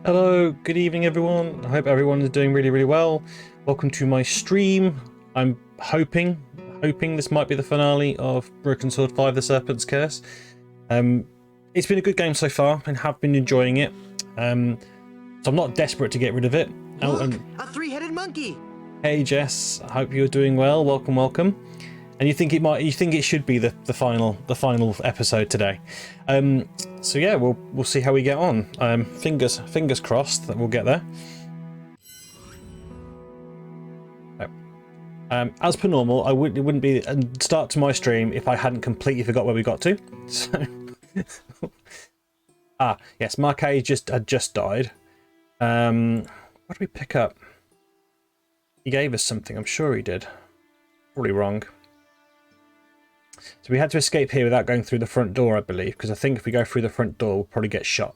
Hello, good evening everyone. I hope everyone is doing really well. Welcome to my stream. I'm hoping this might be the finale of Broken Sword 5: The Serpent's Curse. It's been a good game so far and have been enjoying it. So I'm not desperate to get rid of it. Look, a three-headed monkey. Hey Jess, I hope you're doing well. Welcome. And you think it should be the final episode today. So yeah, we'll see how we get on. Fingers crossed that we'll get there. As per normal, it wouldn't be a start to my stream if I hadn't completely forgot where we got to. So yes, Marquet had just died. What did we pick up? He gave us something, I'm sure he did. Probably wrong. So we had to escape here without going through the front door, I believe, because I think if we go through the front door, we'll probably get shot.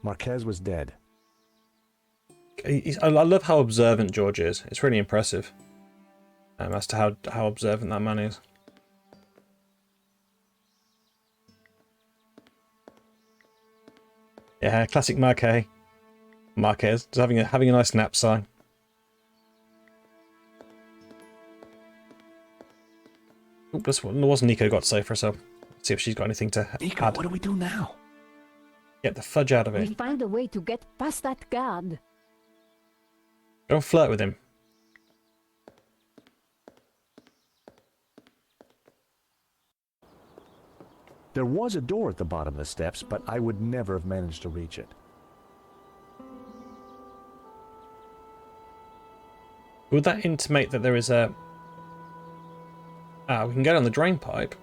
Marquez was dead. I love how observant George is. It's really impressive as to how observant that man is. Yeah, classic Marquez. Just having a nice nap sign. What's Nico got to say for herself? Let's see if she's got anything to Nico, add. what do we do now? Get the fudge out of it. We find a way to get past that guard. Don't flirt with him. There was a door at the bottom of the steps, but I would never have managed to reach it. Would that intimate that there is a... we can get on the drain pipe.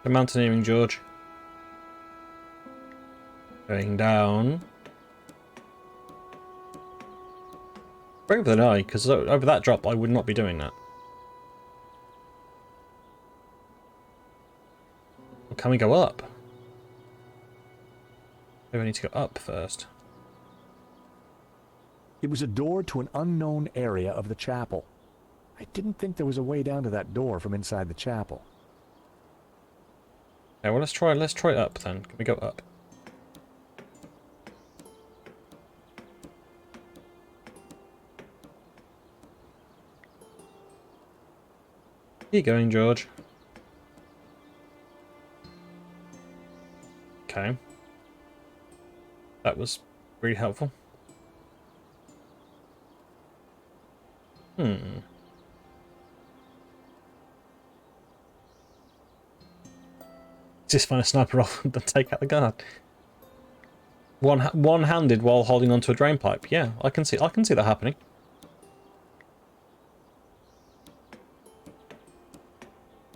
The mountaineering, George. Going down. Braver than I, because over that drop I would not be doing that. Or can we go up? Maybe I need to go up first. It was a door to an unknown area of the chapel. I didn't think there was a way down to that door from inside the chapel. Okay, well let's try up then. Can we go up? Where are you going, George? Okay. That was really helpful. Just find a sniper off and take out the guard. One-handed while holding onto a drain pipe. Yeah, I can see that happening.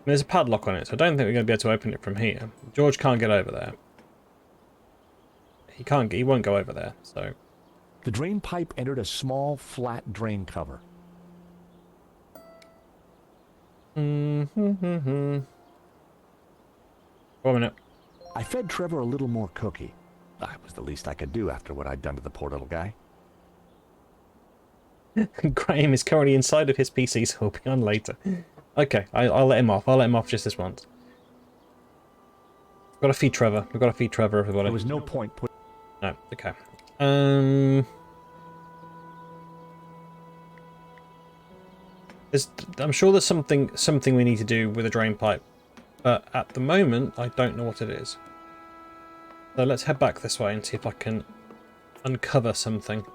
There's a padlock on it, so I don't think we're going to be able to open it from here. George can't get over there. He won't go over there, so... The drain pipe entered a small, flat drain cover. 1 minute. I fed Trevor a little more cookie. That was the least I could do after what I'd done to the poor little guy. Graham is currently inside of his PC, so he'll be on later. Okay, I'll let him off. I'll let him off just this once. We've got to feed Trevor. We've got to feed Trevor, everybody. There was no point No, okay. I'm sure there's something we need to do with a drain pipe, but at the moment I don't know what it is. So let's head back this way and see if I can uncover something.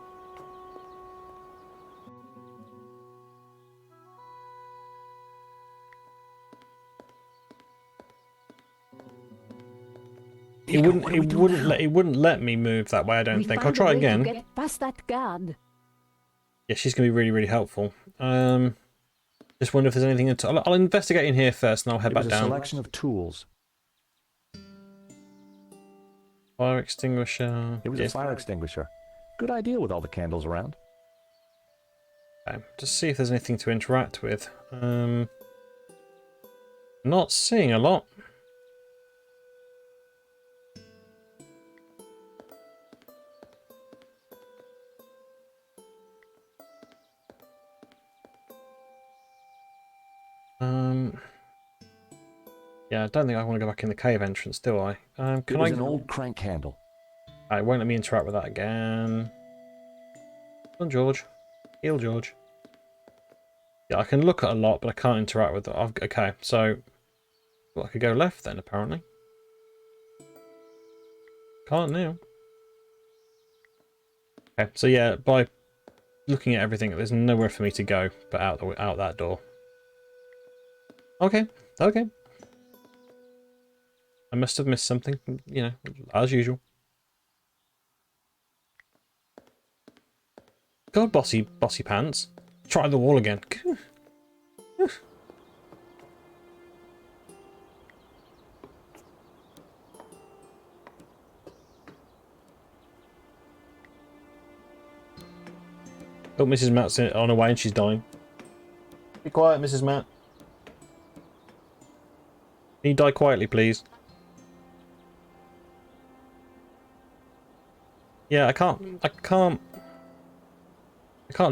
It wouldn't let me move that way, I don't think. I'll try again. To get past that guard. Yeah, she's going to be really helpful. Just wonder if there's anything... I'll investigate in here first and I'll head back down. A selection of tools. Fire extinguisher. It was a fire extinguisher. Good idea with all the candles around. Okay, just see if there's anything to interact with. Not seeing a lot. Yeah, I don't think I want to go back in the cave entrance, do I? It Can was I? an old crank handle. It won't let me interact with that again. Come on, George. Heal, George. Yeah, I can look at a lot, but I can't interact with it. Okay, so well, I could go left then, apparently. Can't now. Okay, so yeah, by looking at everything, there's nowhere for me to go but out that door. Okay, okay. I must have missed something, you know, as usual. God, bossy pants. Try the wall again. Oh, Mrs. Matt's on her way and she's dying. Be quiet, Mrs. Matt. Can you die quietly, please? Yeah, I can't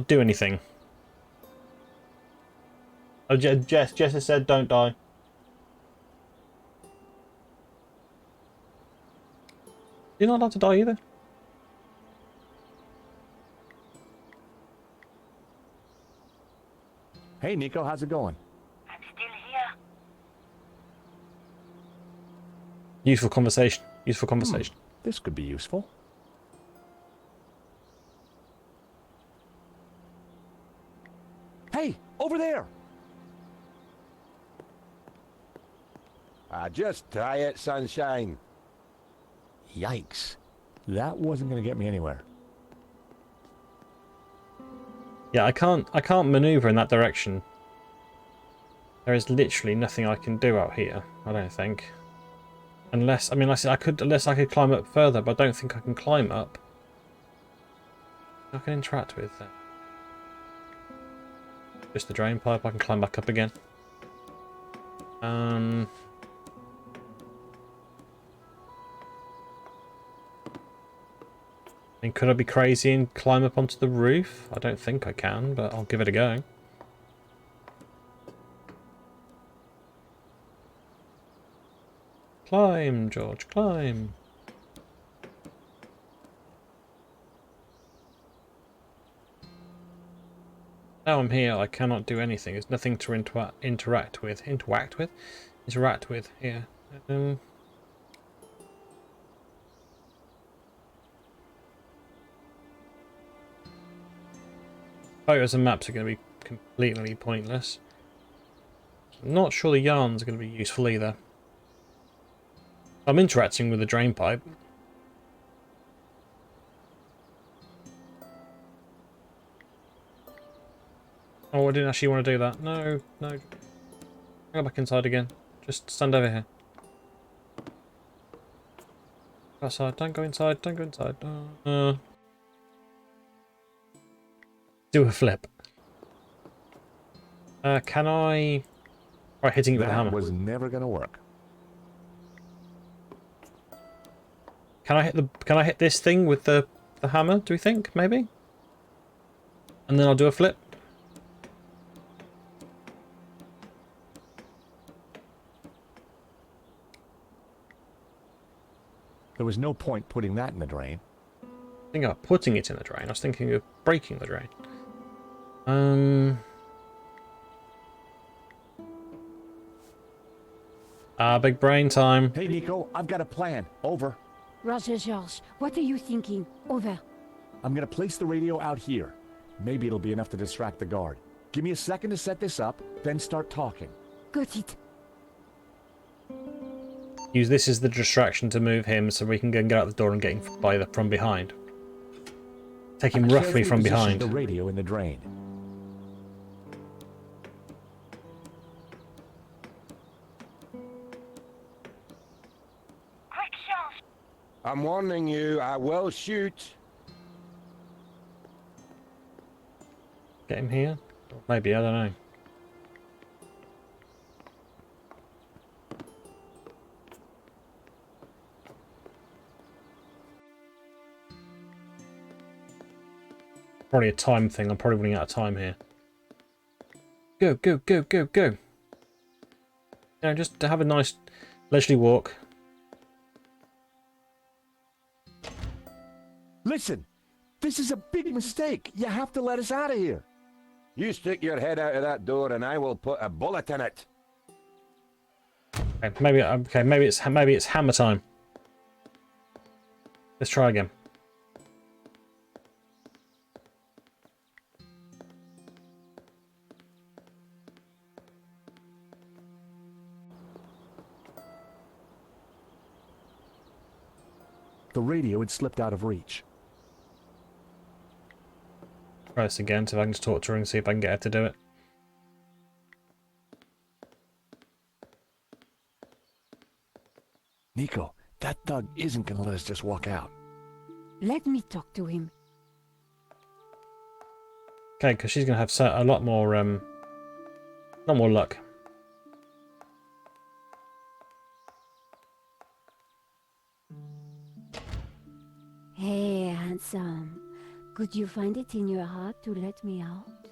do anything. Oh, Jess has said don't die. You're not allowed to die either. Hey, Nico, how's it going? I'm still here. Useful conversation. Useful conversation. This could be useful. Hey, over there! Just try it, sunshine. Yikes. That wasn't going to get me anywhere. Yeah, I can't maneuver in that direction. There is literally nothing I can do out here, I don't think. Unless, I mean, unless I could climb up further, but I don't think I can climb up. I can interact with that. Just the drain pipe, I can climb back up again. I mean, could I be crazy and climb up onto the roof? I don't think I can, but I'll give it a go. Climb, George, climb. Now I'm here, I cannot do anything. There's nothing to interact with. Interact with here. Photos and maps are going to be completely pointless. I'm not sure the yarns are going to be useful either. I'm interacting with the drain pipe. Oh, I didn't actually want to do that. No, no. Go back inside again. Just stand over here. Go outside. Don't go inside. Don't go inside. Do a flip. Can I... Try hitting it with a hammer. That was never going to work. Can I hit this thing with the hammer, do we think? Maybe? And then I'll do a flip. There was no point putting that in the drain. I think about putting it in the drain. I was thinking of breaking the drain. Big brain time. Hey, Nico, I've got a plan. Over. Roger, George. What are you thinking? Over. I'm going to place the radio out here. Maybe it'll be enough to distract the guard. Give me a second to set this up, then start talking. Got it. Use this as the distraction to move him so we can go and get out the door and get him from behind. Take him roughly from behind. The radio in the drain. Quick, George. I'm warning you, I will shoot. Get him here? Maybe, I don't know. Probably a time thing. I'm probably running out of time here. Go, go, go, go, go. You know, just to have a nice leisurely walk. Listen, this is a big mistake. You have to let us out of here. You stick your head out of that door and I will put a bullet in it. Okay, maybe it's hammer time. Let's try again. The radio had slipped out of reach. Try this again, see if I can just talk to her and see if I can get her to do it. Nico, that thug isn't gonna let us just walk out. Let me talk to him. Okay, because she's gonna have a lot more luck. Hey, handsome. Could you find it in your heart to let me out?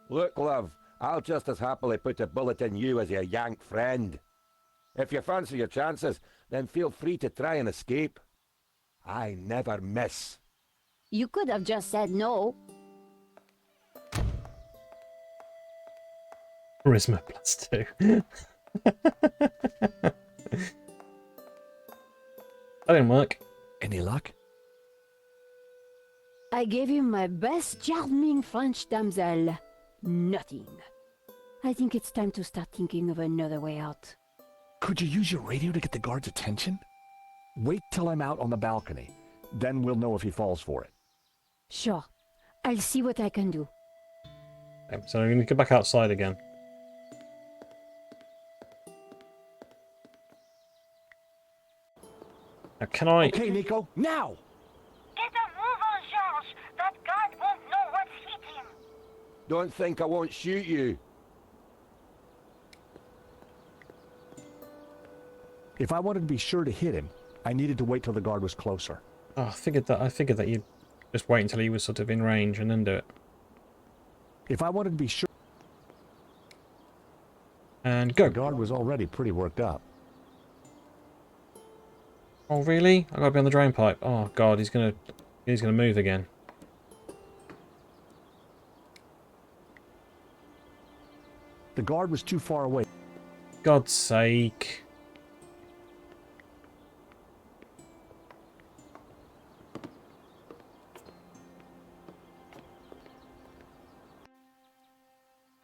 Look, love, I'll just as happily put a bullet in you as your yank friend. If you fancy your chances, then feel free to try and escape. I never miss. You could have just said no. Charisma +2. That didn't work. Any luck? I gave him my best charming French damsel. Nothing. I think it's time to start thinking of another way out. Could you use your radio to get the guard's attention? Wait till I'm out on the balcony. Then we'll know if he falls for it. Sure. I'll see what I can do. Okay, so I'm going to go back outside again. Now, can I... Okay, Nico, now! Get a move on, George. That guard won't know what's hit him. Don't think I won't shoot you. If I wanted to be sure to hit him, I needed to wait till the guard was closer. Oh, I figured that you'd just wait until he was sort of in range and then do it. If I wanted to be sure, And go. the guard was already pretty worked up. Oh really? I gotta be on the drain pipe. Oh god, he's gonna move again. The guard was too far away. God's sake.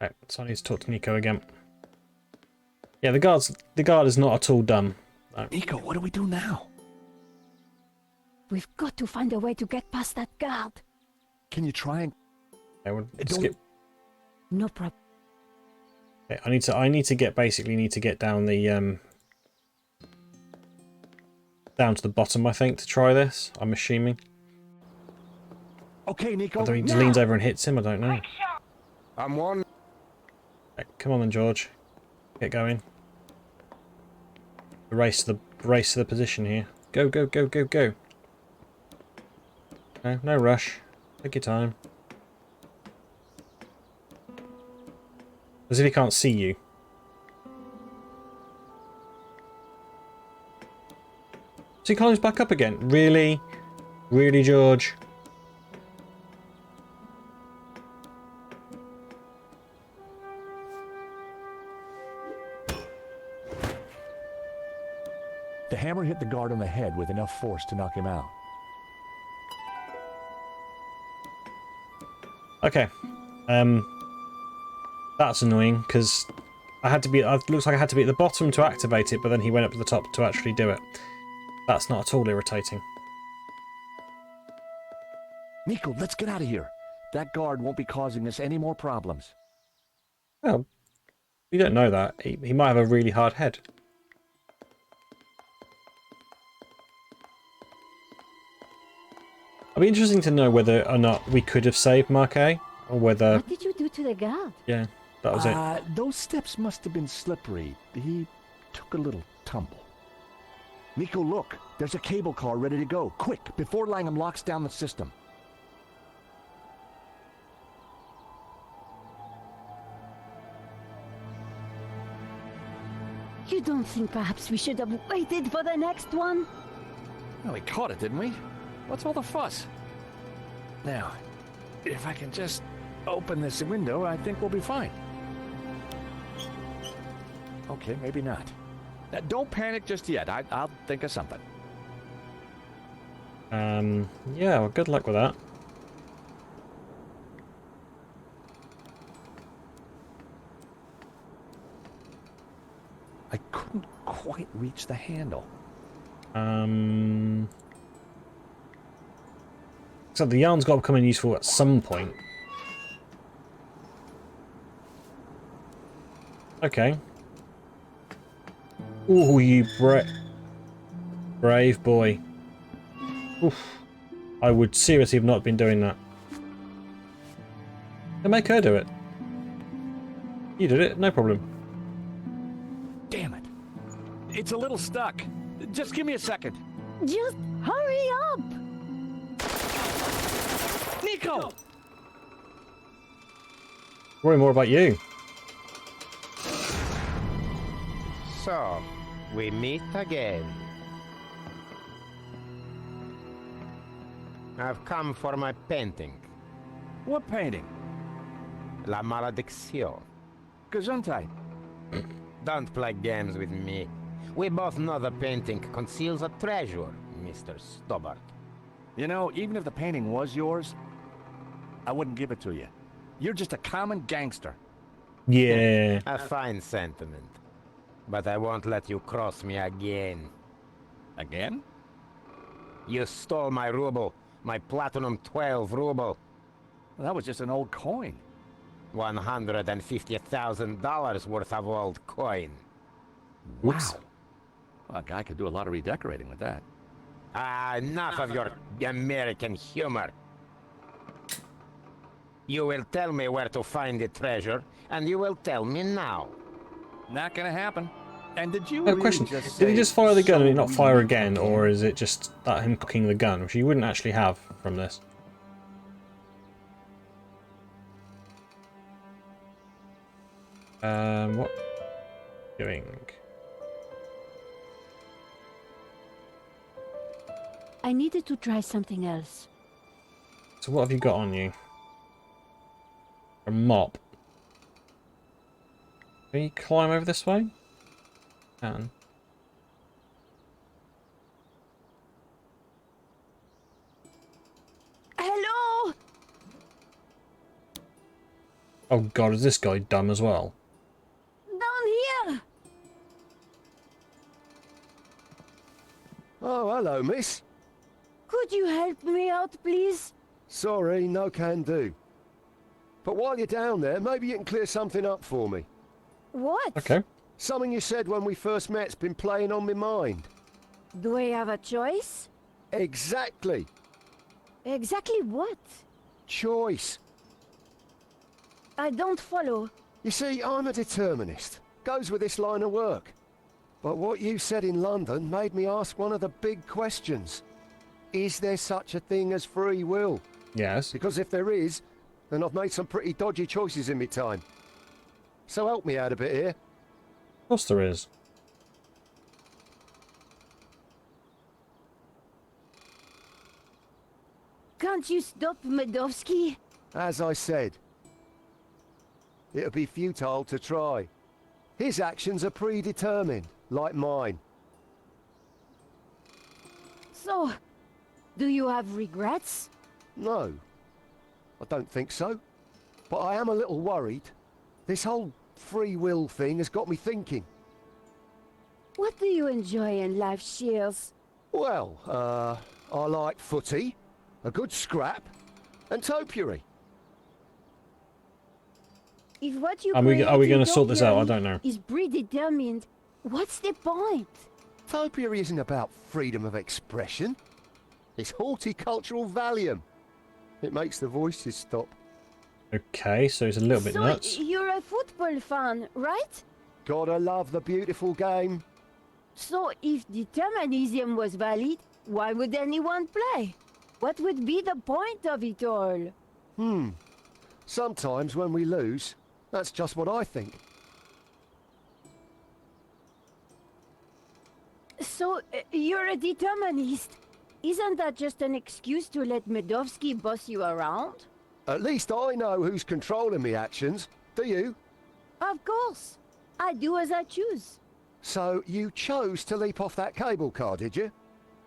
Right, so I need to talk to Nico again. Yeah, the guard is not at all dumb. No. Nico, what do we do now? We've got to find a way to get past that guard. Can you try and... Okay, we'll Don't- skip. No problem. Okay, I need to get down the down to the bottom, I think, to try this. I'm assuming. Okay, Nico, Whether he just now! leans over and hits him, I don't know. Quick shot. I'm one. Okay, come on then, George. Get going. Race to the position here. Go, go, go, go, go. No, no rush. Take your time. As if he can't see you. So he climbs back up again. Really? Really, George? The hammer hit the guard on the head with enough force to knock him out. Okay. That's annoying because I had to be. It looks like I had to be at the bottom to activate it, but then he went up to the top to actually do it. That's not at all irritating. Nico, let's get out of here. That guard won't be causing us any more problems. Well, you don't know that. He might have a really hard head. It'd be interesting to know whether or not we could have saved Marquet, or whether... What did you do to the guard? Yeah, that was it. Those steps must have been slippery. He took a little tumble. Nico, look. There's a cable car ready to go. Quick, before Langham locks down the system. don't think perhaps we should have waited for the next one? Well, we caught it, didn't we? What's all the fuss? Now, if I can just open this window, I think we'll be fine. Okay, maybe not. Don't panic just yet. I'll think of something. Yeah, well, good luck with that. I couldn't quite reach the handle. So the yarn's got to come in useful at some point. Okay. Ooh, you brave boy. Oof. I would seriously have not been doing that. Then make her do it. You did it, no problem. Damn it. It's a little stuck. Just give me a second. Just hurry up! Nico! Worry more about you. So, we meet again. I've come for my painting. What painting? La Malédiction. Gesundheit. Don't play games with me. We both know the painting conceals a treasure, Mr. Stobbart. You know, even if the painting was yours, I wouldn't give it to you. You're just a common gangster. Yeah. A fine sentiment. But I won't let you cross me again. Again? You stole my ruble, my Platinum 12 ruble. Well, that was just an old coin. $150,000 worth of old coin. Oops. Wow. Well, a guy could do a lot of redecorating with that. Ah, enough of your American humor. You will tell me where to find the treasure, and you will tell me now. Not gonna happen. And did you No question. just Did he say just fire the gun and so not fire again, or is it just that him cocking the gun, which you wouldn't actually have from this? What? Doing? I needed to try something else. So what have you got on you? A mop. Can you climb over this way? Can. Hello? Oh god, is this guy dumb as well? Down here! Oh, hello, miss. Could you help me out, please? Sorry, no can do. But while you're down there, maybe you can clear something up for me. What? Okay. Something you said when we first met's been playing on my mind. Do I have a choice? Exactly. Exactly what? Choice. I don't follow. You see, I'm a determinist. Goes with this line of work. But what you said in London made me ask one of the big questions. Is there such a thing as free will? Yes. Because if there is, then I've made some pretty dodgy choices in my time. So help me out a bit here. Of course there is. Can't you stop Medovsky? As I said, it'd be futile to try. His actions are predetermined, like mine. So, do you have regrets? No, I don't think so. But I am a little worried. This whole free will thing has got me thinking. What do you enjoy in life, Shears? Well, I like footy, a good scrap, and topiary. If what you Are we create gonna in sort this out? I topiary don't know. Is predetermined. What's the point? Topiary isn't about freedom of expression. It's horticultural Valium. It makes the voices stop. Okay, so it's a little bit So nuts. you're a football fan, right? Gotta love the beautiful game. So if determinism was valid, why would anyone play? What would be the point of it all? Sometimes when we lose, that's just what I think. So, you're a determinist. Isn't that just an excuse to let Medovsky boss you around? At least I know who's controlling me actions. Do you? Of course. I do as I choose. So you chose to leap off that cable car, did you?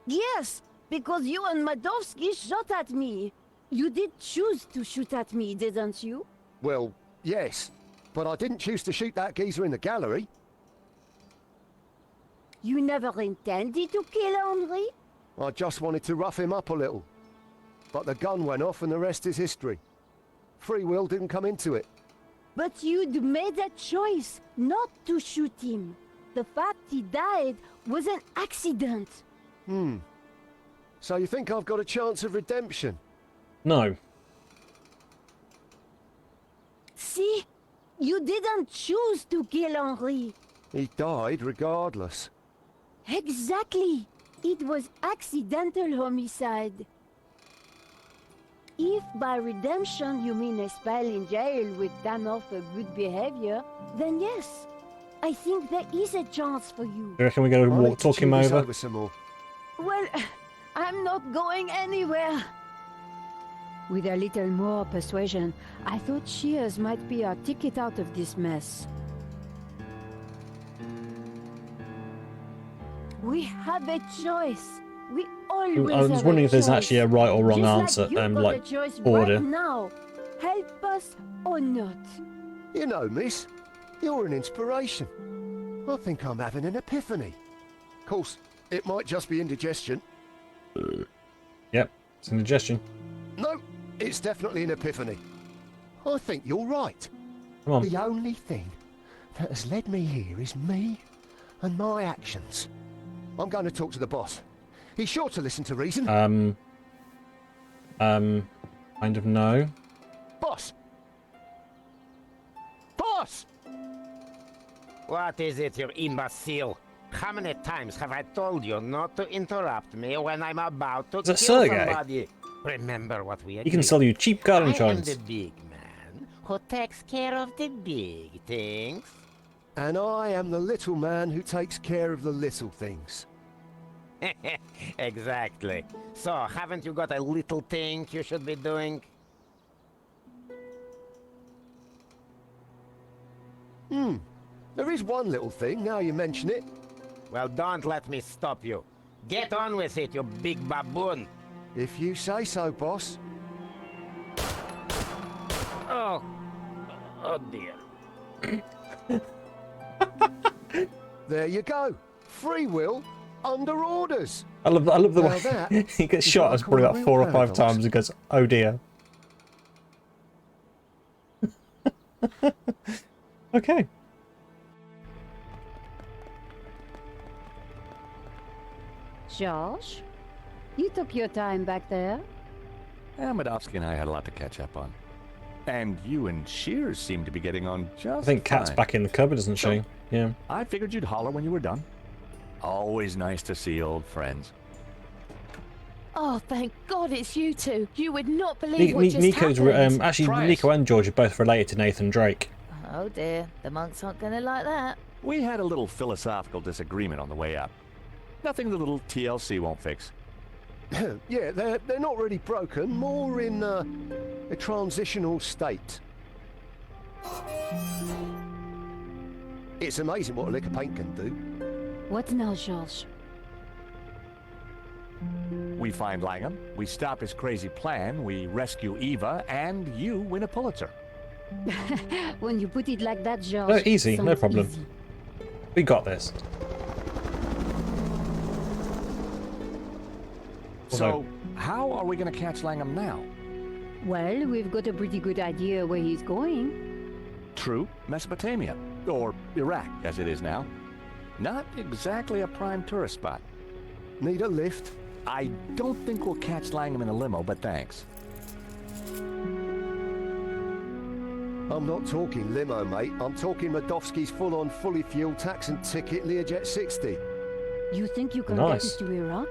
Yes, because you and Medovsky shot at me. You did choose to shoot at me, didn't you? Well, yes. But I didn't choose to shoot that geezer in the gallery. You never intended to kill Henri? I just wanted to rough him up a little. But the gun went off and the rest is history. Free will didn't come into it. But you'd made a choice not to shoot him. The fact he died was an accident. So you think I've got a chance of redemption? No. See? You didn't choose to kill Henri. He died regardless. Exactly. It was accidental homicide. If by redemption you mean a spell in jail with time off for good behavior, then yes, I think there is a chance for you. You reckon we go I need walk, to talk him chew this over? some more. Well, I'm not going anywhere. With a little more persuasion, I thought Shears might be our ticket out of this mess. We have a choice. We always I was have wondering a if there's choice. actually a right or wrong Just answer, like you've got like a choice order. right now. Help us or not. You know, miss, you're an inspiration. I think I'm having an epiphany. Of course, it might just be indigestion. Yep, it's an indigestion. No, it's definitely an epiphany. I think you're right. Come on. The only thing that has led me here is me and my actions. I'm going to talk to the boss. He's sure to listen to reason. Kind of no. Boss! Boss! What is it, you imbecile? How many times have I told you not to interrupt me when I'm about to Is that kill Sergey? somebody? Remember what we agreed. He can sell you cheap car I am insurance. the big man who takes care of the big things. And I am the little man who takes care of the little things. Exactly. So, haven't you got a little thing you should be doing? There is one little thing, now you mention it. Well, don't let me stop you. Get on with it, you big baboon. If you say so, boss. Oh. Oh, dear. There you go. Free will under orders. I love the Now way that he gets is shot what I as probably call a like real 4 or 5 paradox. times and goes, oh dear. Okay. George, you took your time back there. Medovsky and I had a lot to catch up on. And you and Shears seem to be getting on just I think Kat's fine. back in the cupboard, isn't she? Yeah. I figured you'd holler when you were done. Always nice to see old friends. Oh, thank God it's you two. You would not believe what just Nico's happened. actually Try us. Nico and George are both related to Nathan Drake. Oh dear, the monks aren't going to like that. We had a little philosophical disagreement on the way up. Nothing the little TLC won't fix. Yeah, they're not really broken, more in a transitional state. It's amazing what a lick of paint can do. What now, George? We find Langham, we stop his crazy plan, we rescue Eva, and you win a Pulitzer. When you put it like that, George. No, easy, no sounds problem. easy. We got this. So, how are we going to catch Langham now? Well, we've got a pretty good idea where he's going. True, Mesopotamia, or Iraq as it is now. Not exactly a prime tourist spot. Need a lift? I don't think we'll catch Langham in a limo, but thanks. I'm not talking limo, mate. I'm talking Medovsky's full-on, fully fueled tax and ticket Learjet 60. You think you can Nice. get us to Iraq?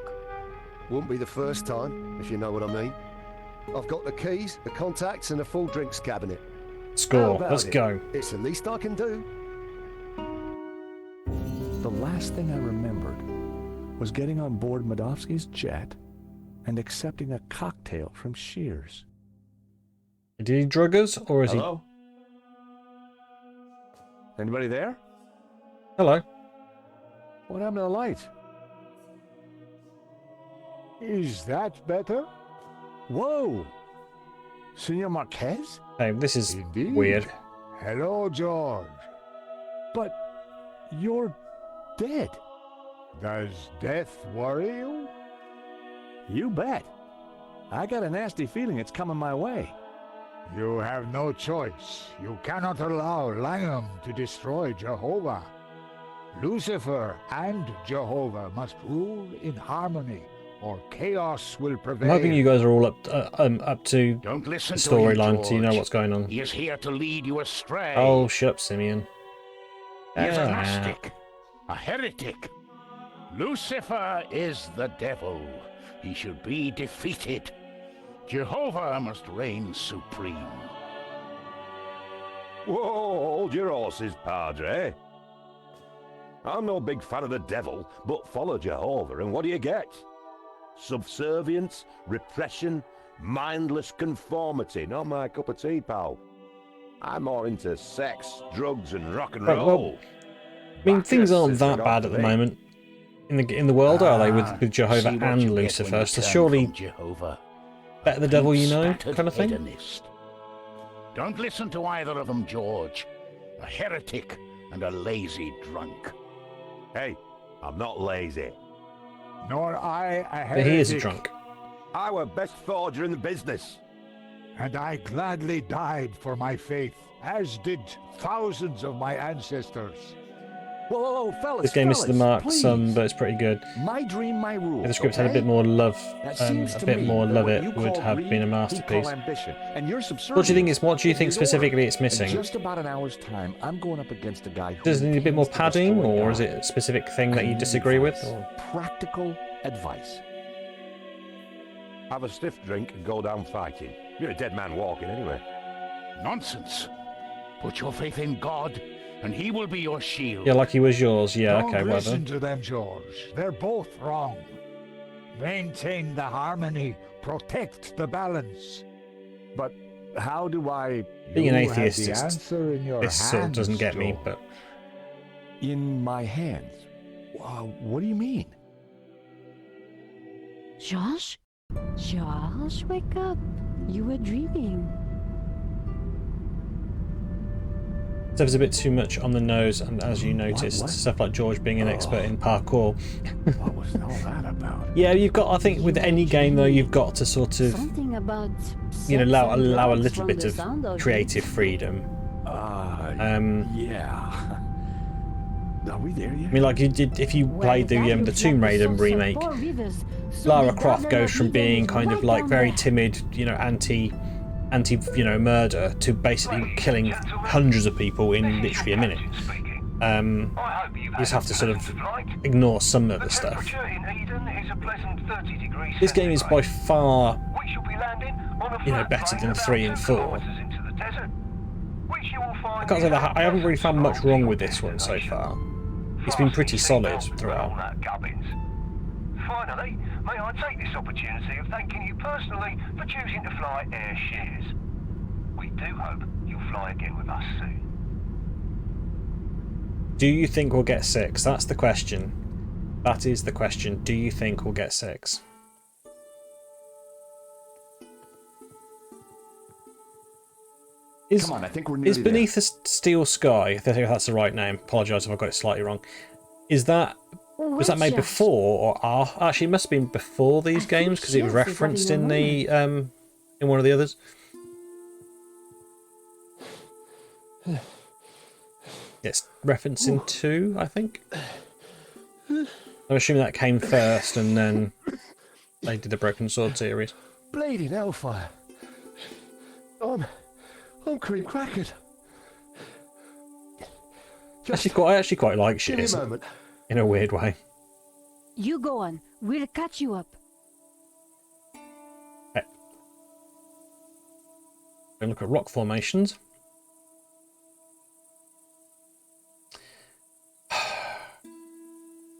Wouldn't be the first time, if you know what I mean. I've got the keys, the contacts, and a full drinks cabinet. How Score. about Let's it? go. It's the least I can do. The last thing I remembered was getting on board Medovsky's jet and accepting a cocktail from Shears. Did he drug us, or is Hello? Anybody there? he? Hello. What happened to the light? Is that better? Whoa! Senor Marquez? Hey, this is Indeed. weird. Hello, George. But you're dead. Does death worry you? You bet. I got a nasty feeling it's coming my way. You have no choice. You cannot allow Langham to destroy Jehovah. Lucifer and Jehovah must rule in harmony, or chaos will I'm prevail. hoping you guys are all up to Don't the listen to him, storyline, so you know George. what's going on. He is here to lead you astray. Oh, shut up, Simeon. He is a Ah. Gnostic, a heretic. Lucifer is the devil. He should be defeated. Jehovah must reign supreme. Whoa, hold your horses, Padre. I'm no big fan of the devil, but follow Jehovah, and what do you get? Subservience, repression, mindless conformity. Not my cup of tea, pal. I'm more into sex, drugs, and rock and Right, roll. well, I mean, things aren't that bad at the moment in the world, are they? With Jehovah See what and you get when Lucifer, you so turn surely from Jehovah. better the devil you know, Spattered kind of thing. hedonist. Don't listen to either of them, George. A heretic and a lazy drunk. Hey, I'm not lazy. Nor I a But heretic. he is a drunk. I were best forger in the business. And I gladly died for my faith, as did thousands of my ancestors. Whoa, whoa, whoa, fellas, This game misses the mark please. some, but it's pretty good. My dream, my rules. If the script had a okay? bit more love, That a seems to bit me more that love what it you would call have greed, been a he masterpiece. call ambition, and you're What do you think is? What do you subservience. think In specifically it's In missing? just about an hour's time, I'm going up against a guy who Does it need a bit more intends to padding, destroy or is God. it a specific thing that I you need disagree with? advice. Or? Practical advice. Have a stiff drink and go down fighting. You're a dead man walking anyway. Nonsense. Put your faith in God, and he will be your shield. Yeah, like he was yours. Yeah, Don't okay, listen whatever. to them, George. They're both wrong. Maintain the harmony. Protect the balance. But how do I, Being an You have atheist the is answer in your this sort of doesn't hands, get me, George. but in my hands? What do you mean? George? George, wake up. You were dreaming. stuff is a bit too much on the nose, and as you noticed, what? stuff like George being an expert in parkour. What was all that about? Yeah, you've got. I think with any game though, you've got to sort of, Something about you know, sex allow and a drugs little from bit the of sound of creative it. freedom. Yeah. Are we there yet? I mean, like you did if you Well, played that the looks Tomb like the Raider source of remake. Four Rivers, so Lara the Croft Garden goes of from Eden being is kind of right like down very there. timid, you know, anti, you know, murder to basically killing hundreds of people in literally a minute. You just have to sort of ignore some of the stuff. This game is by far, you know, better than 3 and 4. I can't say that I haven't really found much wrong with this one so far. It's been pretty solid throughout. Finally, may I take this opportunity of thanking you personally for choosing to fly Air Shears. We do hope you'll fly again with us soon. Do you think we'll get 6? That's the question. That is the question. Do you think we'll get 6? Come on, I think we're nearly Is Beneath the Steel Sky, I think that's the right name, apologise if I got it slightly wrong, was that made before or after? Actually, it must have been before these games because it was referenced in the in one of the others. It's referenced in 2, I think. I'm assuming that came first and then they did the Broken Sword series. Bleeding hellfire. I'm cream crackered. I actually quite like Give me a Shears moment. in a weird way. You go on. We'll catch you up. Okay. We'll look at rock formations.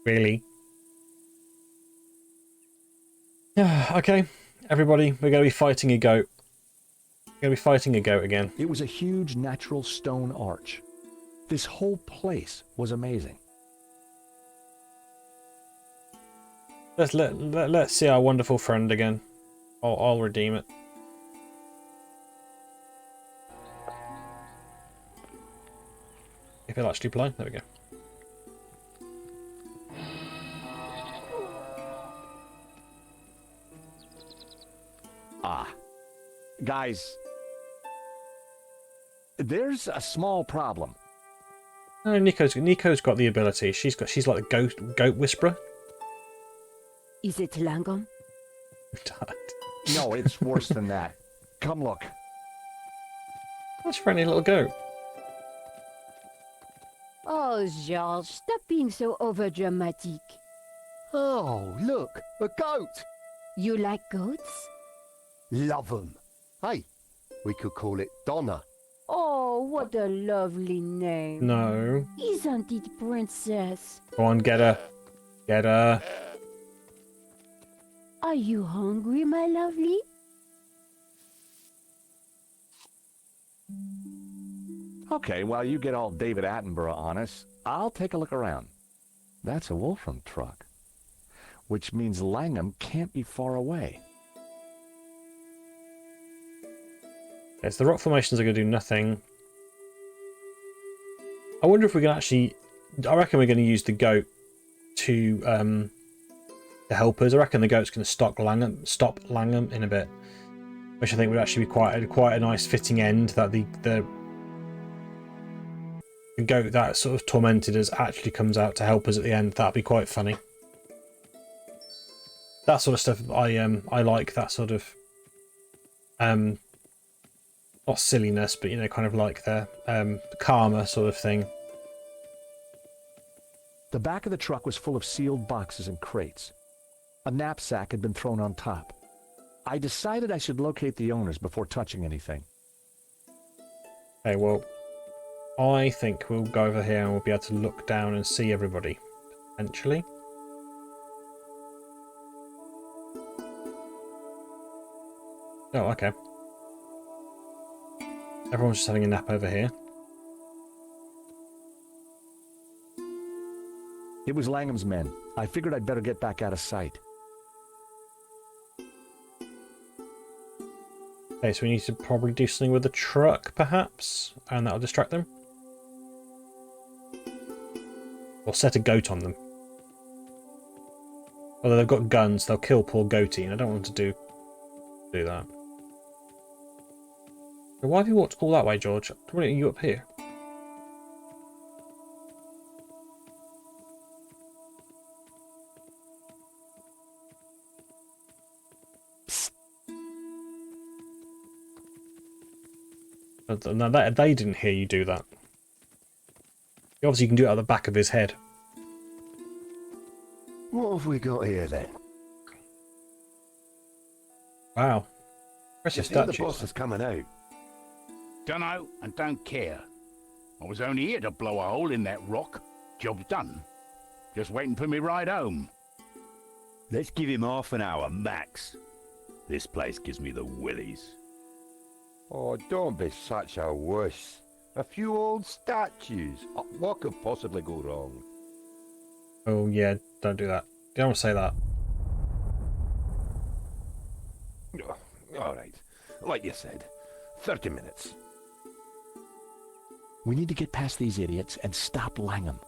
Really? Okay, everybody, we're going to be fighting a goat. We're going to be fighting a goat again. It was a huge natural stone arch. This whole place was amazing. Let's see our wonderful friend again. I'll redeem it. If it'll actually play, there we go. Ah, guys, there's a small problem. No, Nico's got the ability. She's like the goat whisperer. Is it Langam? No, it's worse than that. Come look. That's a friendly little goat. Oh, George, stop being so overdramatic. Oh, look, a goat. You like goats? Love 'em. Hey, we could call it Donna. Oh, what a lovely name. No. Isn't it, princess? Go on, get her. Get her. Are you hungry, my lovely? Okay, while you get all David Attenborough on us, I'll take a look around. That's a Wolfram truck, which means Langham can't be far away. Yes, the rock formations are going to do nothing. I wonder if we can actually... I reckon we're going to use the goat to help us. I reckon the goat's going to stop Langham in a bit, which I think would actually be quite a nice fitting end. That the goat that sort of tormented us actually comes out to help us at the end. That'd be quite funny. That sort of stuff I like. That sort of not silliness, but you know, kind of like the karma sort of thing. The back of the truck was full of sealed boxes and crates. A knapsack had been thrown on top. I decided I should locate the owners before touching anything. Okay, well, I think we'll go over here and we'll be able to look down and see everybody, potentially. Oh, okay. Everyone's just having a nap over here. It was Langham's men. I figured I'd better get back out of sight. Okay, so we need to probably do something with the truck, perhaps, and that'll distract them. Or set a goat on them. Although they've got guns, they'll kill poor Goatee, and I don't want to do that. So why have you walked all that way, George? Why are you up here? No, they didn't hear you do that. Obviously, you can do it at the back of his head. What have we got here then? Wow. Precious You think statues. the boss is coming out? Dunno and don't care. I was only here to blow a hole in that rock. Job's done. Just waiting for me ride home. Let's give him half an hour, max. This place gives me the willies. Oh, don't be such a wuss. A few old statues. What could possibly go wrong? Oh yeah, don't do that. You don't want to say that. All right. Like you said, 30 minutes. We need to get past these idiots and stop Langham.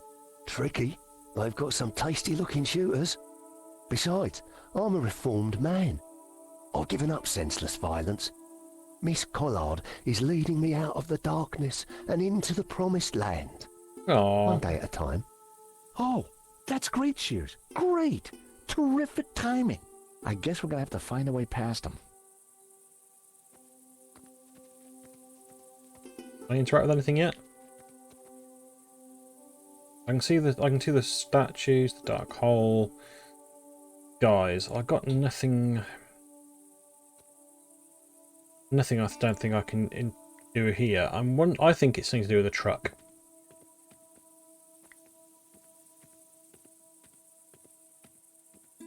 Tricky. They've got some tasty-looking shooters. Besides, I'm a reformed man. I've given up senseless violence. Miss Collard is leading me out of the darkness and into the promised land. Aww. One day at a time. Oh, that's great, Shears. Great. Terrific timing. I guess we're going to have to find a way past them. Can I interact with anything yet? I can see the statues, the dark hole. Guys, I got nothing. Nothing. I don't think I can do here. I think it's something to do with the truck.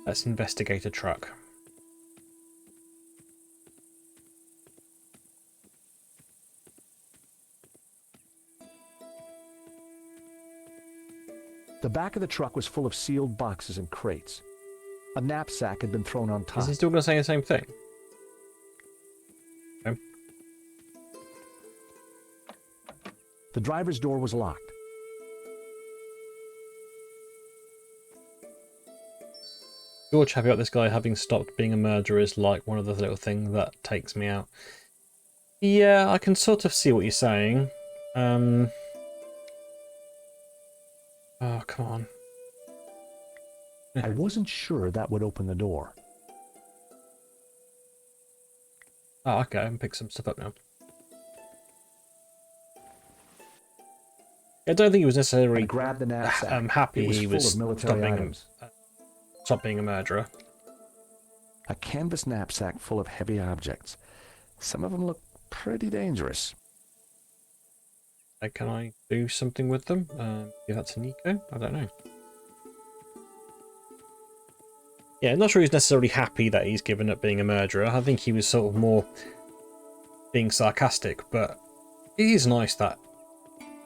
Let's investigate a truck. The back of the truck was full of sealed boxes and crates. A knapsack had been thrown on top. Is he still going to say the same thing? Okay. The driver's door was locked. George, happy about this guy having stopped being a murderer is like one of the little things that takes me out. Yeah, I can sort of see what you're saying. Oh, come on. I wasn't sure that would open the door. Oh, okay, I can pick some stuff up now. I don't think he was necessarily grabbed the knapsack. Happy It he full was of military items. Stop being a murderer. A canvas knapsack full of heavy objects. Some of them look pretty dangerous. Can I do something with them? Give that to Nico? I don't know. Yeah, I'm not sure he's necessarily happy that he's given up being a murderer. I think he was sort of more being sarcastic, but it is nice that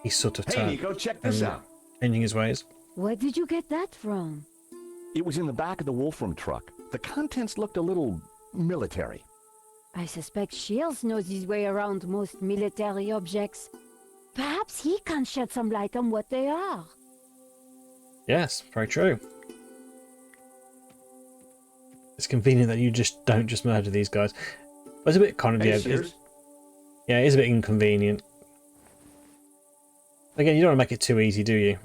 he's sort of Hey, Nico, check this out. Changing his ways. Where did you get that from? It was in the back of the Wolfram truck. The contents looked a little military. I suspect Shields knows his way around most military objects. Perhaps he can shed some light on what they are. Yes, very true. It's convenient that you don't just murder these guys. But it's a bit kind of it is a bit inconvenient. Again, you don't want to make it too easy, do you?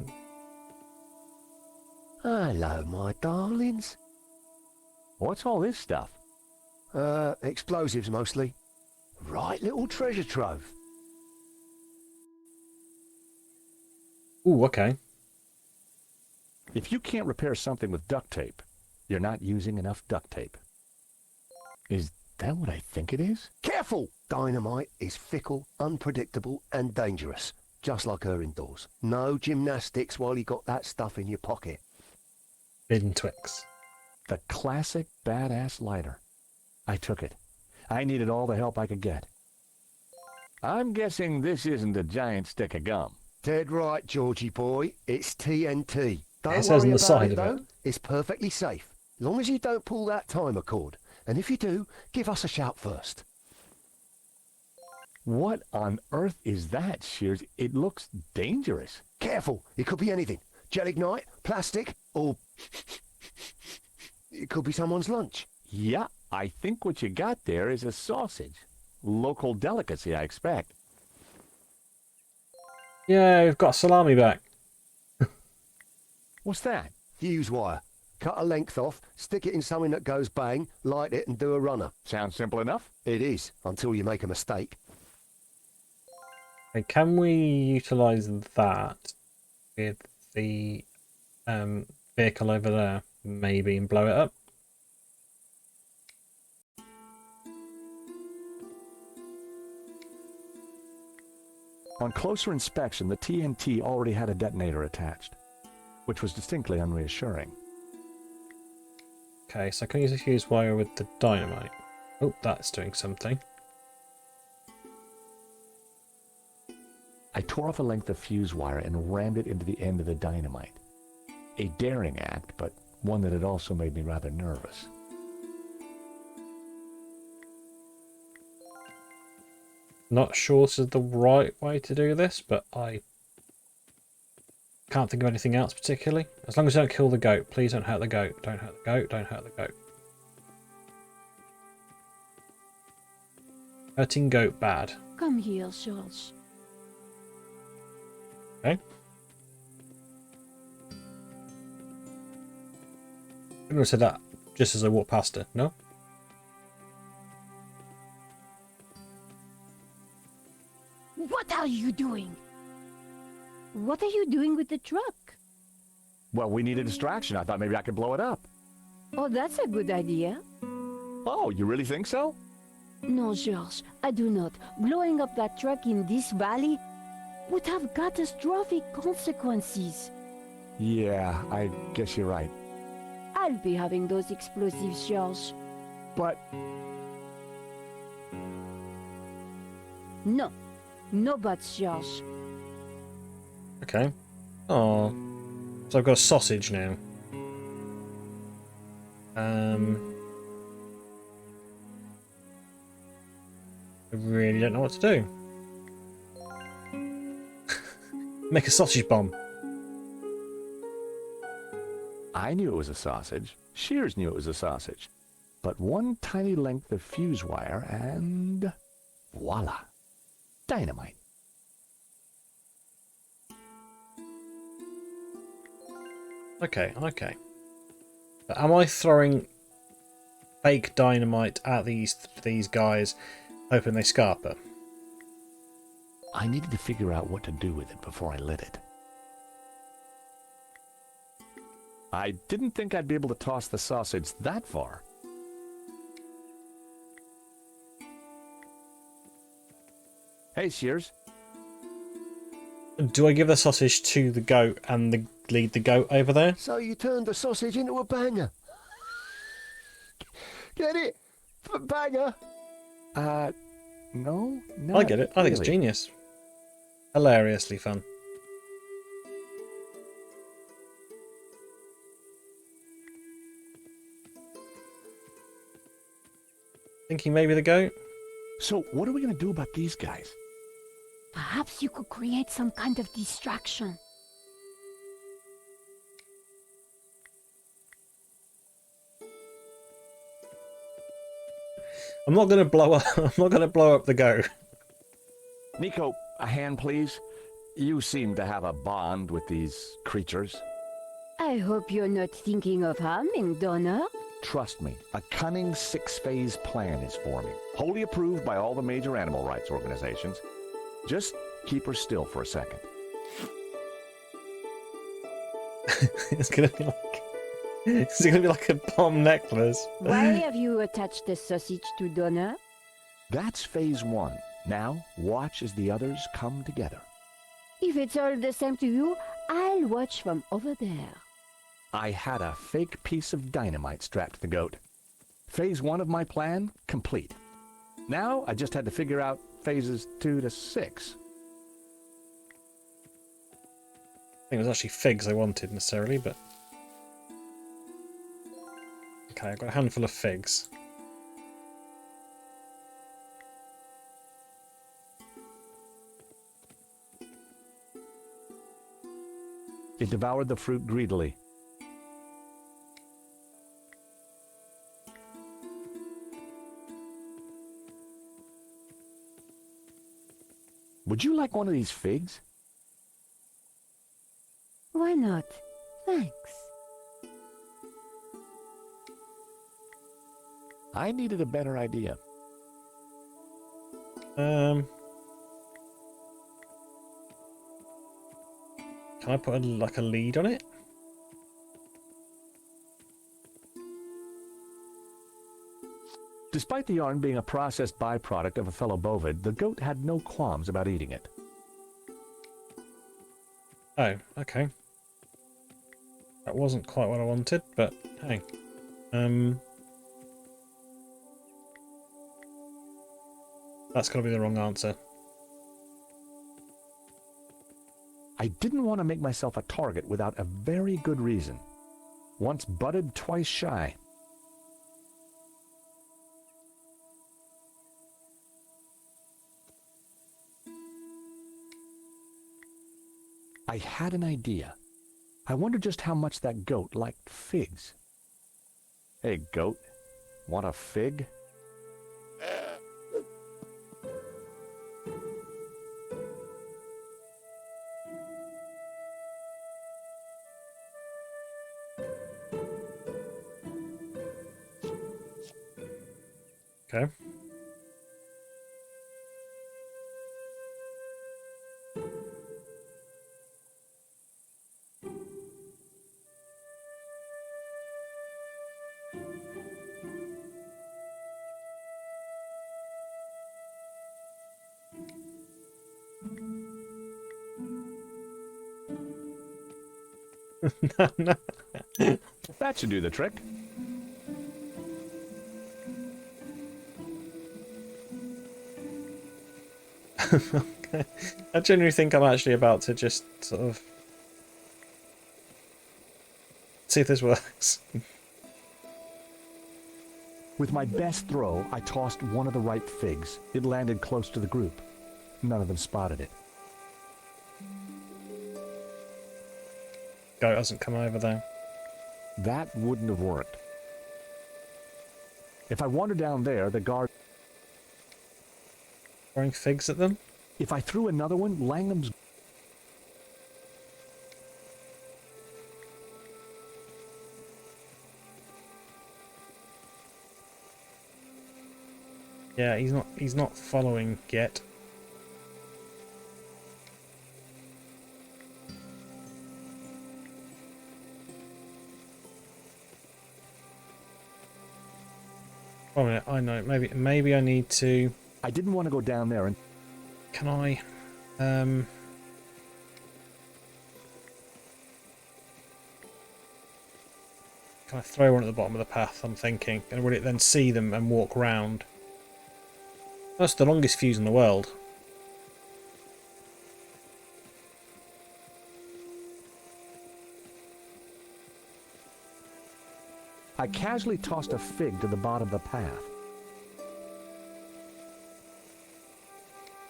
Hello, my darlings. What's all this stuff? Explosives mostly. Right little treasure trove. Ooh, okay. If you can't repair something with duct tape, you're not using enough duct tape. Is that what I think it is? Careful! Dynamite is fickle, unpredictable, and dangerous. Just like her indoors. No gymnastics while you got that stuff in your pocket. Bin Twix. The classic badass lighter. I took it. I needed all the help I could get. I'm guessing this isn't a giant stick of gum. Dead right, Georgie boy. It's TNT. Don't It says on worry the about side it, of though. it. It's perfectly safe. Long as you don't pull that timer cord. And if you do, give us a shout first. What on earth is that, Shears? It looks dangerous. Careful, it could be anything. Gelignite, plastic, or it could be someone's lunch. Yeah, I think what you got there is a sausage. Local delicacy, I expect. Yeah, we've got salami back. What's that? Fuse wire. Cut a length off, stick it in something that goes bang, light it and do a runner. Sounds simple enough. It is, until you make a mistake. Okay, can we utilise that with the vehicle over there, maybe, and blow it up? On closer inspection, the TNT already had a detonator attached, which was distinctly unreassuring. Okay, so I can use a fuse wire with the dynamite. Oh, that's doing something. I tore off a length of fuse wire and rammed it into the end of the dynamite. A daring act, but one that had also made me rather nervous. Not sure this is the right way to do this, but I can't think of anything else particularly. As long as you don't kill the goat. Please don't hurt the goat. Don't hurt the goat. Don't hurt the goat. Hurting goat bad. Come here, George. Okay. I could have said that just as I walked past her, no? What are you doing? What are you doing with the truck? Well, we need a distraction. I thought maybe I could blow it up. Oh, that's a good idea. Oh, you really think so? No, George, I do not. Blowing up that truck in this valley would have catastrophic consequences. Yeah, I guess you're right. I'll be having those explosives, George. But... No. No buts, George. Okay. Oh. So I've got a sausage now. I really don't know what to do. Make a sausage bomb. I knew it was a sausage. Shears knew it was a sausage. But one tiny length of fuse wire and voila, dynamite. Okay, okay. But am I throwing fake dynamite at these guys, hoping they scarper? I needed to figure out what to do with it before I lit it. I didn't think I'd be able to toss the sausage that far. Hey, Shears. Do I give the sausage to the goat and lead the goat over there? So you turned the sausage into a banger. Get it? Banger? No. I get it. I think it's genius. Hilariously fun. Thinking maybe the goat? So what are we going to do about these guys? Perhaps you could create some kind of distraction. I'm not going to blow up. I'm not going to blow up the goat. Nico, a hand, please. You seem to have a bond with these creatures. I hope you're not thinking of harming Donna. Trust me, a cunning six-phase plan is forming, wholly approved by all the major animal rights organizations. Just keep her still for a second. It's gonna be like a bomb necklace. Why have you attached the sausage to Donna? That's phase one. Now, watch as the others come together. If it's all the same to you, I'll watch from over there. I had a fake piece of dynamite strapped to the goat. Phase one of my plan, complete. Now, I just had to figure out phases 2 to 6. I think it was actually figs I wanted necessarily, but... Okay, I've got a handful of figs. It devoured the fruit greedily. Would you like one of these figs? Why not? Thanks. I needed a better idea. Can I put like a lead on it? Despite the yarn being a processed byproduct of a fellow bovid, the goat had no qualms about eating it. Oh, okay. That wasn't quite what I wanted, but hey. That's got to be the wrong answer. I didn't want to make myself a target without a very good reason. Once butted, twice shy. I had an idea. I wondered just how much that goat liked figs. Hey, goat, want a fig? Okay. No. That should do the trick. Okay. I genuinely think I'm actually about to just sort of see if this works. With my best throw, I tossed one of the ripe figs. It landed close to the group. None of them spotted it. Goat hasn't come over though. That wouldn't have worked. If I wander down there, the guard... Throwing figs at them? If I threw another one, Langham's... Yeah, he's not following yet. Oh yeah, I know. Maybe I need to. I didn't want to go down there and... Can I? Can I throw one at the bottom of the path? I'm thinking, and will it then see them and walk round? That's the longest fuse in the world. I casually tossed a fig to the bottom of the path.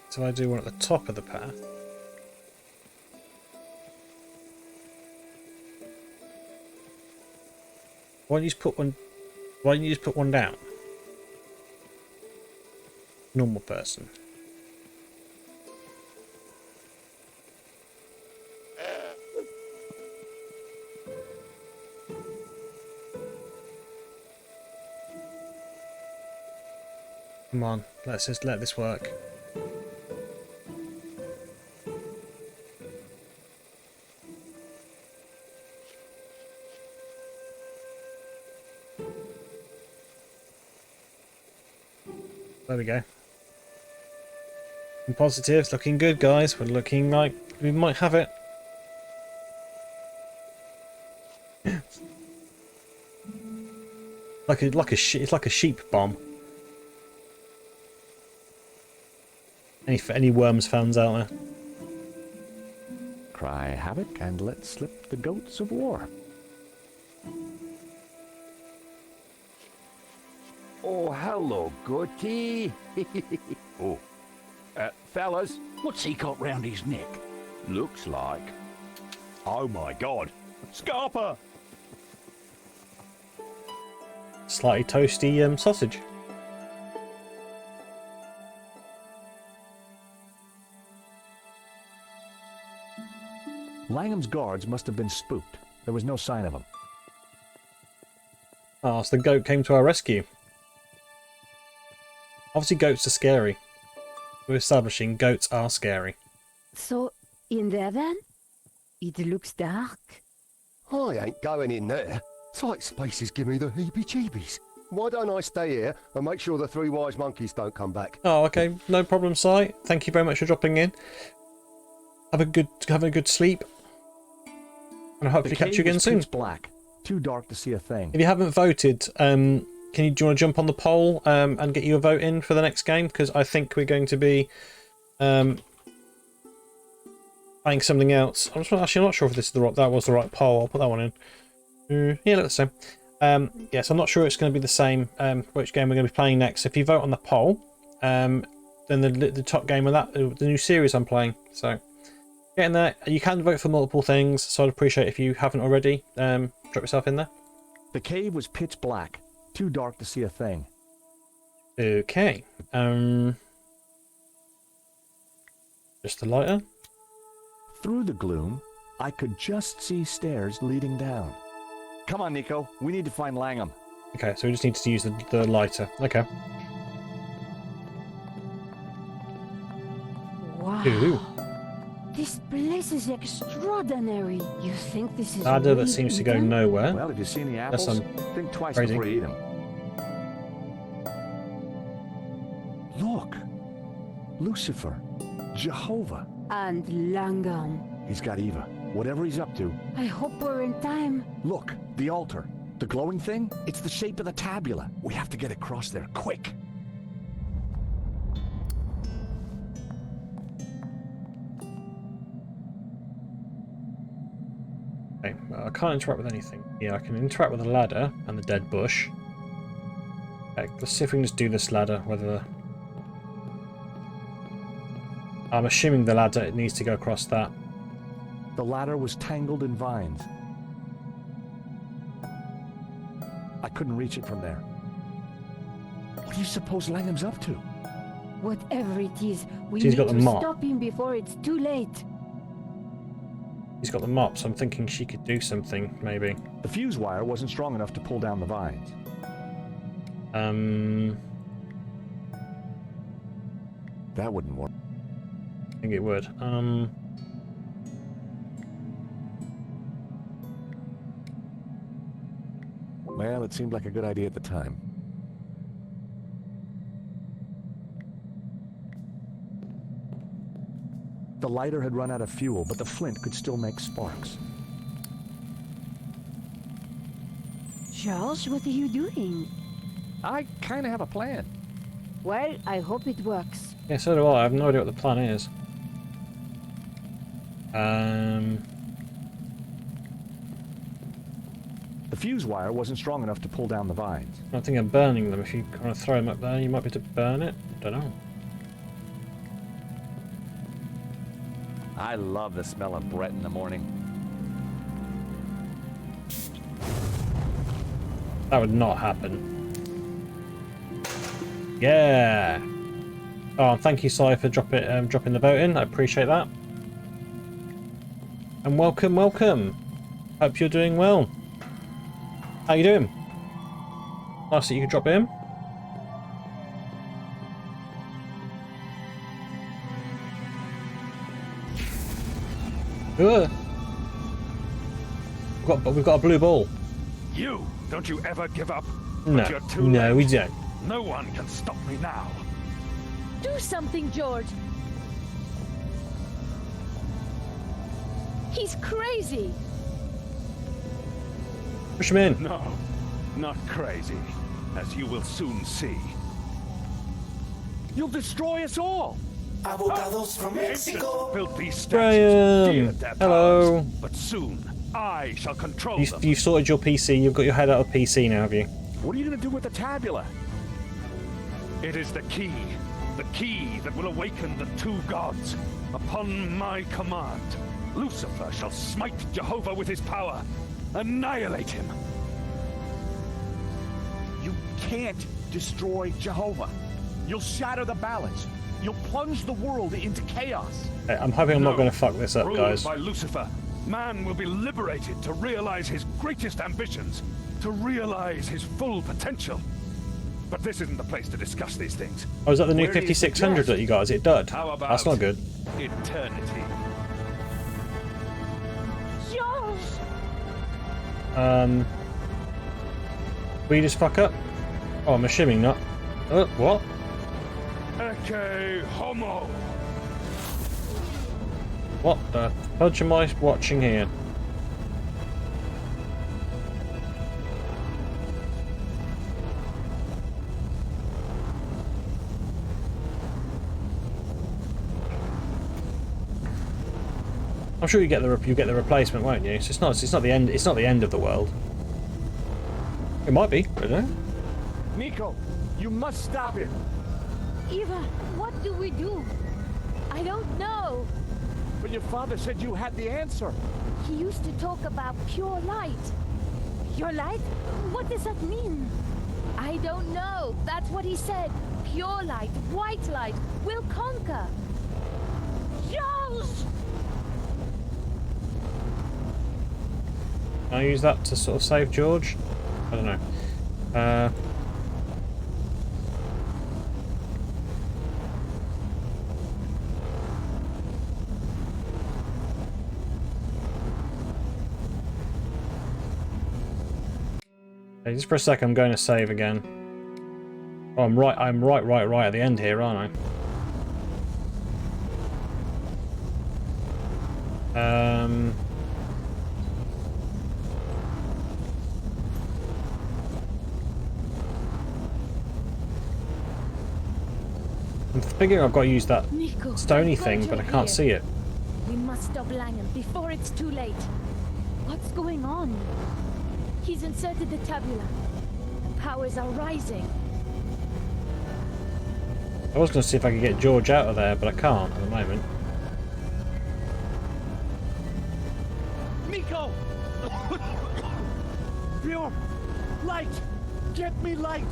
So I do one at the top of the path. Why don't you just put one? Why don't you just put one down? Normal person. Come on, let's just let this work. There we go. Positives, looking good, guys. We're looking like we might have it. It's like a sheep bomb. Any worms fans out there? Cry havoc and let slip the goats of war. Oh, hello, Goaty. Oh, fellas. what's he got round his neck? Looks like... Oh my god! Scarpa! Slightly toasty sausage. Langham's guards must have been spooked. There was no sign of them. Ah, so the goat came to our rescue. Obviously goats are scary. We're establishing goats are scary. So, in there then? It looks dark. I ain't going in there. Tight spaces give me the heebie-jeebies. Why don't I stay here and make sure the three wise monkeys don't come back? Oh, okay. No problem, Si. Thank you very much for dropping in. Have a good sleep. And I hope to catch you again soon. Pitch black. Too dark to see a thing. If you haven't voted, do you want to jump on the poll and get your vote in for the next game? Because I think we're going to be playing something else. I'm not sure if this is that was the right poll. I'll put that one in. Yeah, look the same. Yes, I'm not sure it's going to be the same. Which game we're going to be playing next? If you vote on the poll, then the top game of that, the new series I'm playing. So get in there. You can vote for multiple things, so I'd appreciate if you haven't already. Drop yourself in there. The cave was pitch black. Too dark to see a thing. Okay. Just a lighter. Through the gloom, I could just see stairs leading down. Come on, Nico. We need to find Langham. Okay, so we just need to use the lighter. Okay. Wow. Ooh. This place is extraordinary. You think this is Ladder that really seems to go Eden? nowhere. Well, have you seen the apples? Think twice crazy. before you eat them. Look! Lucifer. Jehovah. And Langham. He's got Eva. Whatever he's up to. I hope we're in time. Look, the altar. The glowing thing? It's the shape of the tabula. We have to get across there, quick. Okay, well, I can't interact with anything. Yeah, I can interact with the ladder and the dead bush. Okay, let's see if we can just do this ladder, whether... I'm assuming the ladder it needs to go across that. The ladder was tangled in vines. I couldn't reach it from there. What do you suppose Langham's up to? Whatever it is, we She's need got the to mop. stop him before it's too late. He's got the mop, so I'm thinking she could do something, maybe. The fuse wire wasn't strong enough to pull down the vines. That wouldn't work. I think it would. Well, it seemed like a good idea at the time. The lighter had run out of fuel, but the flint could still make sparks. George, what are you doing? I kind of have a plan. Well, I hope it works. Yeah, so do I. I have no idea what the plan is. The fuse wire wasn't strong enough to pull down the vines. I think I'm burning them. If you kind of throw them up there, you might be able to burn it. Don't know. I love the smell of Brett in the morning. That would not happen. Yeah. Oh, thank you, Si, for dropping the vote in. I appreciate that. And welcome, welcome. Hope you're doing well. How you doing? Nice that you could drop in. We've got a blue ball. You! Don't you ever give up? No, But you're too no, late. we don't. No one can stop me now. Do something, George. He's crazy. Push him in. No, not crazy, as you will soon see. You'll destroy us all. Avocados from Mexico. Built these statues, Graham, dear their hello. powers, but soon I shall control them. You've sorted your PC. You've got your head out of PC now, have you? What are you going to do with the tabula? It is the key that will awaken the two gods. Upon my command, Lucifer shall smite Jehovah with his power, annihilate him. You can't destroy Jehovah. You'll shatter the balance. You'll plunge the world into chaos. Hey, I'm hoping I'm not going to fuck this up, Ruled guys. by Lucifer, man will be liberated to realize his greatest ambitions, to realize his full potential. But this isn't the place to discuss these things. Oh, is that the new Where do you 5600 suggest? that you got? Is it dud? How about That's not good. eternity? George! Will you just fuck up? Oh, I'm assuming not. What? Ecce homo! What the fudge am I watching here? I'm sure you get the replacement, won't you? So it's not the end. It's not the end of the world. It might be. I don't know. Nico, you must stop him. Eva, what do we do? I don't know. But your father said you had the answer. He used to talk about pure light. Pure light? What does that mean? I don't know. That's what he said. Pure light, white light, will conquer. George! Can I use that to sort of save George? I don't know. Okay, just for a second, I'm going to save again. Oh, I'm right at the end here, aren't I? I'm figuring I've got to use that Nico, stony I'm thing, glad but I you're can't here. see it. We must stop Langham before it's too late. What's going on? He's inserted the tabula. The powers are rising. I was going to see if I could get George out of there, but I can't at the moment. Nico! Pure light! Get me light!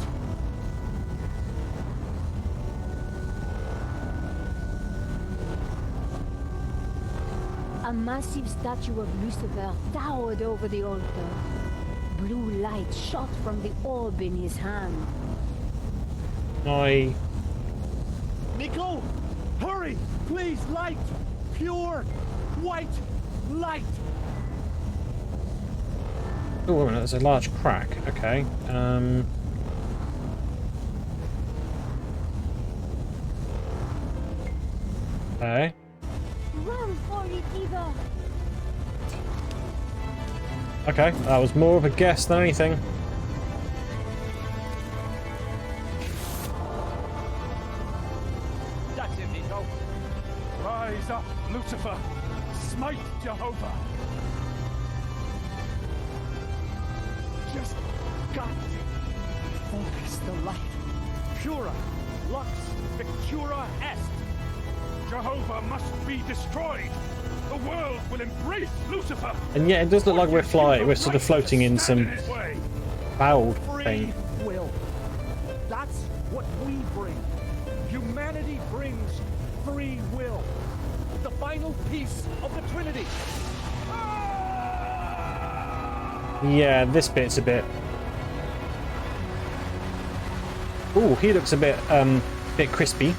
A massive statue of Lucifer towered over the altar. Blue light shot from the orb in his hand. Nico! Hurry! Please, light! Pure white light! Oh, wait a minute, there's a large crack. Okay. Okay. Run for it, Eva! Okay, that was more of a guess than anything. That's it, Nico. Rise up, Lucifer! Smite Jehovah! Just got to focus the light. Pura, lux, victura est. Jehovah must be destroyed. The world will embrace Lucifer. And yet it does look like we're sort of floating in some foul thing. Free will. That's what we bring. Humanity brings free will. The final piece of the Trinity. Yeah, this bit's a bit. Ooh, he looks a bit crispy.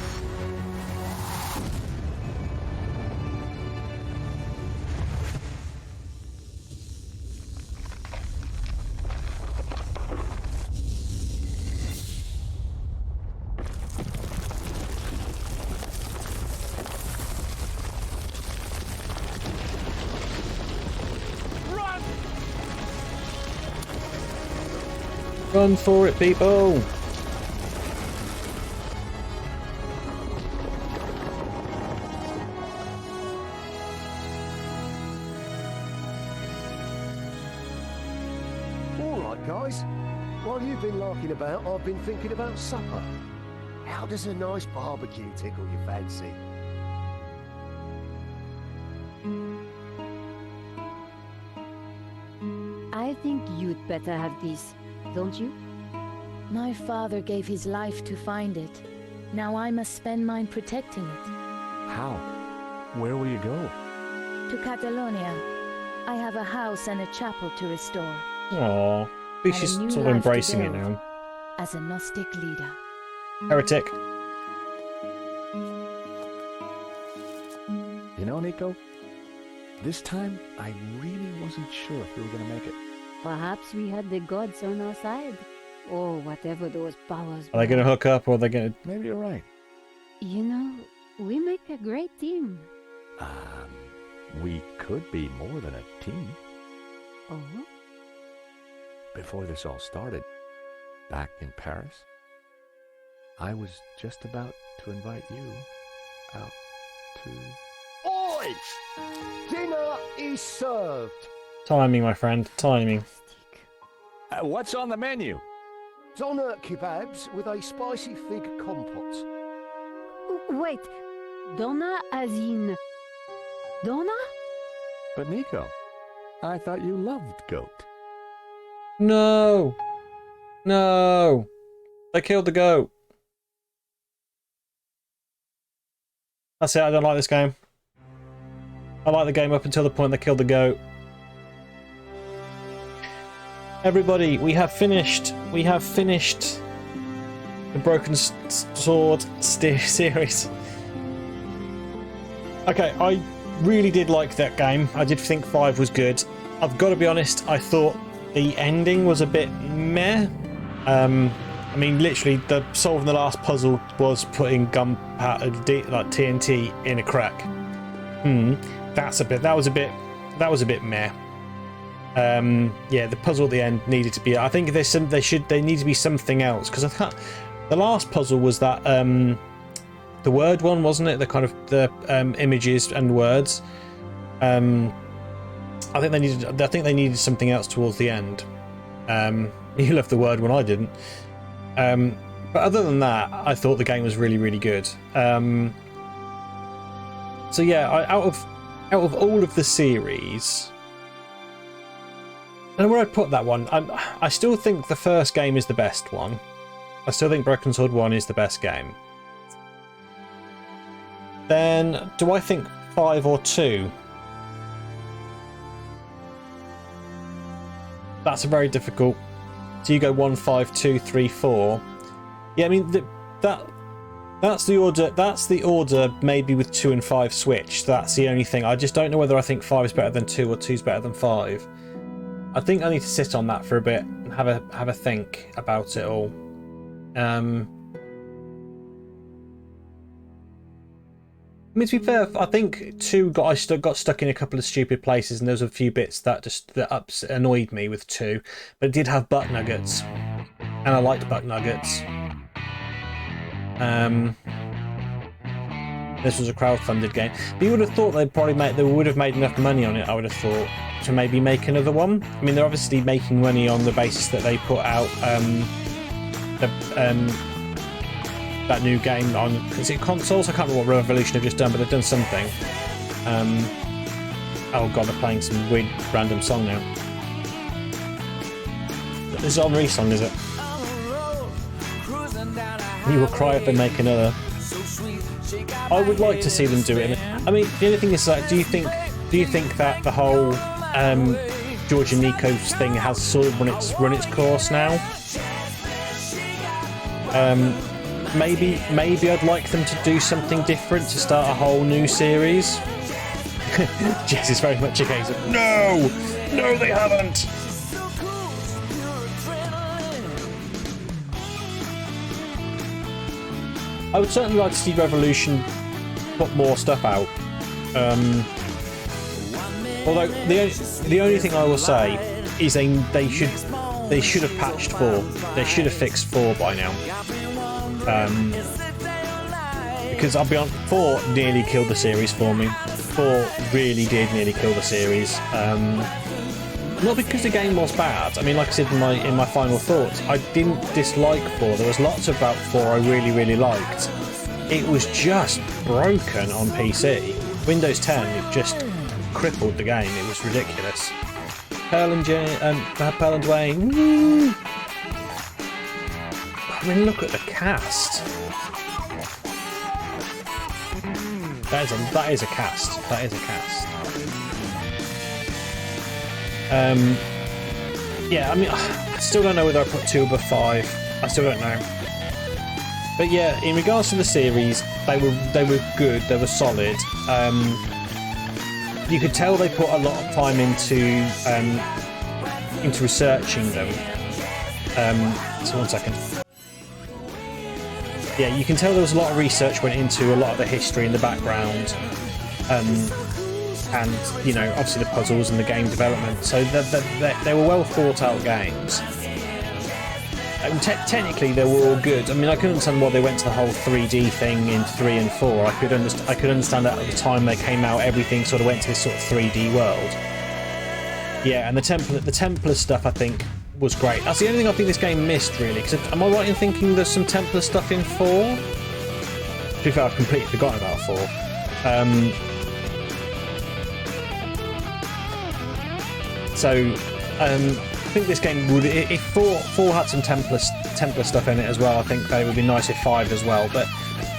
Run for it, people! Alright, guys. While you've been larking about, I've been thinking about supper. How does a nice barbecue tickle your fancy? I think you'd better have this, don't you? My father gave his life to find it. Now I must spend mine protecting it. How? Where will you go? To Catalonia. I have a house and a chapel to restore. Aww. At least she's And a new sort of life to embracing it build. now. As a Gnostic leader. Heretic. You know, Nico, this time I really wasn't sure if we were going to make it. Perhaps we had the gods on our side. Or whatever those powers Are they going to hook up, or are they going to... Maybe you're right. You know, we make a great team. We could be more than a team. Oh? Before this all started, back in Paris, I was just about to invite you out to... Oi! Dinner is served. Timing, my friend. Timing. What's on the menu? Doner kebabs with a spicy fig compote. Wait, Donna as in... Donna? But Nico, I thought you loved goat. No! No! They killed the goat. That's it, I don't like this game. I like the game up until the point they killed the goat. Everybody, we have finished. We have finished the Broken Sword series. Okay, I really did like that game. I did think 5 was good. I've got to be honest, I thought the ending was a bit meh. I mean, literally, solving the last puzzle was putting gunpowder, like TNT, in a crack. That was a bit meh. Yeah, the puzzle at the end needed to be. I think they need to be something else, because I thought the last puzzle was that the word one, wasn't it? The kind of the images and words. I think they needed something else towards the end. You left the word when I didn't. But other than that, I thought the game was really, really good. So yeah, out of all of the series, and where I'd put that one, I still think the first game is the best one. I still think Broken Sword 1 is the best game. Then, do I think 5 or 2? That's a very difficult. So you go 1, 5, 2, 3, 4. Yeah, I mean that's the order. That's the order. Maybe with 2 and 5 switched. That's the only thing. I just don't know whether I think 5 is better than 2 or 2 is better than 5. I think I need to sit on that for a bit and have a think about it all. I mean, to be fair, I think 2 got stuck in a couple of stupid places, and there was a few bits that annoyed me with 2, but it did have butt nuggets, and I liked butt nuggets. This was a crowdfunded game, but you would have thought they would have made enough money on it. I would have thought to maybe make another one. I mean, they're obviously making money on the basis that they put out that new game on, is it consoles? I can't remember what Revolution have just done, but they've done something. Oh god, they're playing some weird random song now. This is Henri's song, is it? You will cry if they make another. I would like to see them do it. I mean, the only thing is, like, do you think that the whole George and Nico's thing has sort of run its course now? Maybe I'd like them to do something different, to start a whole new series. Jess is very much a case of no, they haven't. I would certainly like to see Revolution put more stuff out. Although the only thing I will say is they should have patched 4. They should have fixed 4 by now. Because I'll be honest, 4 nearly killed the series for me. 4 really did nearly kill the series. Not because the game was bad. I mean, like I said in my final thoughts, I didn't dislike 4. There was lots about 4 I really, really liked. It was just broken on PC. Windows 10, it just crippled the game. It was ridiculous. Pearl and Dwayne. Woo! I mean, look at the cast. That is a cast. That is a cast. Yeah, I mean, I still don't know whether I put 2 above 5. I still don't know. But yeah, in regards to the series, they were good. They were solid. You could tell they put a lot of time into researching them. So 1 second. Yeah, you can tell there was a lot of research went into a lot of the history in the background. And, you know, obviously the puzzles and the game development. So they were well thought out games. And technically they were all good. I mean, I couldn't understand why they went to the whole 3D thing in 3 and 4. I could understand that at the time they came out, everything sort of went to this sort of 3D world. Yeah, and the Templar stuff, I think, was great. That's the only thing I think this game missed, really. Because am I right in thinking there's some Templar stuff in 4? To be fair, I've completely forgotten about 4. I think this game would, if 4 had some Templar stuff in it as well, I think they would be nice if 5 as well. But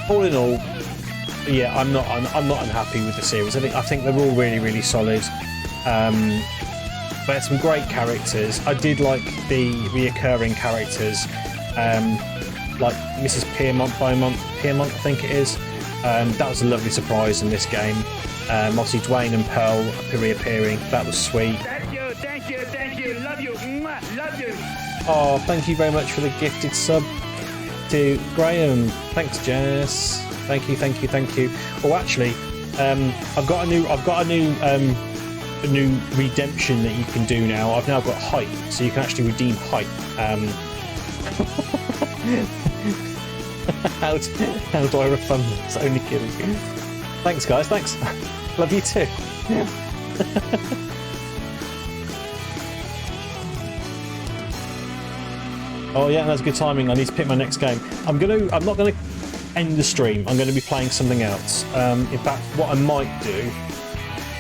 all in all, yeah, I'm not unhappy with the series. I think they're all really, really solid. They had some great characters. I did like the reoccurring characters, like Mrs. Piermont, I think it is. That was a lovely surprise in this game. Obviously, Dwayne and Pearl reappearing. That was sweet. Thank you. Love you. Love you. Oh, thank you very much for the gifted sub to Graham. Thanks, Jess. Thank you. Oh, actually, I've got a new redemption that you can do now. I've now got height, so you can actually redeem height. How do I refund this? Only kidding. Thanks, guys. Thanks. Love you too. Oh yeah, that's good timing. I need to pick my next game. I'm not gonna end the stream. I'm gonna be playing something else. In fact, what I might do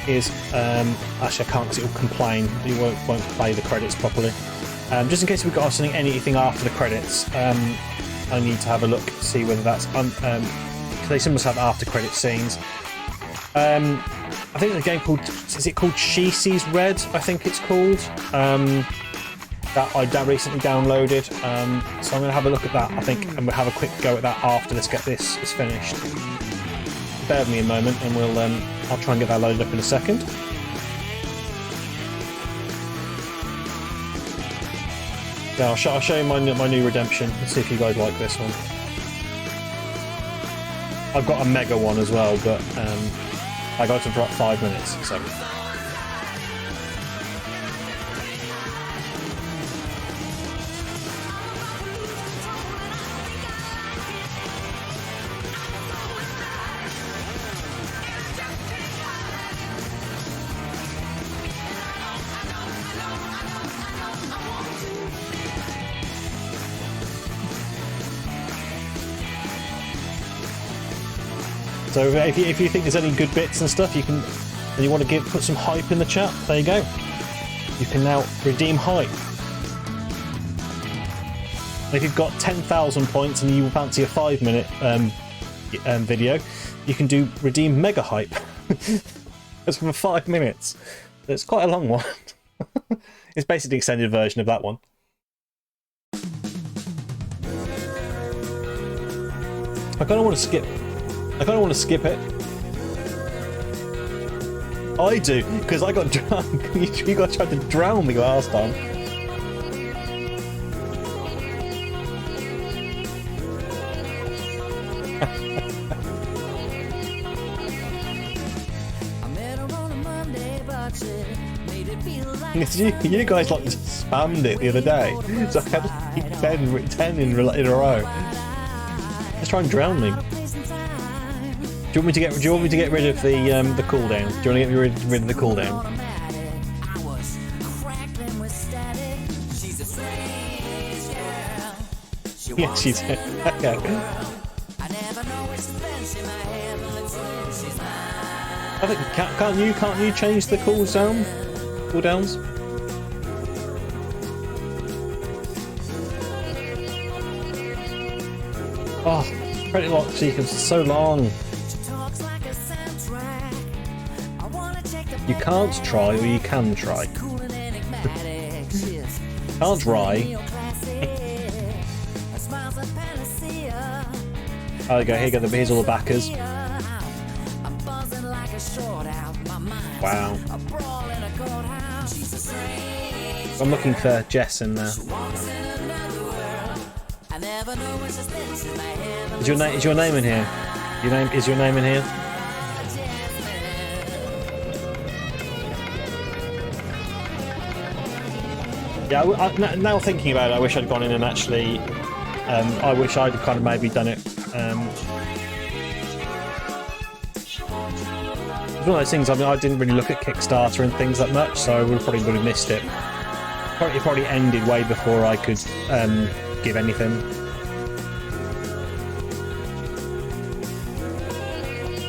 is actually I can't because it will complain. It won't play the credits properly. Just in case we've got anything after the credits, I need to have a look to see whether that's they sometimes have after credit scenes. I think the game is it called She Sees Red? I think it's called. That I recently downloaded. So I'm going to have a look at that, I think, and we'll have a quick go at that after this is finished. Bear with me a moment, and I'll try and get that loaded up in a second. Yeah, I'll show you my new Redemption. Let's see if you guys like this one. I've got a mega one as well, but I got it for about 5 minutes. So. So if you think there's any good bits and stuff, you can, and you want to put some hype in the chat. There you go. You can now redeem hype. And if you've got 10,000 points and you fancy a 5-minute video, you can redeem mega hype. It's for 5 minutes. It's quite a long one. It's basically the extended version of that one. I kind of want to skip it. I do, because I got drunk. You guys tried to drown me last time. You guys like spammed it the other day, so I had like 10 in a row. Let's try and drown me. Do you want me to get rid of the cooldown? Do you want to get rid of the cooldown? Yes, she did. Okay. I think can't you change the cooldowns? Oh, credit lock sequence is so long. You can't try, or you can try. Can't try. Oh, there you go. Here's all the backers. Wow. I'm looking for Jess in there. Is your name in here? Is your name in here? Yeah, now thinking about it, I wish I'd gone in and actually. I wish I'd kind of maybe done it. It's one of those things. I mean, I didn't really look at Kickstarter and things that much, so I would have missed it. It probably ended way before I could give anything.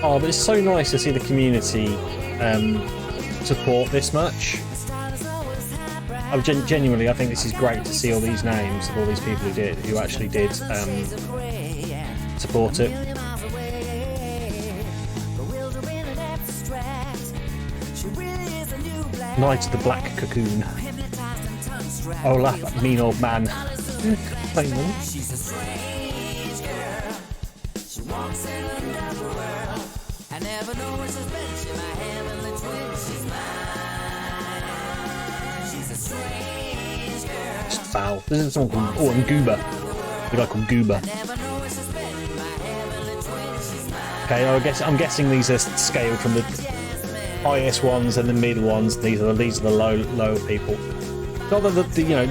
Oh, but it's so nice to see the community support this much. Genuinely, I think this is great to see all these names of all these people who actually did support it. Knight of the Black Cocoon. Oh, laugh, that mean old man. Just foul. This is someone called and Goober. A guy called Goober. Okay, I'm guessing these are scaled from the highest ones and the middle ones. These are the lower people. Not that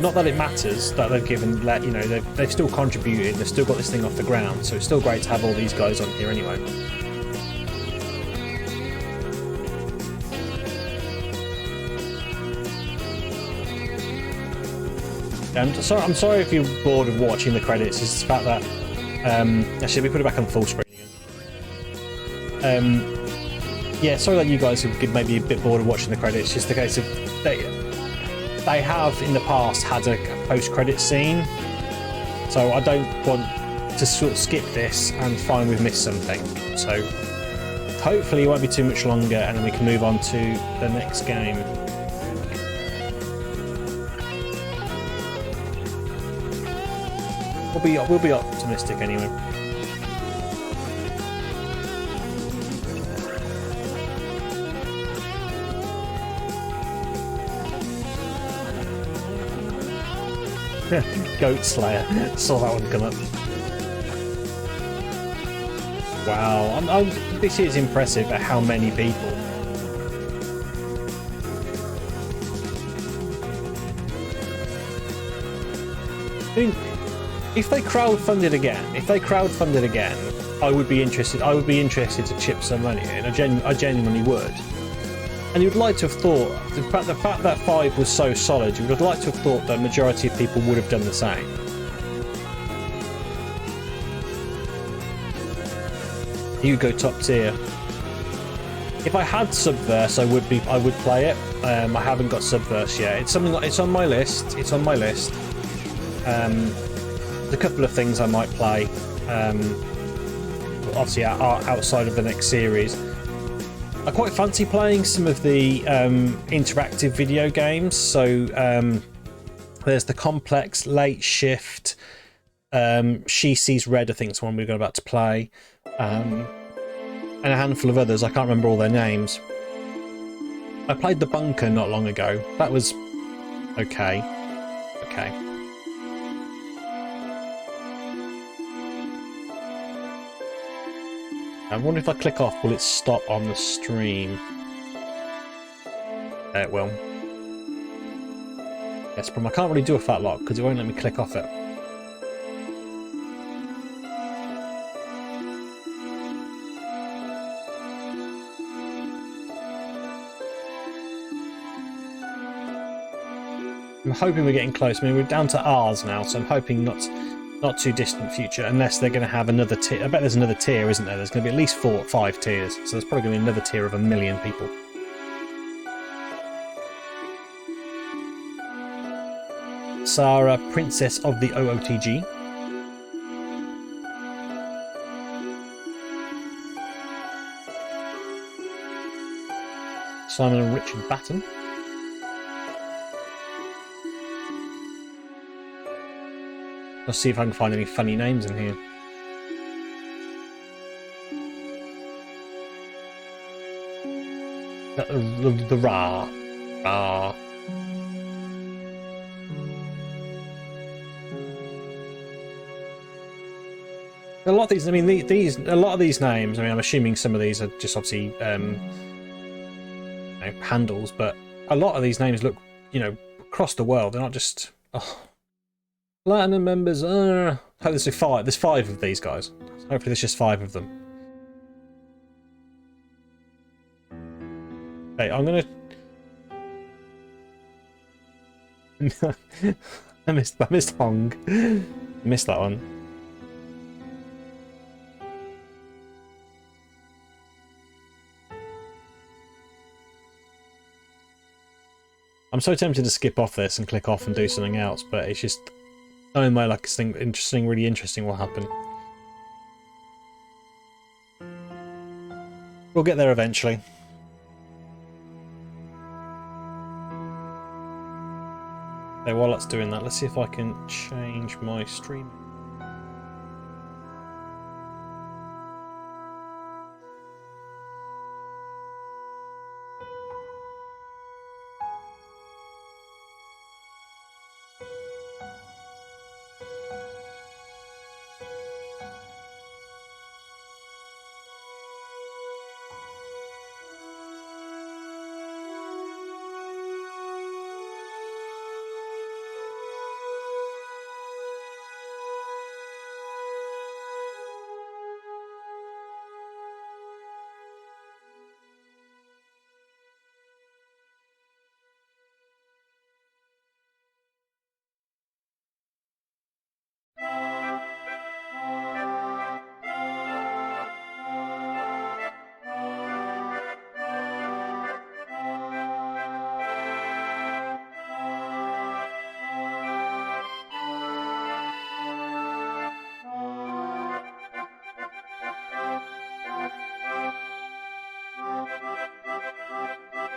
not that it matters that they've given. They've still contributed. They've still got this thing off the ground. So it's still great to have all these guys on here anyway. I'm sorry if you're bored of watching the credits. It's the fact that actually we put it back on full screen again. Yeah, sorry that you guys could maybe a bit bored of watching the credits. It's just the case of they have in the past had a post-credit scene, so I don't want to sort of skip this and find we've missed something. So hopefully it won't be too much longer, and then we can move on to the next game. We'll be optimistic anyway. Goat Slayer. Saw that one come up. Wow, this is impressive at how many people. I think if they crowdfunded again, I would be interested to chip some money in. I genuinely would. And you'd like to have thought, the fact that 5 was so solid, you would have liked to have thought that a majority of people would have done the same. Hugo top tier. If I had Subverse, I would play it. I haven't got Subverse yet. It's something like, it's on my list. There's a couple of things I might play. Obviously outside of the next series. I quite fancy playing some of the interactive video games. So there's the Complex, Late Shift, She Sees Red, I think is one we're about to play, and a handful of others. I can't remember all their names. I played The Bunker not long ago. That was okay. I wonder if I click off, will it stop on the stream? It will. Yes, but I can't really do a fat lock because it won't let me click off it. I'm hoping we're getting close. I mean, we're down to R's now, so I'm hoping not too distant future, unless they're going to have another tier. I bet there's another tier, isn't there? There's going to be at least 4 or 5 tiers, so there's probably going to be another tier of 1 million people. Sarah, Princess of the OOTG. Simon and Richard Batten. Let's see if I can find any funny names in here. The Ra. A lot of these, I mean, a lot of these names, I mean, I'm assuming some of these are just obviously handles, but a lot of these names look, across the world. They're not just... Oh. Platinum members, hope there's 5. There's 5 of these guys. Hopefully there's just 5 of them. Okay, I'm gonna... I missed Hong. I missed that one. I'm so tempted to skip off this and click off and do something else, but it's just... Oh, my luck, something really interesting will happen. We'll get there eventually. Okay, while that's doing that, let's see if I can change my stream.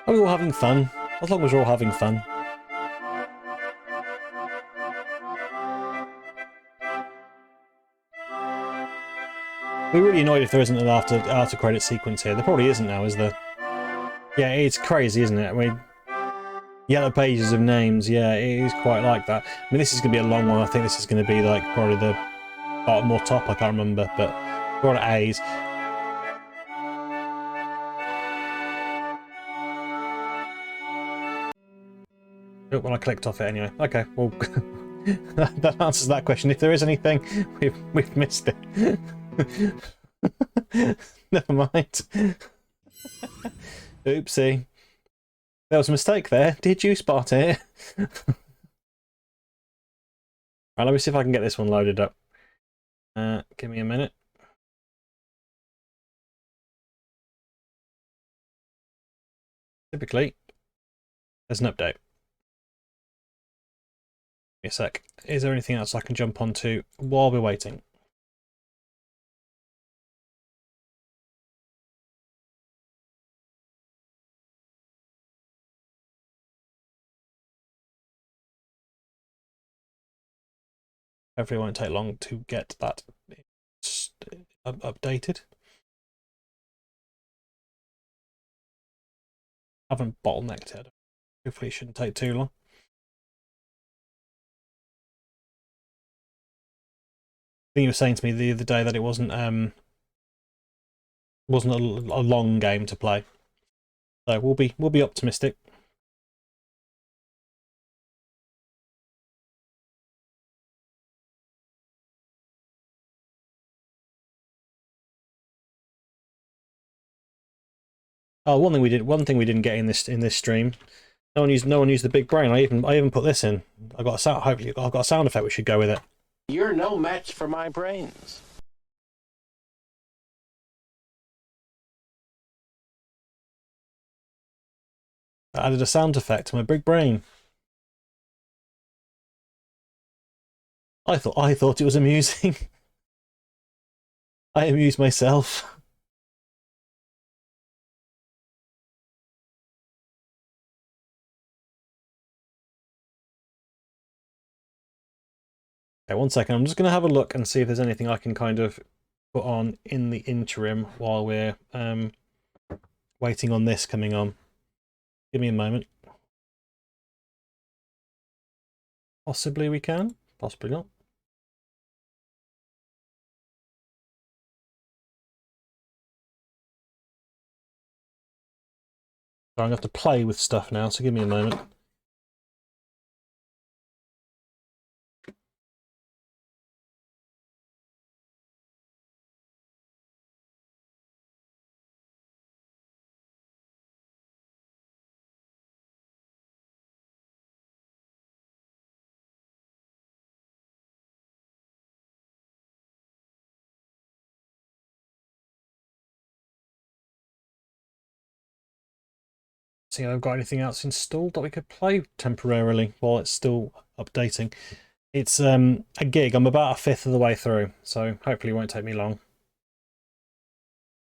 Are we all having fun? As long as we're all having fun. We're really annoyed if there isn't an after credit sequence here. There probably isn't now, is there? Yeah, it's crazy, isn't it? I mean, yellow pages of names. Yeah, it is quite like that. I mean, this is going to be a long one. I think this is going to be like probably the bottom or top. I can't remember, but we're on A's. Oh, well, I clicked off it anyway. Okay, well, that answers that question. If there is anything, we've missed it. Never mind. Oopsie. There was a mistake there. Did you spot it? Right, let me see if I can get this one loaded up. Give me a minute. Typically, there's an update. Give me a sec. Is there anything else I can jump onto while we're waiting? Hopefully it won't take long to get that updated. I haven't bottlenecked it. Hopefully it shouldn't take too long. I think you were saying to me the other day that it wasn't a long game to play. So we'll be optimistic. Oh, one thing we didn't get in this stream. No one used the big brain. I even put this in. I got a sound. Hopefully, I've got a sound effect which should go with it. You're no match for my brains. I added a sound effect to my big brain. I thought it was amusing. I amused myself. Okay, 1 second. I'm just going to have a look and see if there's anything I can kind of put on in the interim while we're waiting on this coming on. Give me a moment. Possibly we can, possibly not. So I'm going to have to play with stuff now, so give me a moment. See if I've got anything else installed that we could play temporarily while it's still updating. It's a gig. I'm about a fifth of the way through, so hopefully it won't take me long.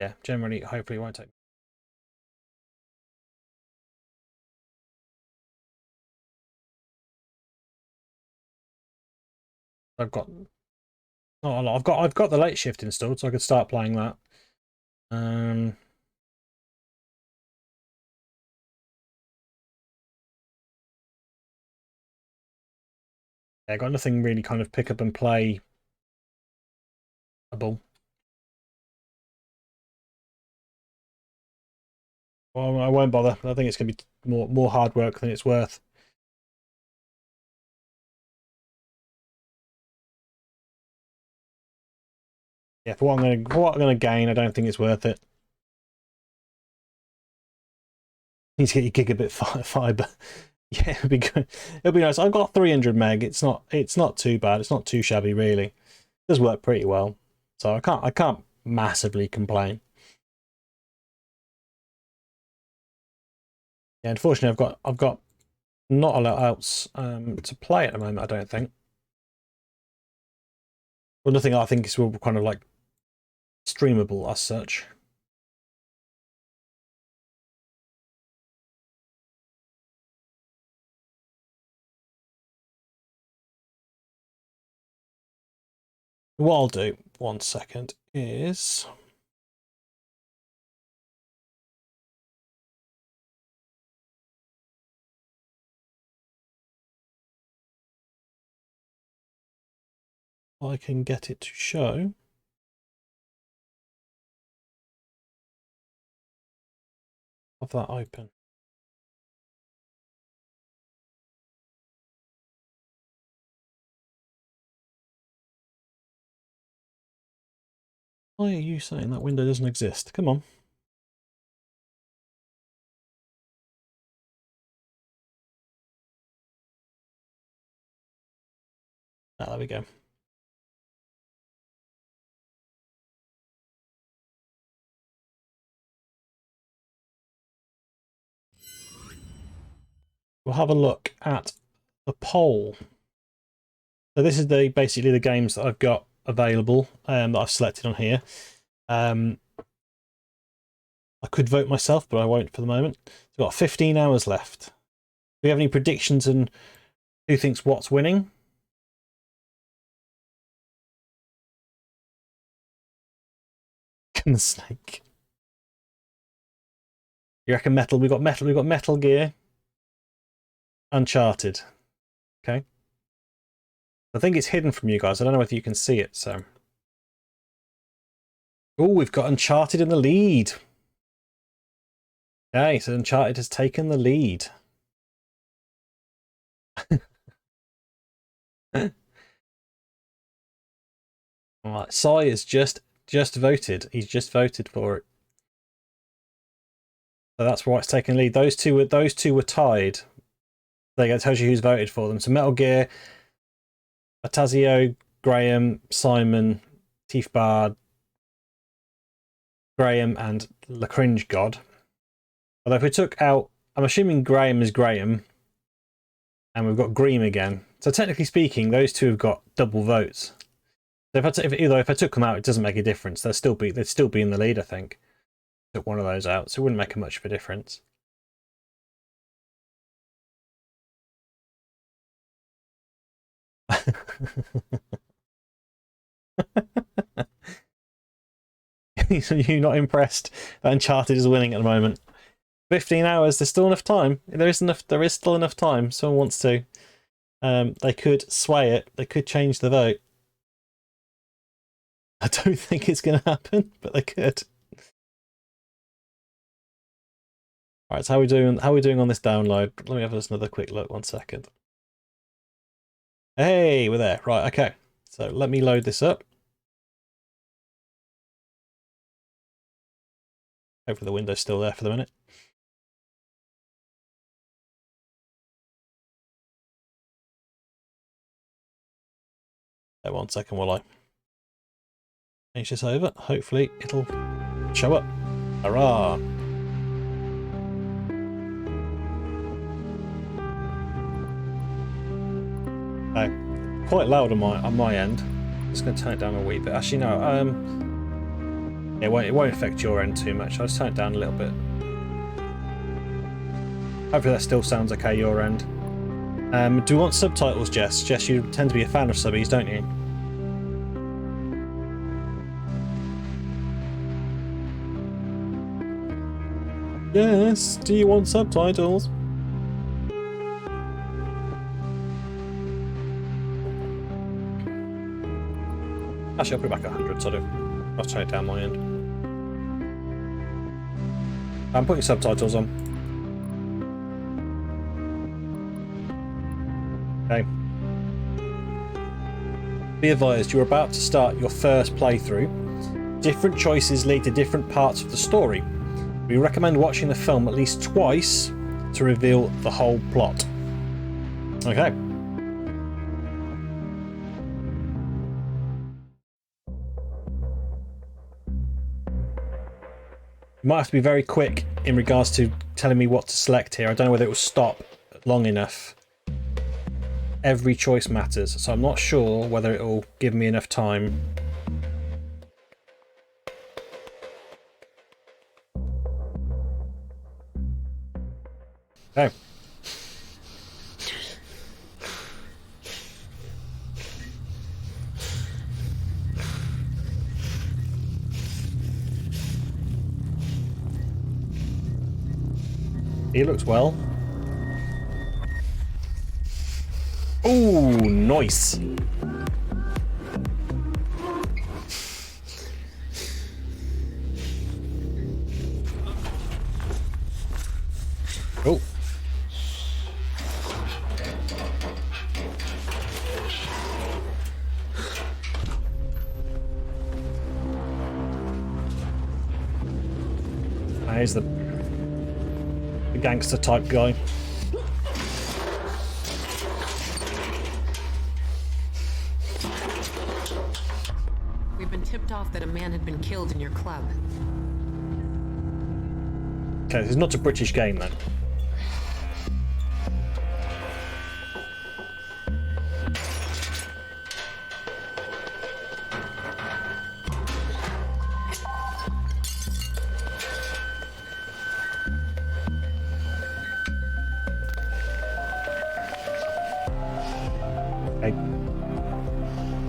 Yeah, generally, hopefully it won't take. I've got not a lot. I've got the late shift installed, so I could start playing that. Yeah, I got nothing really kind of pick up and play. Well, I won't bother. I think it's going to be more hard work than it's worth. Yeah, for what I'm going to gain, I don't think it's worth it. Need to get your gigabit fiber. Yeah, it'll be good. It'll be nice. I've got 300 meg. It's not too bad. It's not too shabby, really. It does work pretty well, so I can't massively complain. Yeah, unfortunately, I've got not a lot else to play at the moment. I don't think. Well, nothing I think is kind of like streamable as such. What I'll do, 1 second, is... I can get it to show. Of that open. Why are you saying that window doesn't exist? Come on. Ah, there we go. We'll have a look at the poll. So this is basically the games that I've got available that I've selected on here. I could vote myself, but I won't for the moment. So we've got 15 hours left. Do we have any predictions on who thinks what's winning? The snake. You reckon Metal? We've got Metal Gear. Uncharted. Okay. I think it's hidden from you guys. I don't know whether you can see it, so. Oh, we've got Uncharted in the lead. Okay, so Uncharted has taken the lead. Alright, Sai has just voted. He's just voted for it. So that's why it's taken lead. Those two were tied. There you go, it tells you who's voted for them. So Metal Gear, Atazio, Graham, Simon, Teeth Bard, Graham, and the Cringe God. Although if we took out, I'm assuming Graham is Graham, and we've got Greem again. So technically speaking, those two have got double votes. So if I took them out, it doesn't make a difference. They'd still be in the lead, I think. Took one of those out, so it wouldn't make much of a difference. So you're not impressed that Uncharted is winning at the moment? 15 hours. There's still enough time. There is still enough time. Someone wants to. They could sway it. They could change the vote. I don't think it's going to happen, but they could. All right. So how are we doing? How are we doing on this download? Let me have another quick look. 1 second. Hey, we're there. Right. Okay. So let me load this up. Hopefully the window's still there for the minute. Wait 1 second while I change this over. Hopefully it'll show up. Hurrah! Okay. Quite loud on my end. Just going to turn it down a wee bit. Actually, no. It won't affect your end too much. I'll just turn it down a little bit. Hopefully that still sounds okay your end. Do you want subtitles, Jess? Jess, you tend to be a fan of subbies, don't you? Yes, do you want subtitles? Actually, I'll put it back at 100, sort of. I'll turn it down my end. I'm putting subtitles on. Okay. Be advised, you're about to start your first playthrough. Different choices lead to different parts of the story. We recommend watching the film at least twice to reveal the whole plot. Okay. You might have to be very quick in regards to telling me what to select here. I don't know whether it will stop long enough. Every choice matters, so I'm not sure whether it will give me enough time. Okay. He looks well. Ooh, nice. Oh. He's the gangster type guy. We've been tipped off that a man had been killed in your club. Okay, this is not a British game then.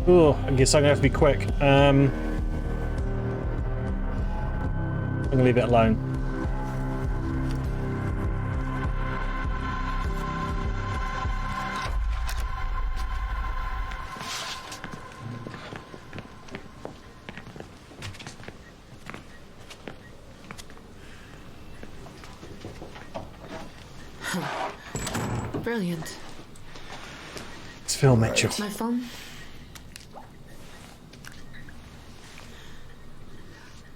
Oh, I guess I'm gonna have to be quick. I'm gonna leave it alone. Brilliant. It's Phil Mitchell. My phone?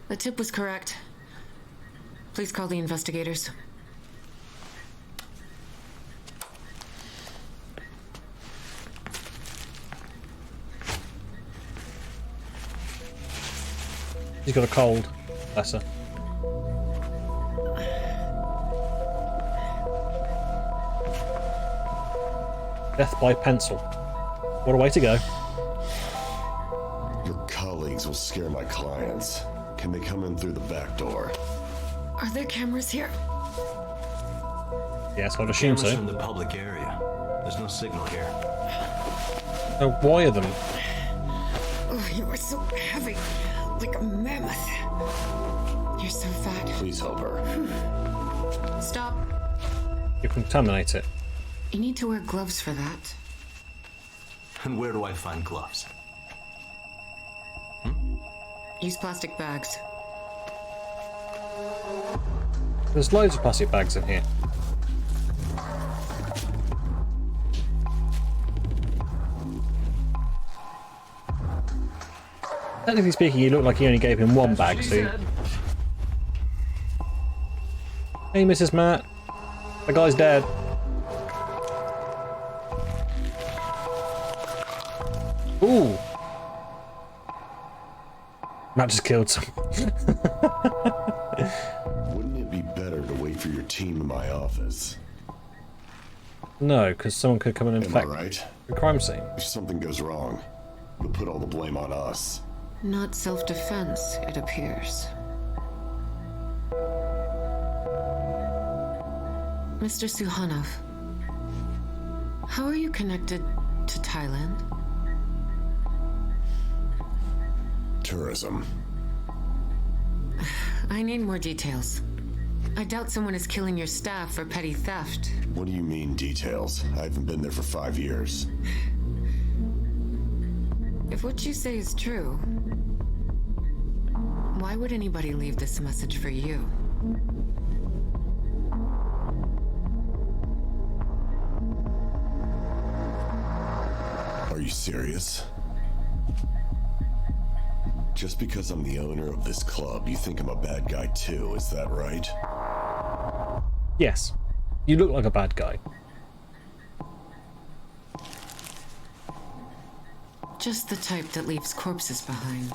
The tip was correct. Please call the investigators. He's got a cold. Bless her. Death by pencil. What a way to go. Your colleagues will scare my clients. Can they come in through the back door? Are there cameras here? Yes, I'd assume so. Cameras from the public area. There's no signal here. So why are them? Oh, you are so heavy, like a mammoth. You're so fat. Please help her. Stop. You contaminate it. You need to wear gloves for that. And where do I find gloves? Use plastic bags. There's loads of plastic bags in here. Technically speaking, you look like he only gave him one bag, so... Hey, Mrs. Matt. The guy's dead. Ooh. Matt just killed someone. Wouldn't it be better to wait for your team in my office? No, because someone could come and infect the crime scene. If something goes wrong, you'll put all the blame on us. Not self-defense, it appears. Mr. Suhanov, how are you connected to Thailand? Tourism. I need more details. I doubt someone is killing your staff for petty theft. What do you mean, details? I haven't been there for 5 years. If what you say is true, why would anybody leave this message for you? Are you serious? Just because I'm the owner of this club, you think I'm a bad guy too, is that right? Yes. You look like a bad guy. Just the type that leaves corpses behind.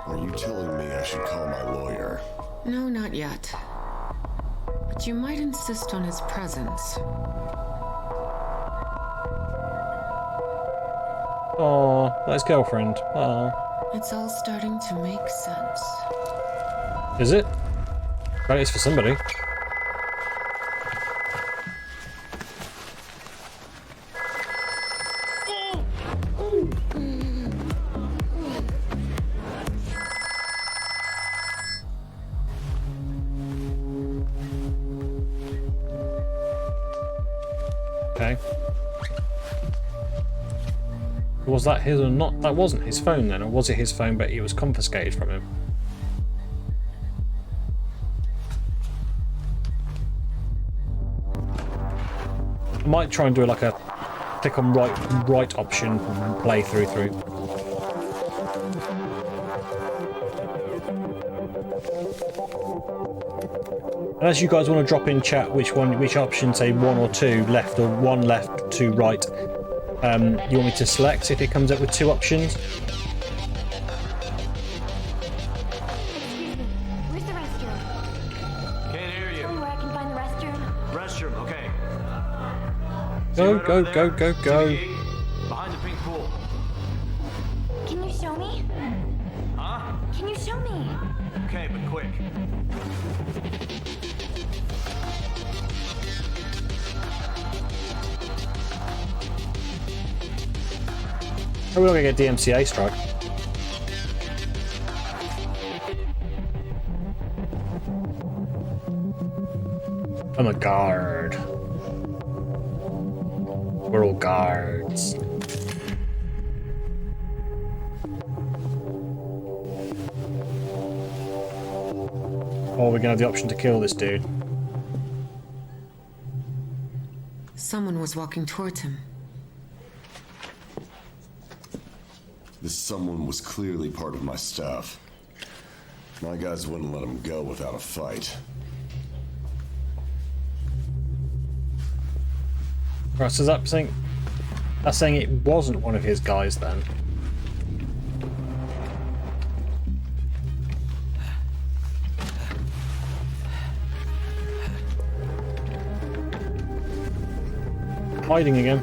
Are you telling me I should call my lawyer? No, not yet. But you might insist on his presence. Oh, that's girlfriend. Oh. It's all starting to make sense. Is it? Well, it's for somebody. Was that his or not? That wasn't his phone then, or was it his phone but it was confiscated from him? I might try and do like a click on right option and play through. And as you guys want to drop in chat which option, say 1 or 2 left, or 1 left, 2 right, you want me to select if it comes up with 2 options. Where's the restroom? Can't hear you. Tell me where I can find the restroom. Restroom, okay. Go. Behind the pink pool. Can you show me? Huh? Can you show me? Okay, but quick. Oh, we're not going to get DMCA strike. I'm a guard. We're all guards. Oh, we're going to have the option to kill this dude. Someone was walking towards him. This someone was clearly part of my staff. My guys wouldn't let him go without a fight. Right, so that's saying it wasn't one of his guys then. Hiding again.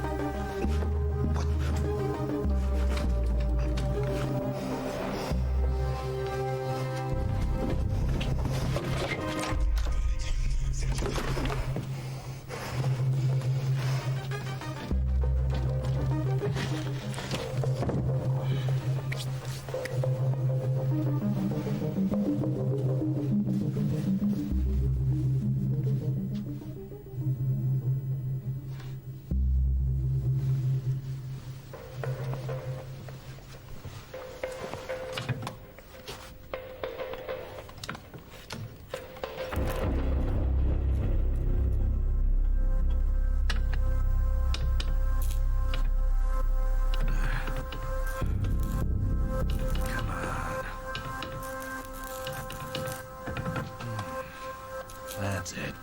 That's it.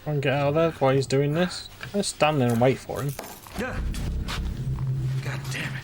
Try and get out of there while he's doing this. Just stand there and wait for him. God damn it.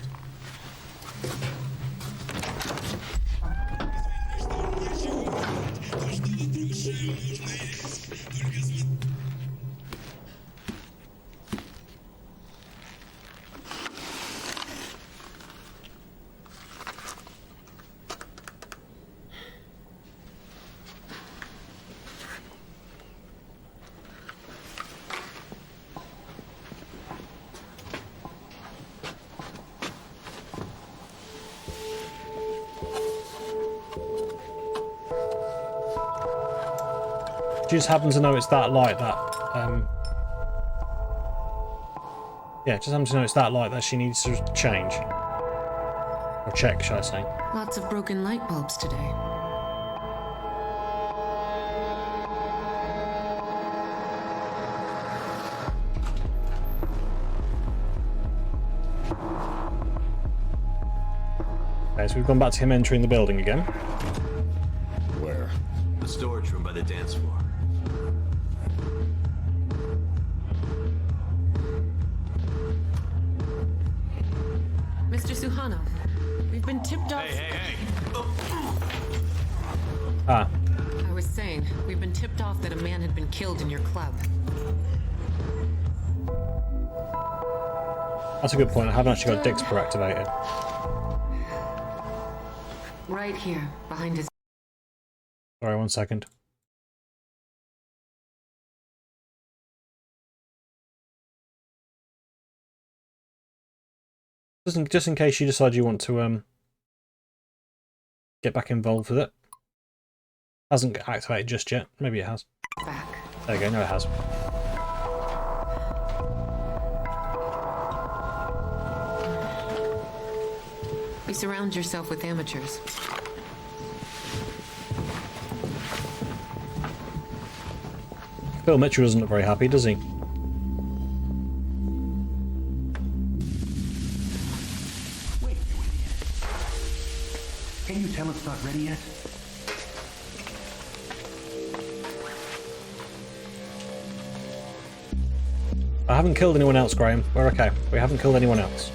She just happens to know it's that light that, yeah, just happens to know it's that light that she needs to change. Or check, should I say. Lots of broken light bulbs today. Okay, so we've gone back to him entering the building again. Where? The storage room by the dance floor. Mr. Suhano, we've been tipped off. Hey. Ah. I was saying, we've been tipped off that a man had been killed in your club. That's a good point. I haven't actually got Dixper activated. Right here, behind his... Sorry, 1 second. Just in case you decide you want to get back involved with it. Hasn't activated just yet. Maybe it has. Back. There you go. No, it has. surround yourself with amateurs. Phil Mitchell doesn't look very happy, does he? Wait, you idiot. Can you tell it's not ready yet? I haven't killed anyone else, Graham. We're okay. We haven't killed anyone else.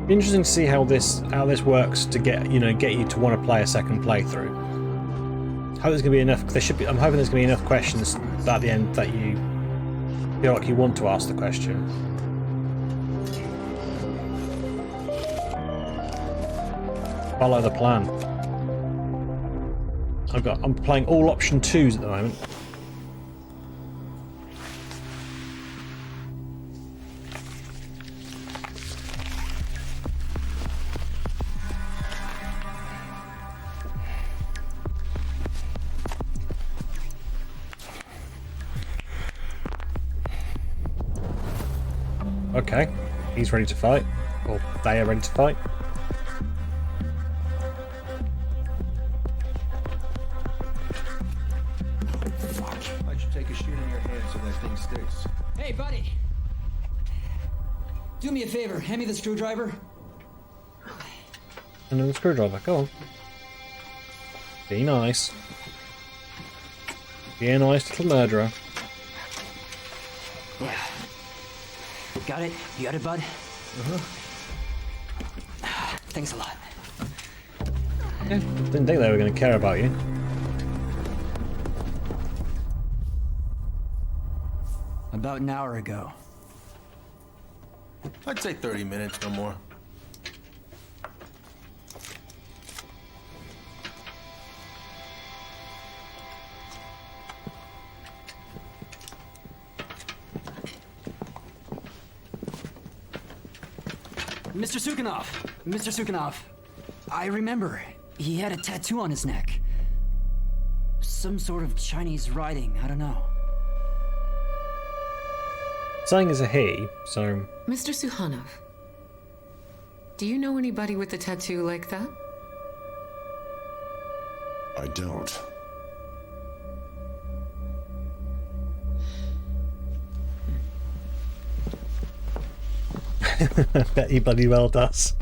Interesting to see how this works to get you to want to play a second playthrough. I hope there's gonna be enough. I'm hoping there's gonna be enough questions at the end that you feel like you want to ask the question. Follow the plan. I'm playing all option 2s at the moment. Okay, he's ready to fight. Or they are ready to fight. I should take a shit in your hand so that thing sticks. Hey, buddy! Do me a favor, hand me the screwdriver. And then the screwdriver, go on. Be nice. Be a nice little murderer. Yeah. Got it? You got it, bud? Thanks a lot. Yeah, didn't think they were going to care about you. About an hour ago. I'd say 30 minutes, no more. Mr. Sukhanov! Mr. Sukhanov! I remember. He had a tattoo on his neck. Some sort of Chinese writing, I don't know. Saying is a he, so... Mr. Sukhanov, do you know anybody with a tattoo like that? I don't. I bet he bloody well does.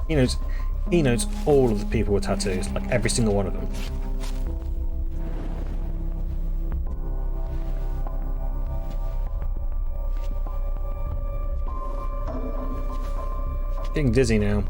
He knows all of the people with tattoos, like every single one of them. Getting dizzy now.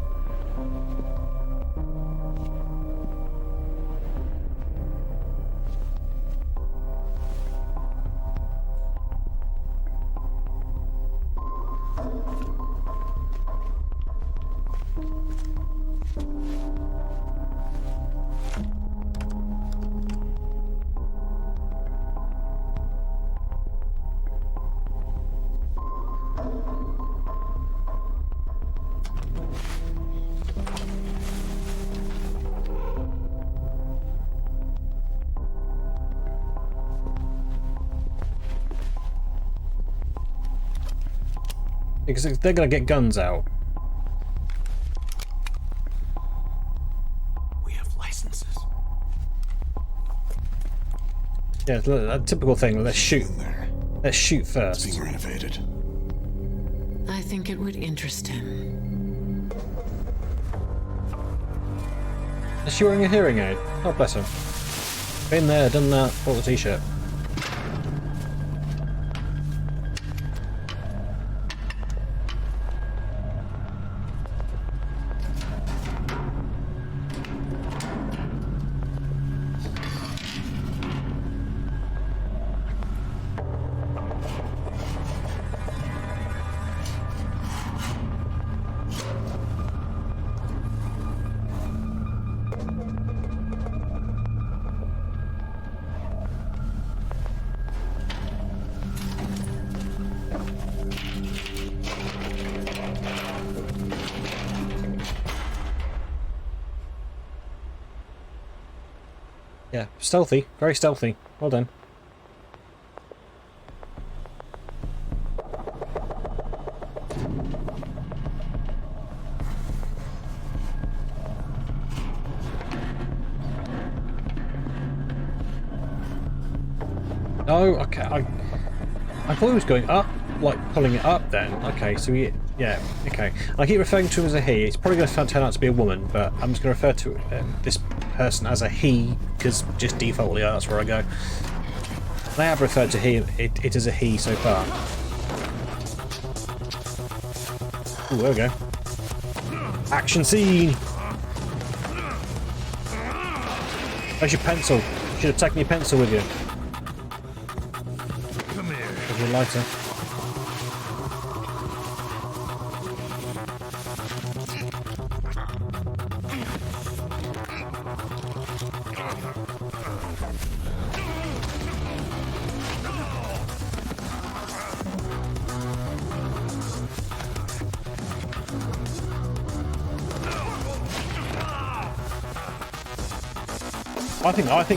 Because they're going to get guns out. We have licenses. Yeah, it's a typical thing. Let's shoot. Let's shoot first. It's being renovated. I think it would interest him. Is she wearing a hearing aid? Oh, bless her. Been there, done that, bought the t-shirt. Yeah, stealthy. Very stealthy. Well done. Oh, okay. I thought he was going up, like pulling it up then. Okay, so yeah, okay. I keep referring to him as a he. It's probably going to turn out to be a woman, but I'm just going to refer to this person as a he, because just defaultly that's where I go. I have referred to it as a he so far. Ooh, there we go. Action scene! Where's your pencil? You should have taken your pencil with you. Your lighter.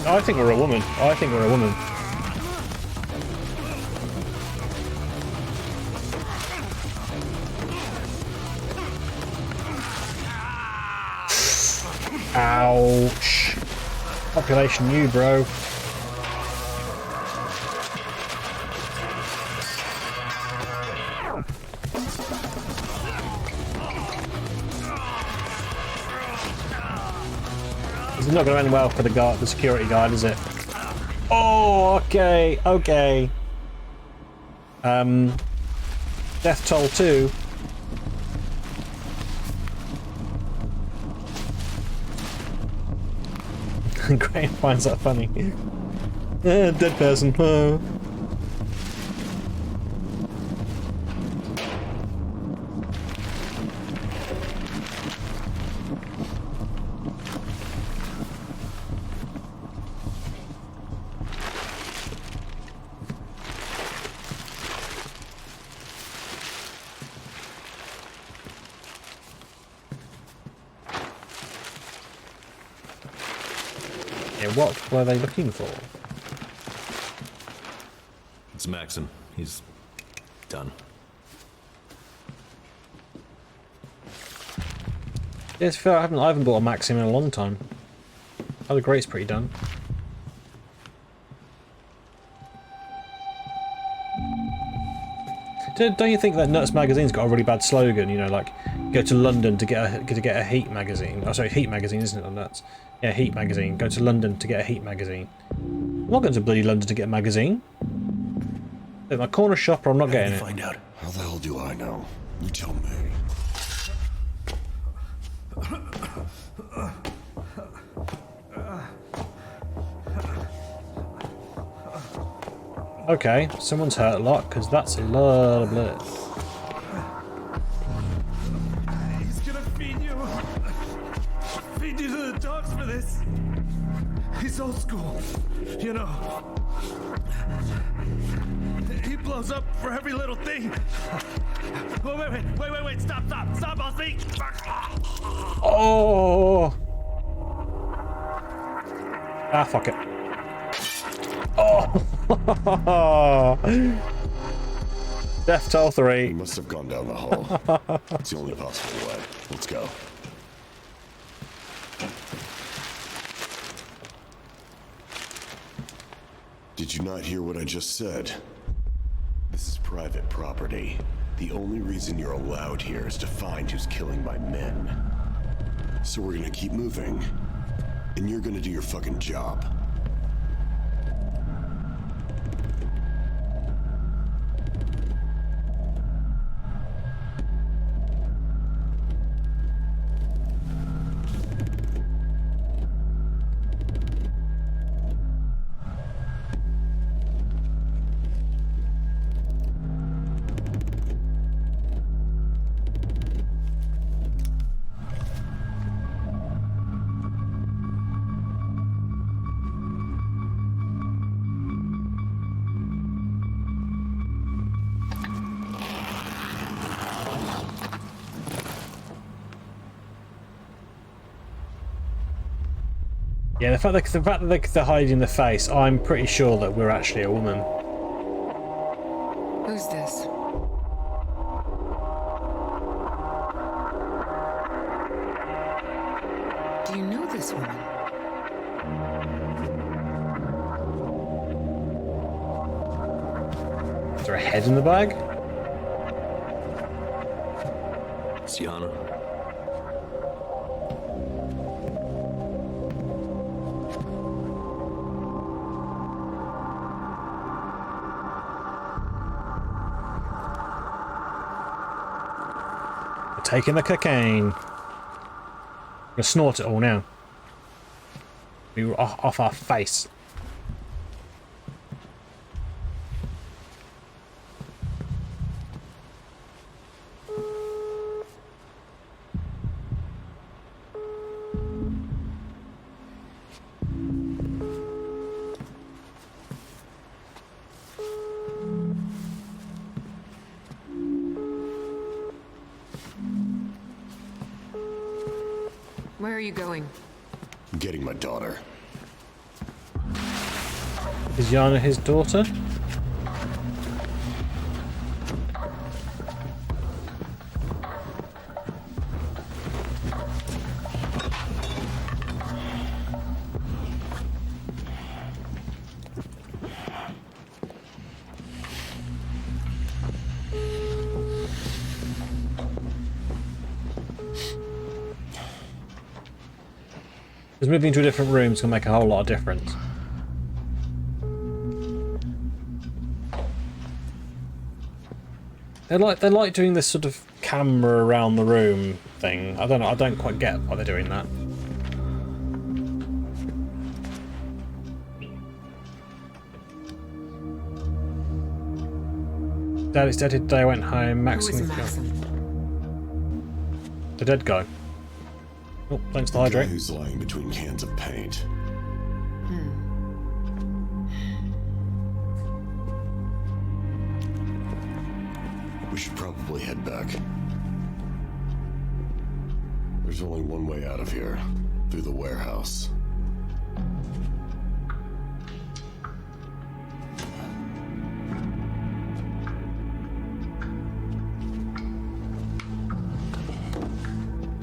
I think we're a woman. I think we're a woman. Ouch. Population you, bro. This is not going to end well for the security guard, is it? Oh, okay, okay. Death Toll 2. Graham finds that funny. Dead person. Oh. What were they looking for? It's Maxim. He's done. Yeah, it's fair. I haven't bought a Maxim in a long time. Oh, the Great's pretty done. Don't you think that Nuts magazine's got a really bad slogan? You know, like go to London to get a Heat magazine. Oh, sorry, Heat magazine, isn't it? On Nuts. Yeah, Heat magazine. Go to London to get a Heat magazine. I'm not going to bloody London to get a magazine. At my corner shop, or I'm not getting it. Find out. How the hell do I know? You tell me. Okay, someone's hurt a lot, because that's a lot of blood. He's gonna feed you. Feed you to the dogs for this. He's old school, you know. He blows up for every little thing. Wait, stop, I'll see. Oh! Ah, fuck it. Oh! Death Toll 3. We must have gone down the hall. It's the only possible way. Let's go. Did you not hear what I just said? This is private property. The only reason you're allowed here is to find who's killing my men. So we're gonna keep moving. And you're gonna do your fucking job. Yeah, the fact that they're hiding the face, I'm pretty sure that we're actually a woman. Who's this? Do you know this woman? Is there a head in the bag? It's Yana. We're taking the cocaine. I'm gonna snort it all now. We were off our face. Where are you going? I'm getting my daughter. Is Yana his daughter? Because moving to a different room is going to make a whole lot of difference. They like doing this sort of camera around the room thing. I don't know. I don't quite get why they're doing that. Daddy's dead today. I went home. Maxim. The dead guy. Oh, thanks to The guy hydrate. who's lying between cans of paint. We should probably head back. There's only one way out of here, through the warehouse.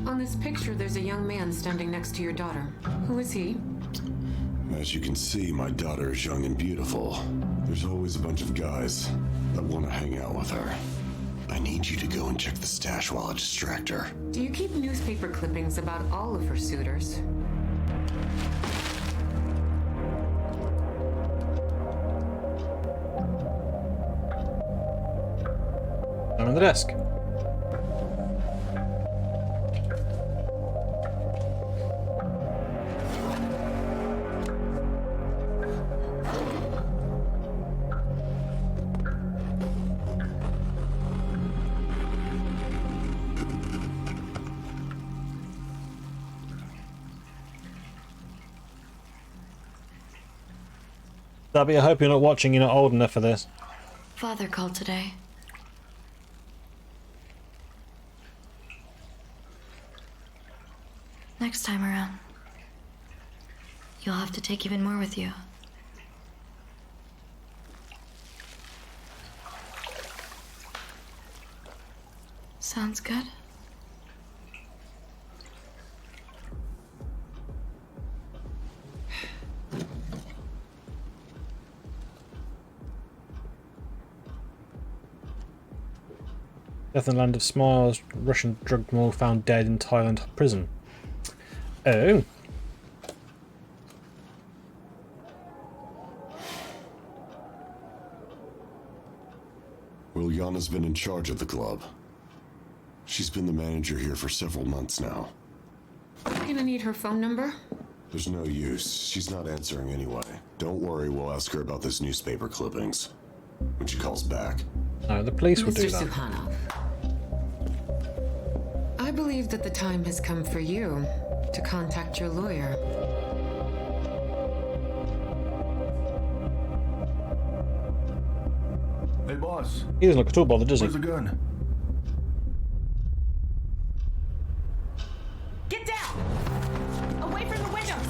On this picture, there's a young man standing next to your daughter. Who is he? As you can see, my daughter is young and beautiful. There's always a bunch of guys that want to hang out with her. I need you to go and check the stash while I distract her. Do you keep newspaper clippings about all of her suitors? I'm on the desk. Darby, I hope you're not watching. You're not old enough for this. Father called today. Next time around, you'll have to take even more with you. Sounds good? Death in the Land of Smiles. Russian drug mule found dead in Thailand prison. Oh. Well, Yana's been in charge of the club. She's been the manager here for several months now. I'm gonna need her phone number. There's no use. She's not answering anyway. Don't worry, we'll ask her about this newspaper clippings when she calls back. No, the police will do Mr. that. Sukhanov, I believe that the time has come for you to contact your lawyer. Hey, boss. He doesn't look at all bothered, does he? Where's the gun? Get down! Away from the windows!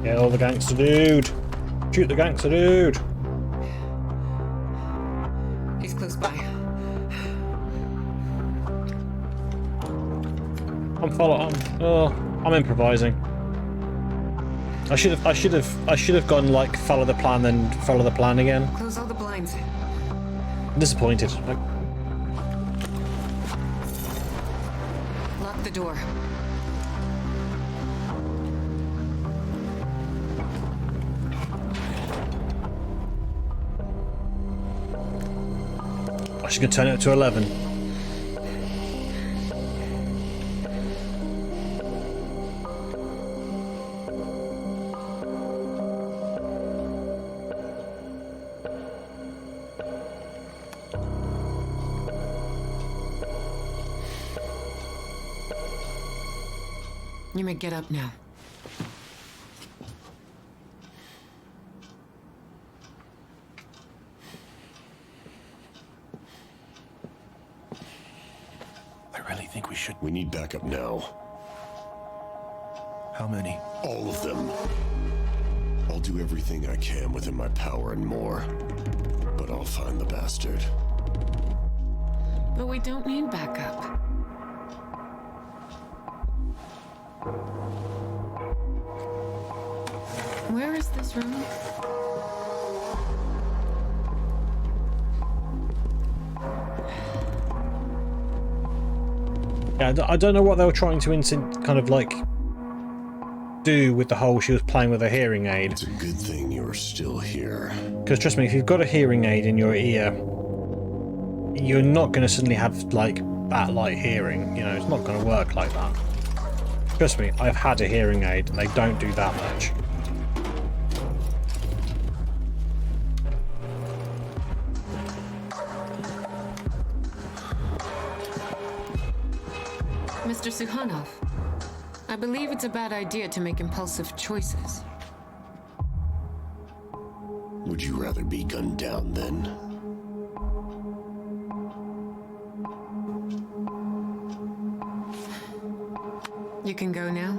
Kill the gangster dude. Shoot the gangster dude. He's close by. I'm improvising. I should have gone like follow the plan, then follow the plan again. Close all the blinds. Disappointed. Lock the door. I should turn it to 11. You may get up now. I really think we should. We need backup now. How many? All of them. I'll do everything I can within my power and more. But I'll find the bastard. But we don't need backup. Where is this room? Yeah, I don't know what they were trying to kind of like do with the whole she was playing with a hearing aid. It's a good thing you're still here. Because trust me, if you've got a hearing aid in your ear, you're not going to suddenly have like bat-like hearing. You know, it's not going to work like that. Trust me, I've had a hearing aid and they don't do that much. Mr. Suhanov, I believe it's a bad idea to make impulsive choices. Would you rather be gunned down then? You can go now.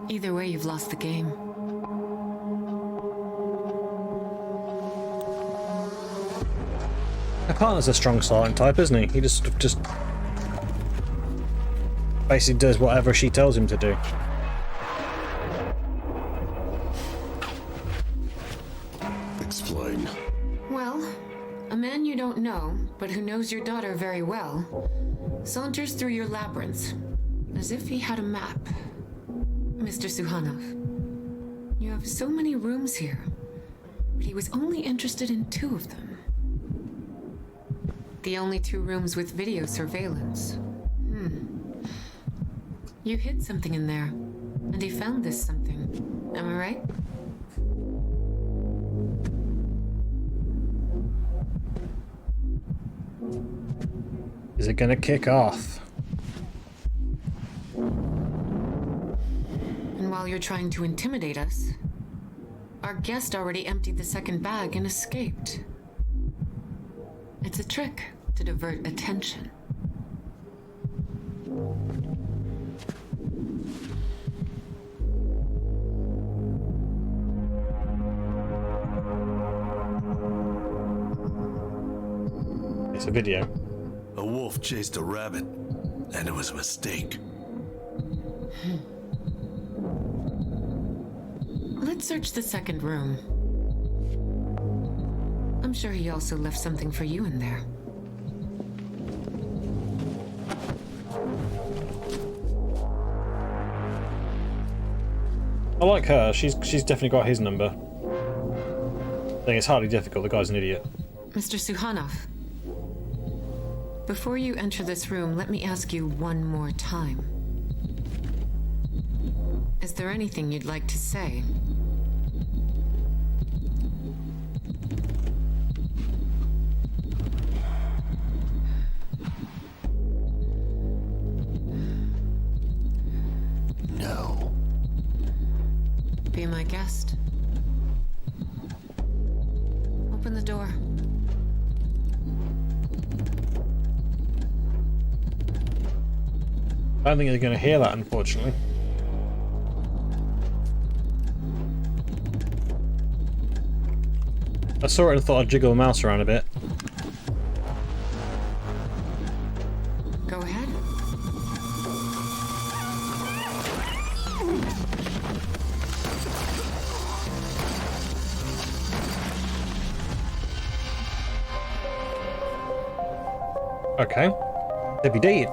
Either way, you've lost the game. My partner's a strong silent type, isn't he? He just basically does whatever she tells him to do. Explain. Well, a man you don't know, but who knows your daughter very well, saunters through your labyrinth, as if he had a map. Mr. Suhanov, you have so many rooms here, but he was only interested in 2 of them. The only 2 rooms with video surveillance. You hid something in there, and he found this something. Am I right? Is it gonna kick off? And while you're trying to intimidate us, our guest already emptied the second bag and escaped. It's a trick to divert attention. It's a video. A wolf chased a rabbit, and it was a mistake. Let's search the second room. I'm sure he also left something for you in there. I like her. She's definitely got his number. I think it's hardly difficult. The guy's an idiot. Mr. Suhanov, before you enter this room, let me ask you one more time. Is there anything you'd like to say? No. Be my guest. Open the door. I don't think they're going to hear that, unfortunately. I saw it and thought I'd jiggle the mouse around a bit. Go ahead. Okay. Debbie did.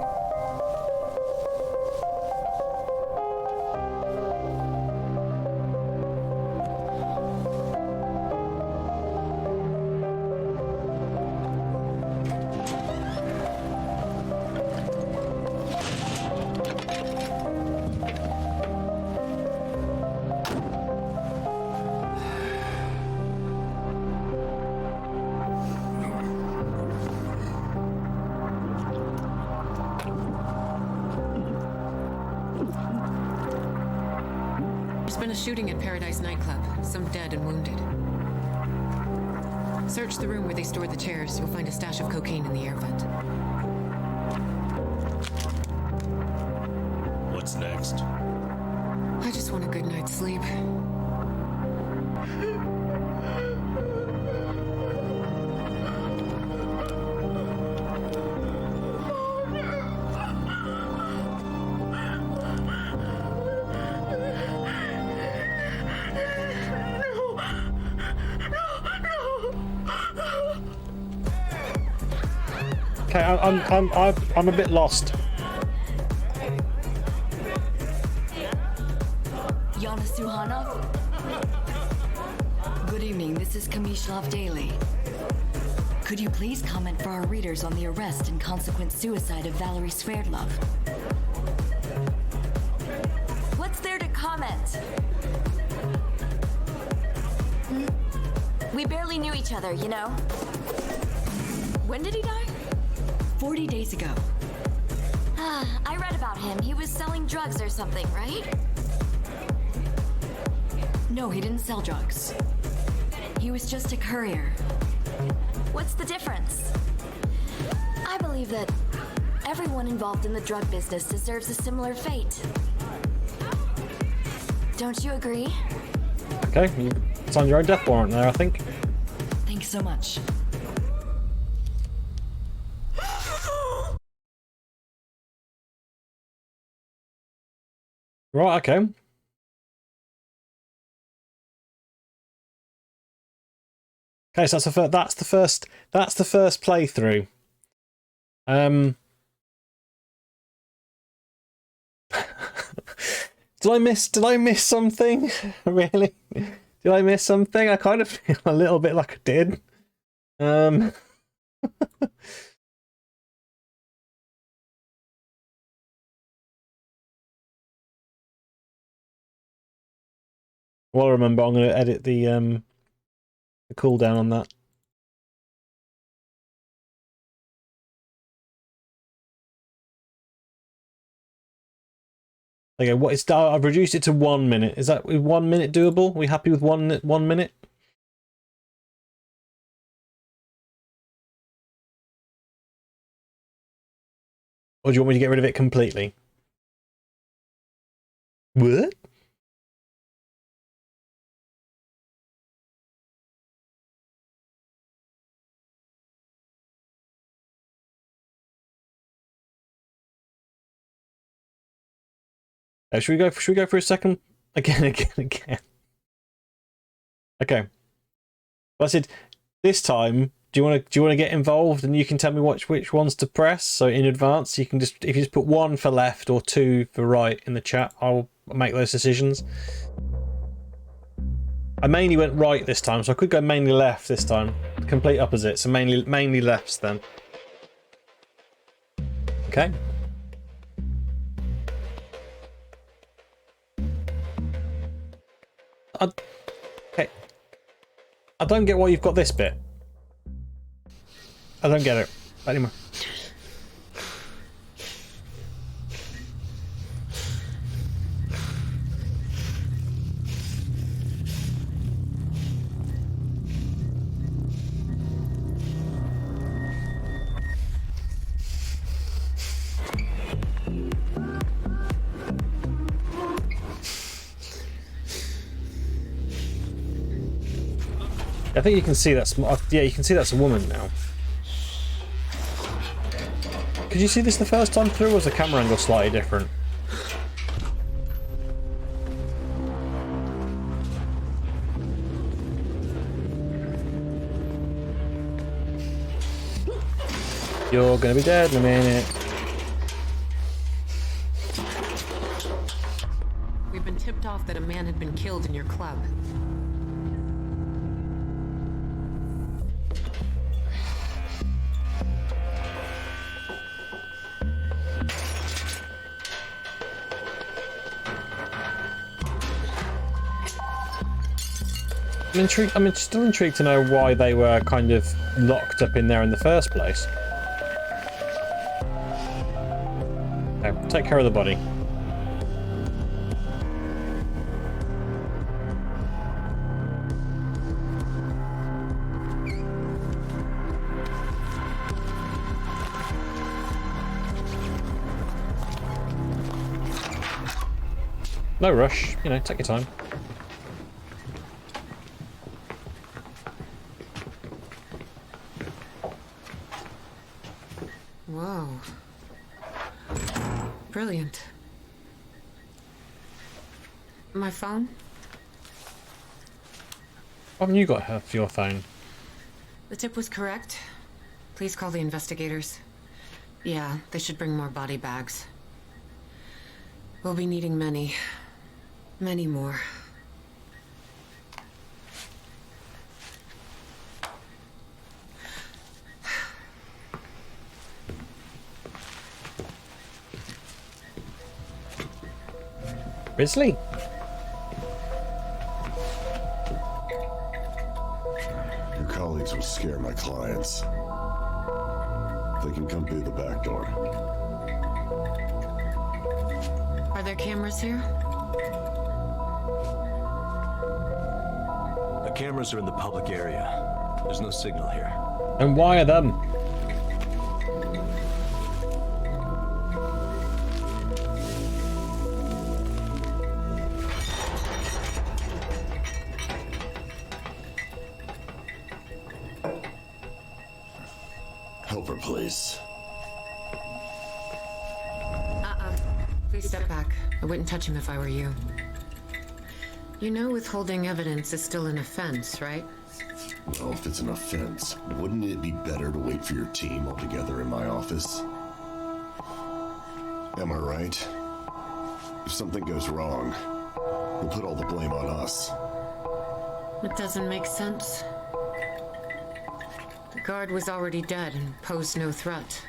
There's been a shooting at Paradise nightclub. Some dead and wounded. Search the room where they stored the chairs. You'll find a stash of cocaine in the air vent. What's next? I just want a good night's sleep. Okay, I'm a bit lost. Yana Suhanov? Good evening, this is Kamyshlov Daily. Could you please comment for our readers on the arrest and consequent suicide of Valerie Sverdlov? What's there to comment? We barely knew each other, you know? When did he die? 40 days ago. I read about him. He was selling drugs or something, right? No, he didn't sell drugs. He was just a courier. What's the difference? I believe that everyone involved in the drug business deserves a similar fate. Don't you agree? Okay, you signed your own death warrant there, I think. Thanks so much. Right, okay. Okay, so that's the first playthrough. Did I miss something? Really? Did I miss something? I kind of feel a little bit like I did. Well, I remember I'm going to edit the cooldown on that. Okay, what is I've reduced it to 1 minute. Is that 1 minute doable? Are we happy with 1 minute? Or do you want me to get rid of it completely? What? Should we go for a second? Again. Okay. Well, I said this time. Do you want to get involved, and you can tell me which ones to press? So in advance, you can if you just put 1 for left or 2 for right in the chat, I'll make those decisions. I mainly went right this time, so I could go mainly left this time. Complete opposite, so mainly lefts then. Okay. Okay. I don't get why you've got this bit. I don't get it anymore. I think you can see that's... Yeah, you can see that's a woman now. Could you see this the first time through, or was the camera angle slightly different? You're gonna be dead in a minute. We've been tipped off that a man had been killed in your club. I'm intrigued. I'm still intrigued to know why they were kind of locked up in there in the first place. Okay, take care of the body. No rush, you know, take your time. Whoa. Brilliant. My phone? Why haven't you got her for your phone? The tip was correct. Please call the investigators. Yeah, they should bring more body bags. We'll be needing many. Many more. Grizzly? Your colleagues will scare my clients. They can come through the back door. Are there cameras here? The cameras are in the public area. There's no signal here. And why are them? Help her, please. Please step back. I wouldn't touch him if I were you. You know withholding evidence is still an offense, right? Well, if it's an offense, wouldn't it be better to wait for your team all together in my office? Am I right? If something goes wrong, we'll put all the blame on us. It doesn't make sense. The guard was already dead and posed no threat.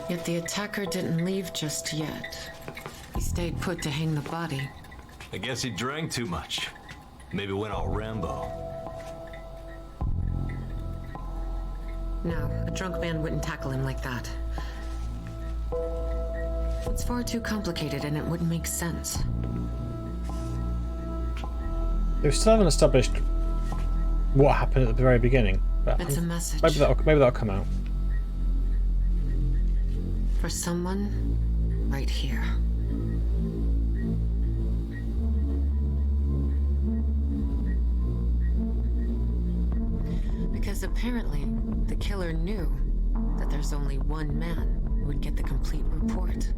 Yet the attacker didn't leave just yet. He stayed put to hang the body. I guess he drank too much. Maybe went all Rambo. No, a drunk man wouldn't tackle him like that. It's far too complicated and it wouldn't make sense. They still haven't established what happened at the very beginning. But It's a message. Maybe that'll come out. For someone right here. Because apparently, the killer knew that there's only one man who would get the complete report.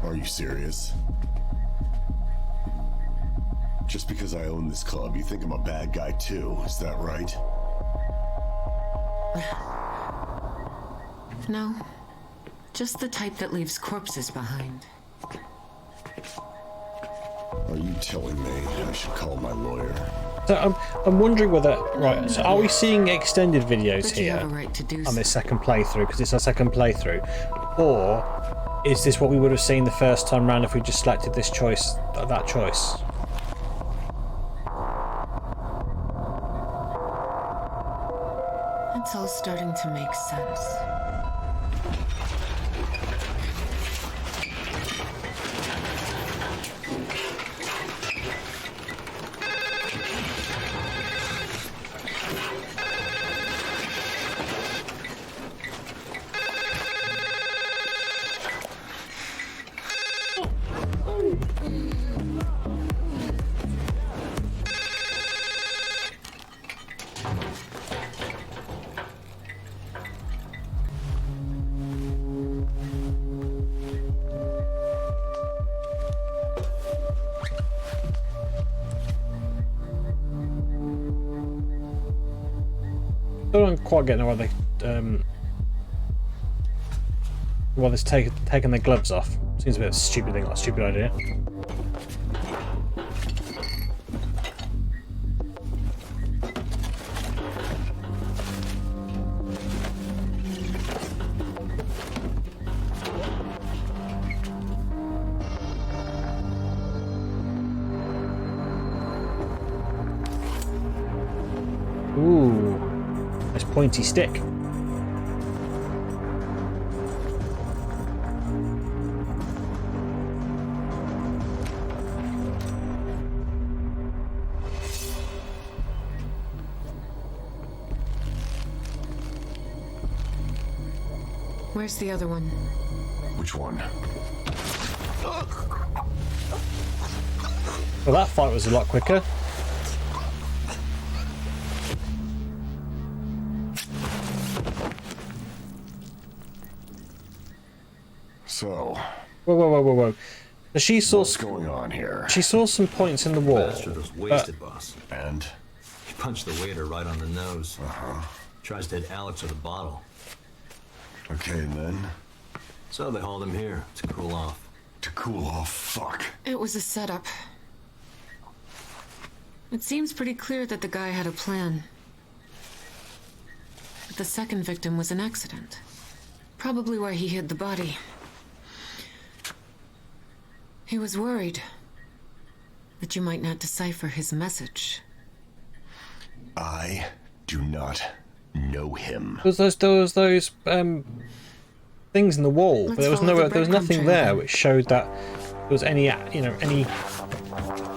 Are you serious? Just because I own this club, you think I'm a bad guy too, is that right? No. Just the type that leaves corpses behind. Are you telling me I should call my lawyer? So I'm wondering whether... Right, so are we seeing extended videos But you here have a right to do on so. this second playthrough, because it's our second playthrough? Or is this what we would have seen the first time round if we just selected this choice, that choice? It's all starting to make sense. don't quite get why they why they're taking their gloves off. Seems a bit of a stupid thing, like a stupid idea. Ooh, nice pointy stick. Where's the other one? Which one? Well, that fight was a lot quicker. So, whoa. She saw what's going on here? She saw some points in the wall. Bastard was wasted, boss. And? He punched the waiter right on the nose. Tries to hit Alex with a bottle. Okay, and then? So they hauled him here to cool off. To cool off? Fuck. It was a setup. It seems pretty clear that the guy had a plan. But the second victim was an accident. Probably why he hid the body. He was worried that you might not decipher his message. I do not know him. There was those things in the wall, but there was nothing there which showed that there was any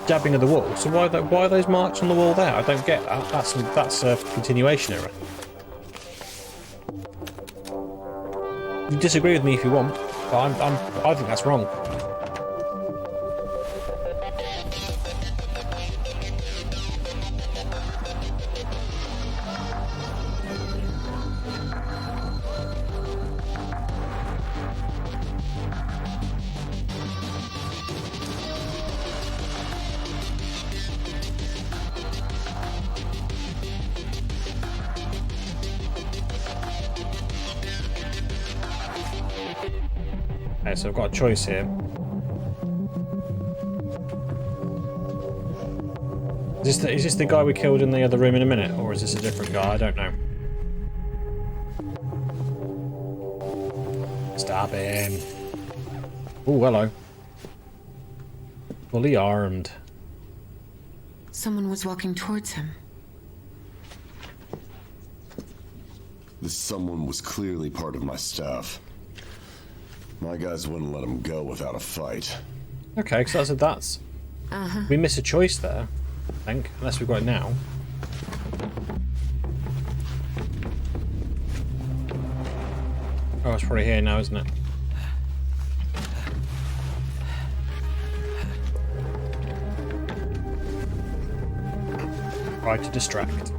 dabbing of the wall. So why are those marks on the wall there? I don't get that. That's a continuation error. You disagree with me if you want, but I think that's wrong. Okay, so I've got a choice here. Is this the guy we killed in the other room in a minute, or is this a different guy? I don't know. Stab him. Oh, hello. Fully armed. Someone was walking towards him. This someone was clearly part of my staff. My guys wouldn't let him go without a fight. Okay, because that's we miss a choice there, I think, unless we've got it now. Oh, it's probably here now, isn't it? Try to distract.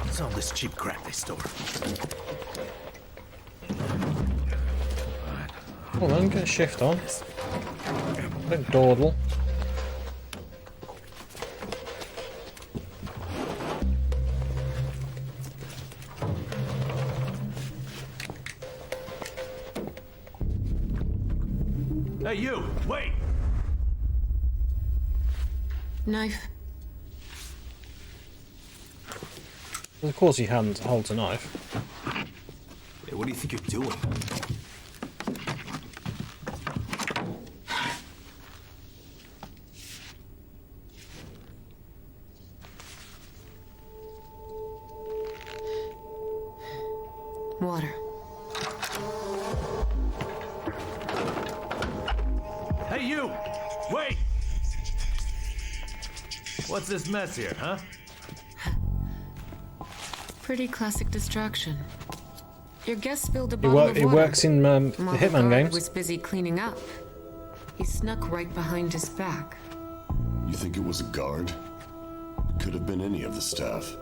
What's all this cheap crap they store? Hold on, get a shift on. Don't dawdle. Hey, you! Wait! Knife. Of course he holds a knife. Hey, what do you think you're doing? Water. Hey, you! Wait! What's this mess here, huh? Pretty classic distraction. Your guest spilled a bottle of water. It works in the While Hitman guard games. was busy cleaning up. He snuck right behind his back. You think it was a guard? Could have been any of the staff.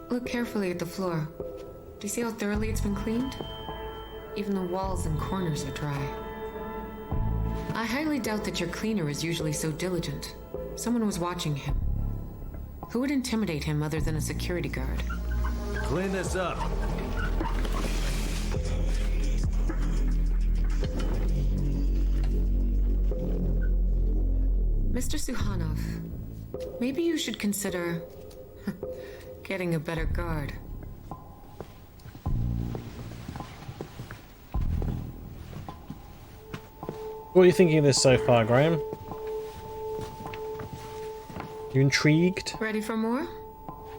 Look carefully at the floor. Do you see how thoroughly it's been cleaned? Even the walls and corners are dry. I highly doubt that your cleaner is usually so diligent. Someone was watching him. Who would intimidate him other than a security guard? Clean this up. Mr. Suhanov, maybe you should consider getting a better guard. What are you thinking of this so far, Graham? You intrigued? Ready for more?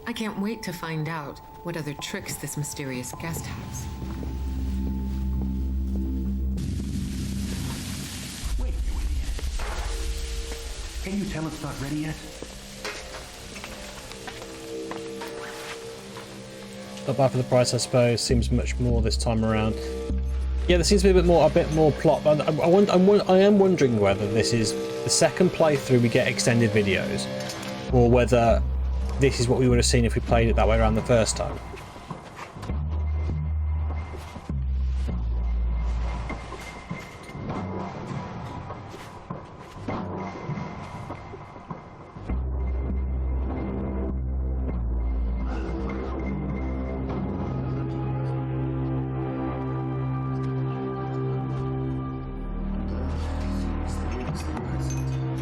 I can't wait to find out what other tricks this mysterious guest has. Wait, you idiot. Can you tell it's not ready yet? Not bad for the price, I suppose. Seems much more this time around. Yeah, there seems to be a bit more plot. But I am wondering whether this is the second playthrough we get extended videos, or whether this is what we would have seen if we played it that way around the first time.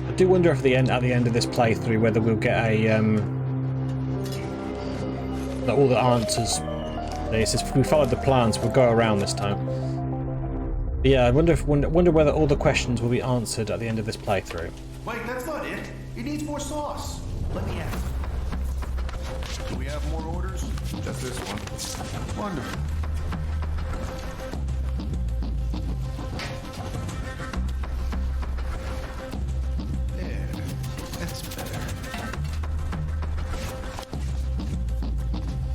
I do wonder if at the end of this playthrough whether we'll get a all the answers. If we followed the plans, we'll go around this time. But yeah, I wonder whether all the questions will be answered at the end of this playthrough. Wait, that's not it. It needs more sauce. Let me ask. Do we have more orders? Just this one. Wonderful.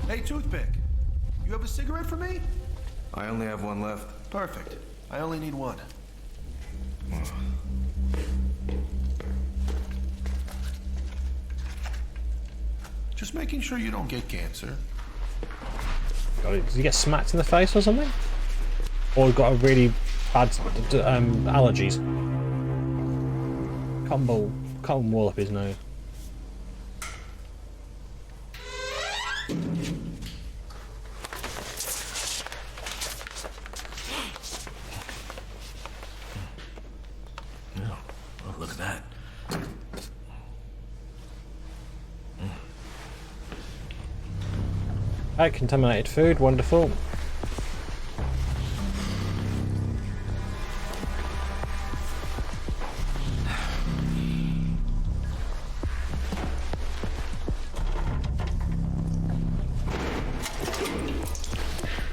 Hey, Toothpick, you have a cigarette for me? I only have one left. Perfect. I only need one. Just making sure you don't get cancer. Did he get smacked in the face or something? Or got a really bad allergies? Can't wall up his nose. Oh, look at that. Contaminated food, wonderful.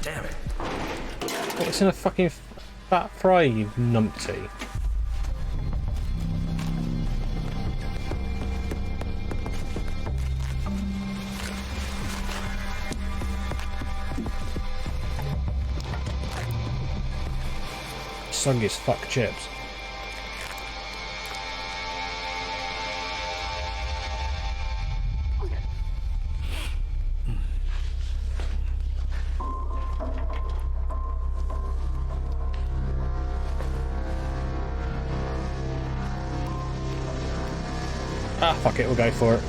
Damn it. What's in a fucking fat fry, you numpty? Soggy as fuck chips. Ah, fuck it, we'll go for it.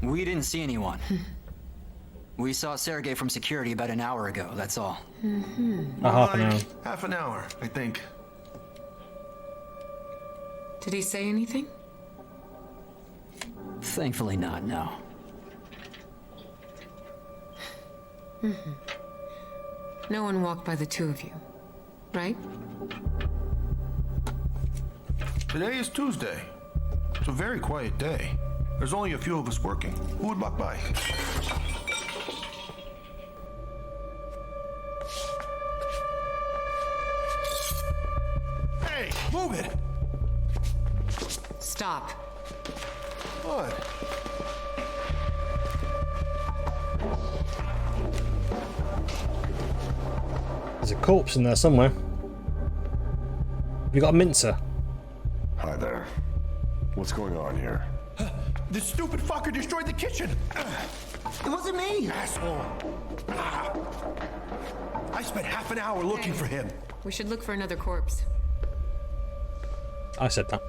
We didn't see anyone. We saw Sergei from security about an hour ago, that's all. Half an hour. Half an hour, I think. Did he say anything? Thankfully not, no. No one walked by the two of you, right? Today is Tuesday. It's a very quiet day. There's only a few of us working. Who would walk by? Hey, move it! Stop. What? There's a corpse in there somewhere. You got a mincer. Hi there. What's going on here? This stupid fucker destroyed the kitchen! It wasn't me, asshole! I spent half an hour looking for him. We should look for another corpse. I said that.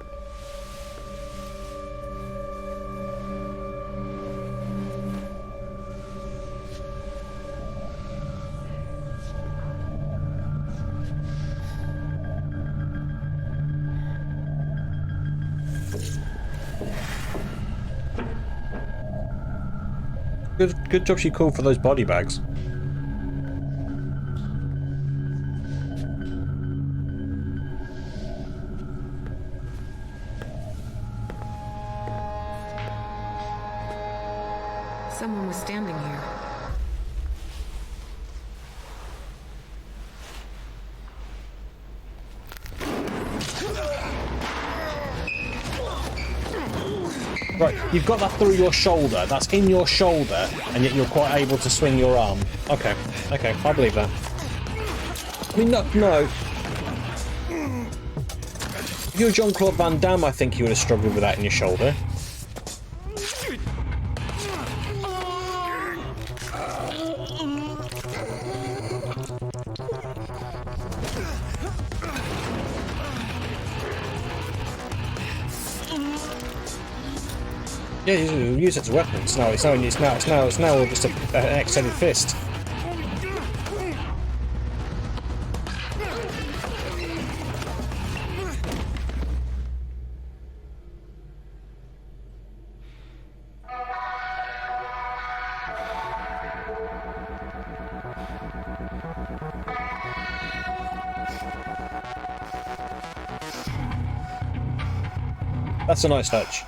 Good job she called for those body bags. Someone was standing here. Right, you've got that through your shoulder. That's in your shoulder, and yet you're quite able to swing your arm. Okay, okay, I believe that. I mean, no. If you were Jean-Claude Van Damme, I think you would have struggled with that in your shoulder. Yeah, you use it as a weapon. It's now just an extended fist. That's a nice touch.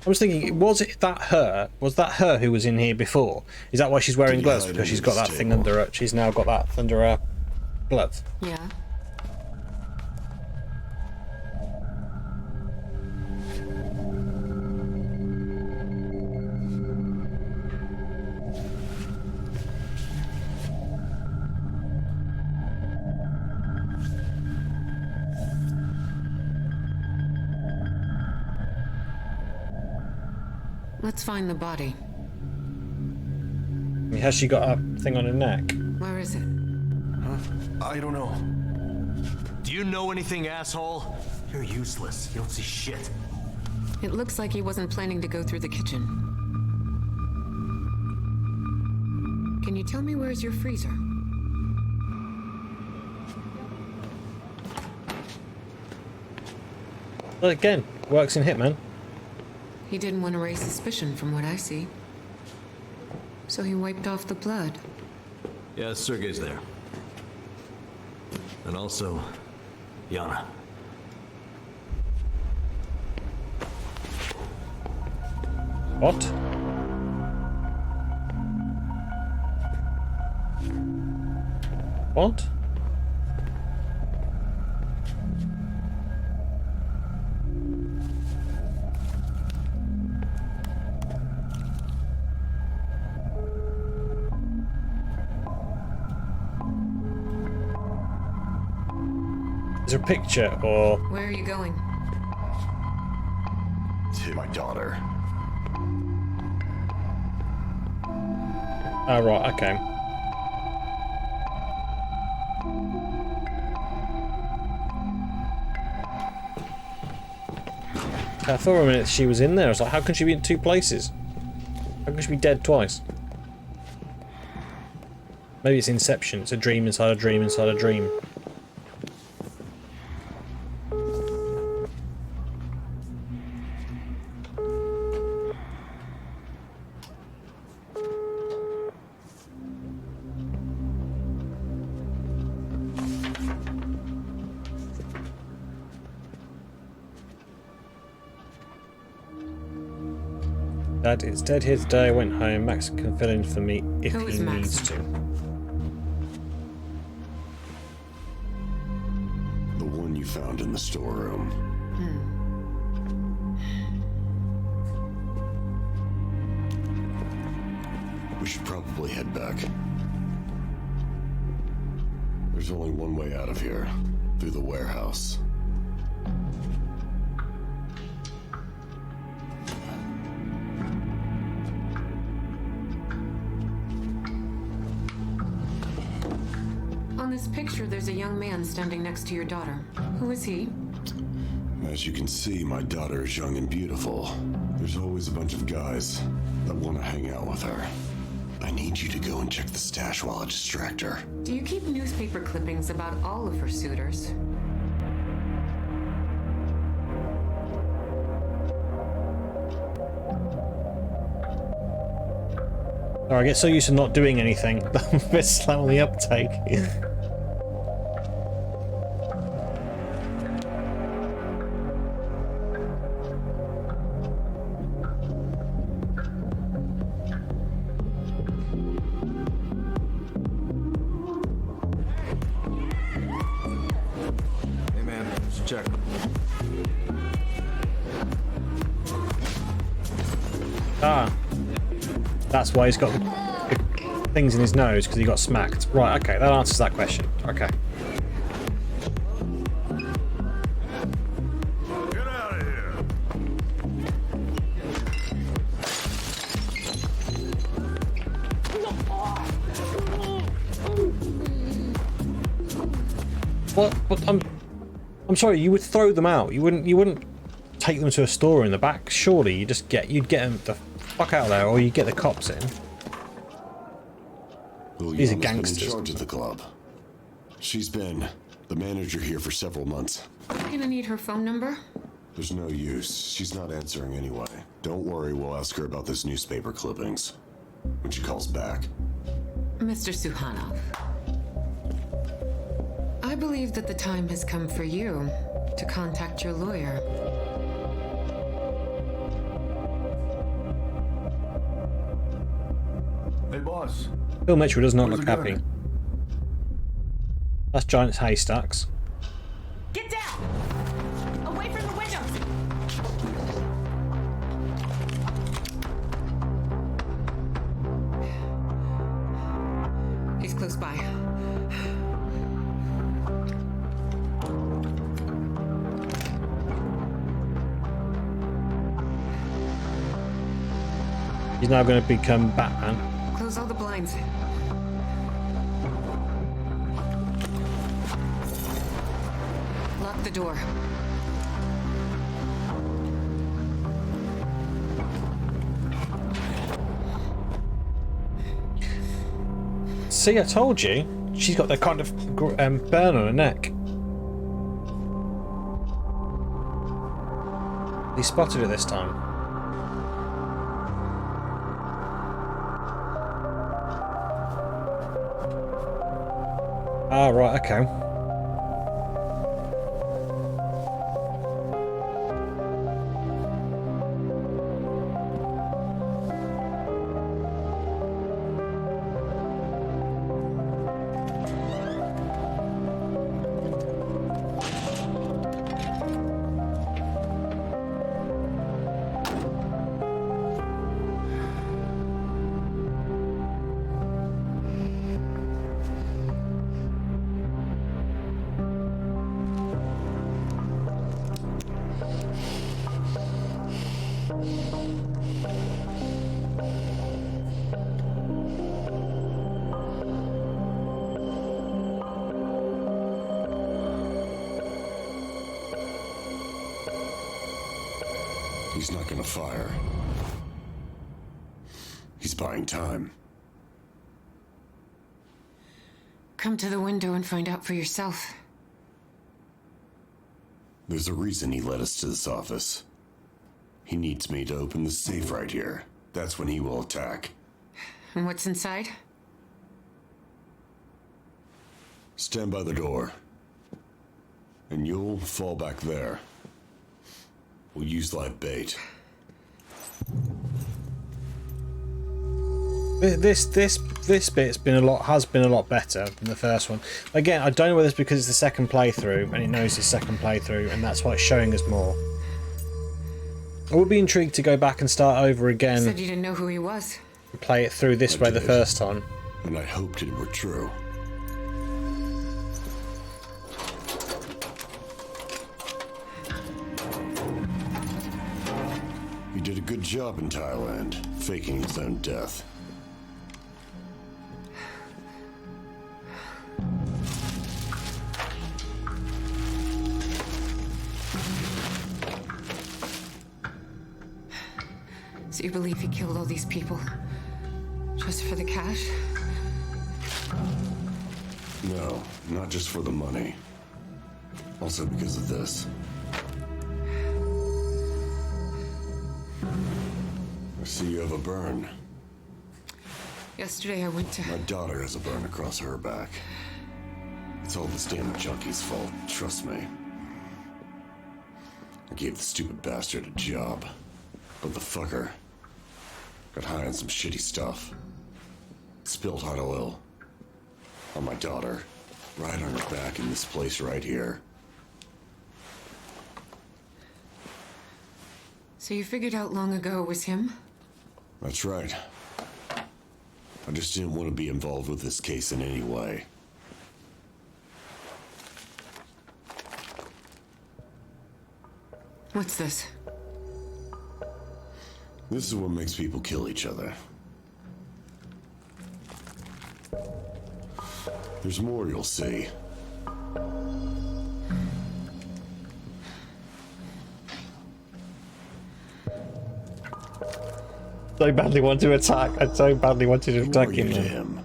I was thinking, was that her who was in here before? Is that why she's wearing gloves? Because she's got that thing under her. She's now got that under her glove. Yeah. Let's find the body. Has she got a thing on her neck? Where is it? I don't know. Do you know anything, asshole? You're useless. You don't see shit. It looks like he wasn't planning to go through the kitchen. Can you tell me where's your freezer? Well, again, works in Hitman. He didn't want to raise suspicion from what I see. So he wiped off the blood. Yeah, Sergei's there. And also, Yana. What? What? Is there a picture or... Where are you going? To my daughter. Oh, right, okay. I thought for a minute she was in there. I was like, how can she be in two places? How can she be dead twice? Maybe it's Inception. It's a dream inside a dream inside a dream. Dad is dead here today. I went home. Max can fill in for me if he needs to. The one one you found in the storeroom. We should probably head back. There's only one way out of here, through the warehouse. On this picture, there's a young man standing next to your daughter. Who is he? As you can see, my daughter is young and beautiful. There's always a bunch of guys that want to hang out with her. I need you to go and check the stash while I distract her. Do you keep newspaper clippings about all of her suitors? Oh, I get so used to not doing anything. I'm a bit slow on the uptake. Hey man, let's check. Ah. That's why he's got the things in his nose, because he got smacked. Right, okay, that answers that question. Okay. Get out of here! What? But I'm sorry. You would throw them out. You wouldn't take them to a store in the back. Surely you'd get them the fuck out of there, or you get the cops in. These are gangsters. Been in charge of the club. She's been the manager here for several months. Gonna need her phone number? There's no use. She's not answering anyway. Don't worry, we'll ask her about this newspaper clippings when she calls back. Mr. Suhanov. I believe that the time has come for you to contact your lawyer. Hey, boss. Bill Mitchell does not Where's look the happy. gun? That's giant haystacks. Get down! Away from the windows! He's close by. He's now going to become Batman. Close all the blinds. Lock the door. See, I told you. She's got that kind of burn on her neck. He spotted her this time. Ah, right, okay. He's not gonna fire. He's buying time. Come to the window and find out for yourself. There's a reason he led us to this office. He needs me to open the safe right here. That's when he will attack. And what's inside? Stand by the door. And you'll fall back there. We'll use live bait. This this bit's has been a lot better than the first one. Again, I don't know whether it's because it's the second playthrough and it knows it's second playthrough and that's why it's showing us more. I would be intrigued to go back and start over again. You said you didn't know who he was. Play it through this way the first time. And I hoped it were true. He did a good job in Thailand, faking his own death. So you believe he killed all these people? Just for the cash? No, not just for the money. Also because of this. I see you have a burn. Yesterday I went to... My daughter has a burn across her back. It's all this damn junkie's fault, trust me. I gave the stupid bastard a job, but the fucker got high on some shitty stuff. Spilled hot oil on my daughter, right on her back in this place right here. So you figured out long ago it was him? That's right. I just didn't want to be involved with this case in any way. What's this? This is what makes people kill each other. There's more you'll see. So badly want to attack. I so badly wanted to attack him.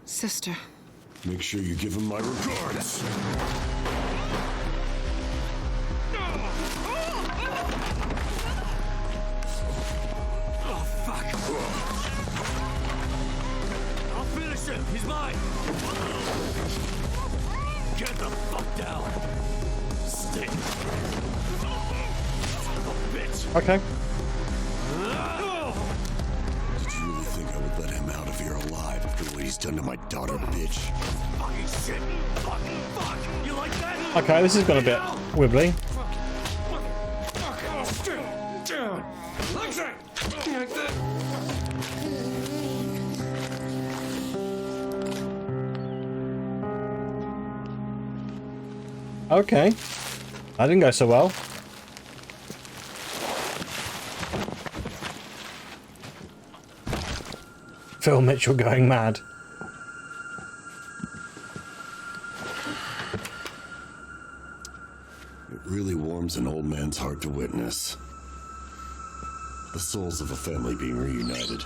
Sister. Make sure you give him my regards. Oh, fuck. I'll finish him. He's mine. Get the fuck down. Stay. Okay. Did you really think I would let him out of here alive after what he's done to my daughter, bitch? Fucking shit. Fucking fuck. You like that? Okay, this has gone a bit wibbly. Okay. That didn't go so well. Phil Mitchell going mad. It really warms an old man's heart to witness the souls of a family being reunited.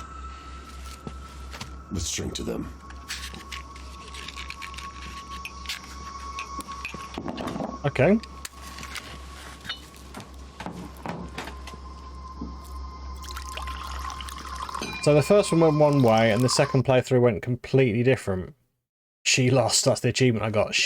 Let's drink to them. Okay. So the first one went one way and the second playthrough went completely different. She lost, that's the achievement I got.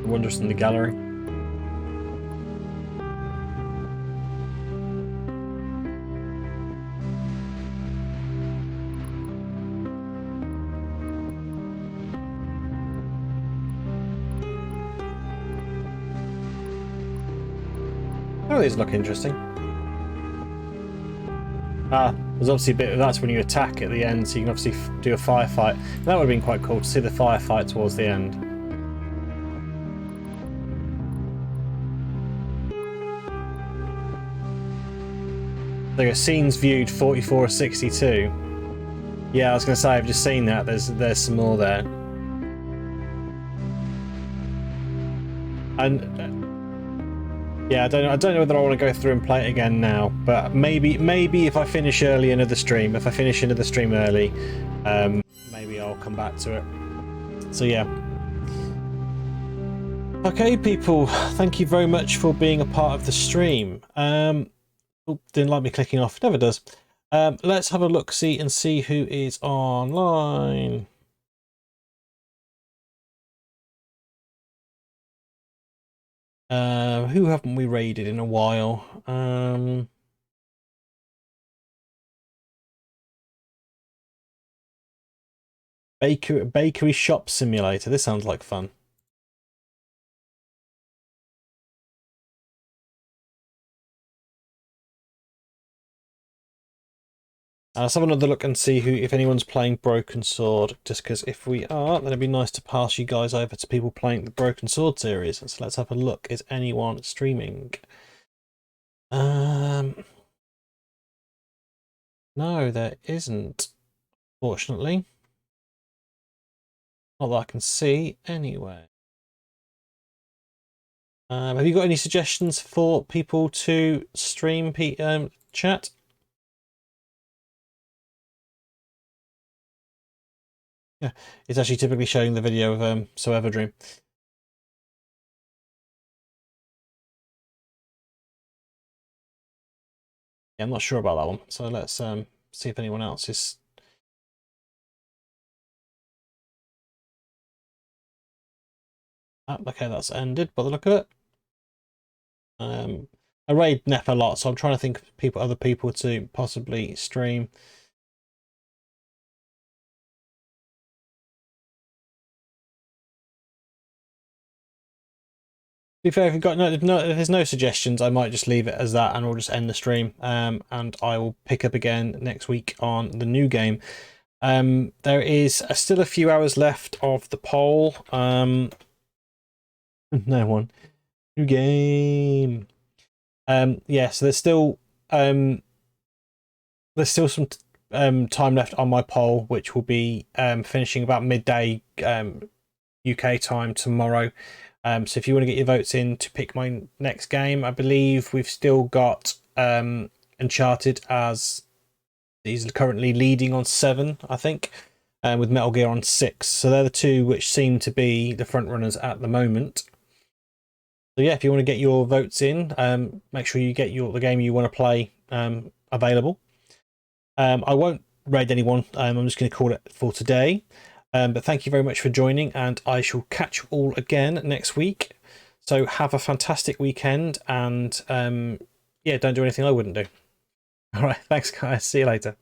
Wondrous in the gallery. Oh, these look interesting. Ah, there's obviously a bit. That's when you attack at the end, so you can obviously do a firefight. That would have been quite cool to see the firefight towards the end. There are scenes viewed 44 of 62. Yeah, I was going to say I've just seen that. There's some more there. And yeah, I don't know whether I want to go through and play it again now, but maybe if I finish early into the stream, early, maybe I'll come back to it. So yeah. Okay, people, thank you very much for being a part of the stream. Oh, didn't like me clicking off. Never does. Let's have a look, see who is online. Who haven't we raided in a while? Bakery Shop Simulator. This sounds like fun. Let's have another look and see if anyone's playing Broken Sword, just because if we are, then it'd be nice to pass you guys over to people playing the Broken Sword series. So let's have a look. Is anyone streaming? No, there isn't, fortunately. Not that I can see anyway. Have you got any suggestions for people to stream, chat? Yeah, it's actually typically showing the video of So Everdream. Yeah, I'm not sure about that one. So let's see if anyone else is. Okay, that's ended by the look of it. I raid Nep a lot, so I'm trying to think of other people to possibly stream. To be fair, if you've got if there's no suggestions, I might just leave it as that, and we'll just end the stream. And I will pick up again next week on the new game. There is still a few hours left of the poll. No one. New game. Yeah, so there's still some time left on my poll, which will be finishing about midday UK time tomorrow. So if you want to get your votes in to pick my next game, I believe we've still got Uncharted as he's currently leading on 7, I think, with Metal Gear on 6. So they're the two which seem to be the front runners at the moment. So yeah, if you want to get your votes in, make sure you get the game you want to play available. I won't raid anyone. I'm just going to call it for today. But thank you very much for joining, and I shall catch you all again next week. So have a fantastic weekend, and yeah, don't do anything I wouldn't do. All right, thanks guys. See you later.